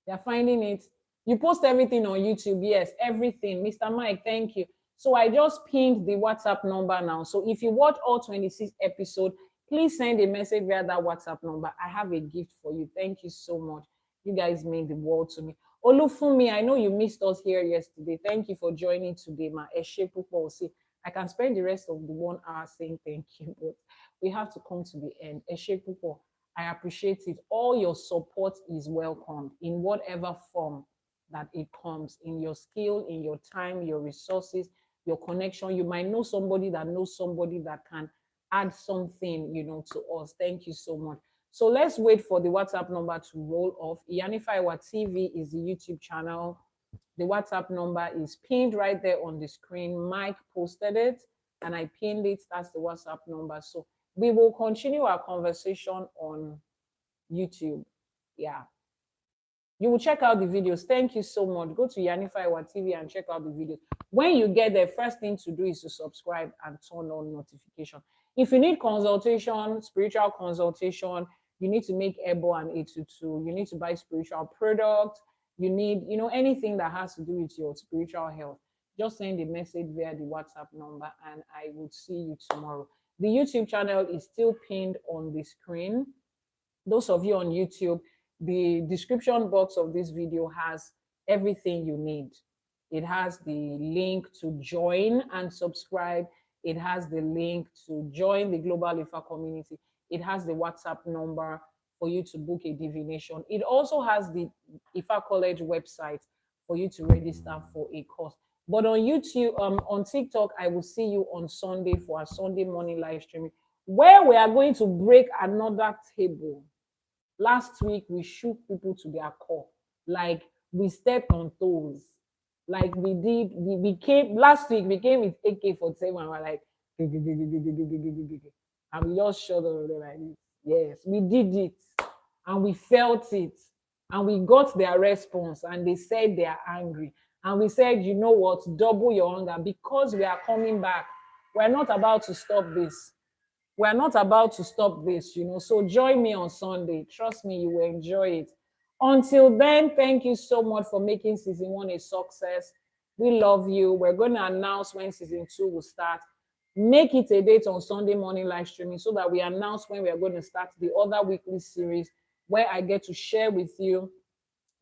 Speaker 1: They're finding it. You post everything on YouTube. Yes, everything. Mr. Mike, thank you. So I just pinned the WhatsApp number now. So if you watch all 26 episodes, please send a message via that WhatsApp number. I have a gift for you. Thank you so much. You guys mean the world to me. Olufumi, I know you missed us here yesterday. Thank you for joining today, ma. I can spend the rest of the 1 hour saying thank you, but we have to come to the end. I appreciate it. All your support is welcomed in whatever form that it comes, in your skill, in your time, your resources, your connection. You might know somebody that knows somebody that can add something, to us. Thank you so much. So let's wait for the WhatsApp number to roll off. Iyanifa Ewa TV is the YouTube channel. The WhatsApp number is pinned right there on the screen. Mike posted it and I pinned it. That's the WhatsApp number. So we will continue our conversation on YouTube. Yeah. You will check out the videos. Thank you so much. Go to Iyanifa Ewa TV and check out the videos. When you get there, first thing to do is to subscribe and turn on notification. If you need consultation, spiritual consultation, you need to make Ebo and A22, you need to buy spiritual products, you need, anything that has to do with your spiritual health, just send a message via the WhatsApp number and I will see you tomorrow. The YouTube channel is still pinned on the screen. Those of you on YouTube, the description box of this video has everything you need. It has the link to join and subscribe. It has the link to join the Global Ifa community. It has the WhatsApp number for you to book a divination. It also has the Ifa College website for you to register for a course. But on YouTube, on TikTok, I will see you on Sunday for our Sunday morning live streaming. where we are going to break another table. Last week we shook people to their core, like we stepped on toes, like we did. We came last week. We came with AK-47 and we're like, and we just shut up like this. Yes, we did it, and we felt it, and we got their response, and they said they are angry, and we said, you know what, double your hunger because we are coming back. We're not about to stop this. We're not about to stop this, So join me on Sunday. Trust me, you will enjoy it. Until then, thank you so much for making season 1 a success. We love you. We're going to announce when season 2 will start. Make it a date on Sunday morning live streaming so that we announce when we are going to start the other weekly series where I get to share with you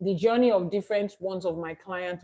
Speaker 1: the journey of different ones of my clients.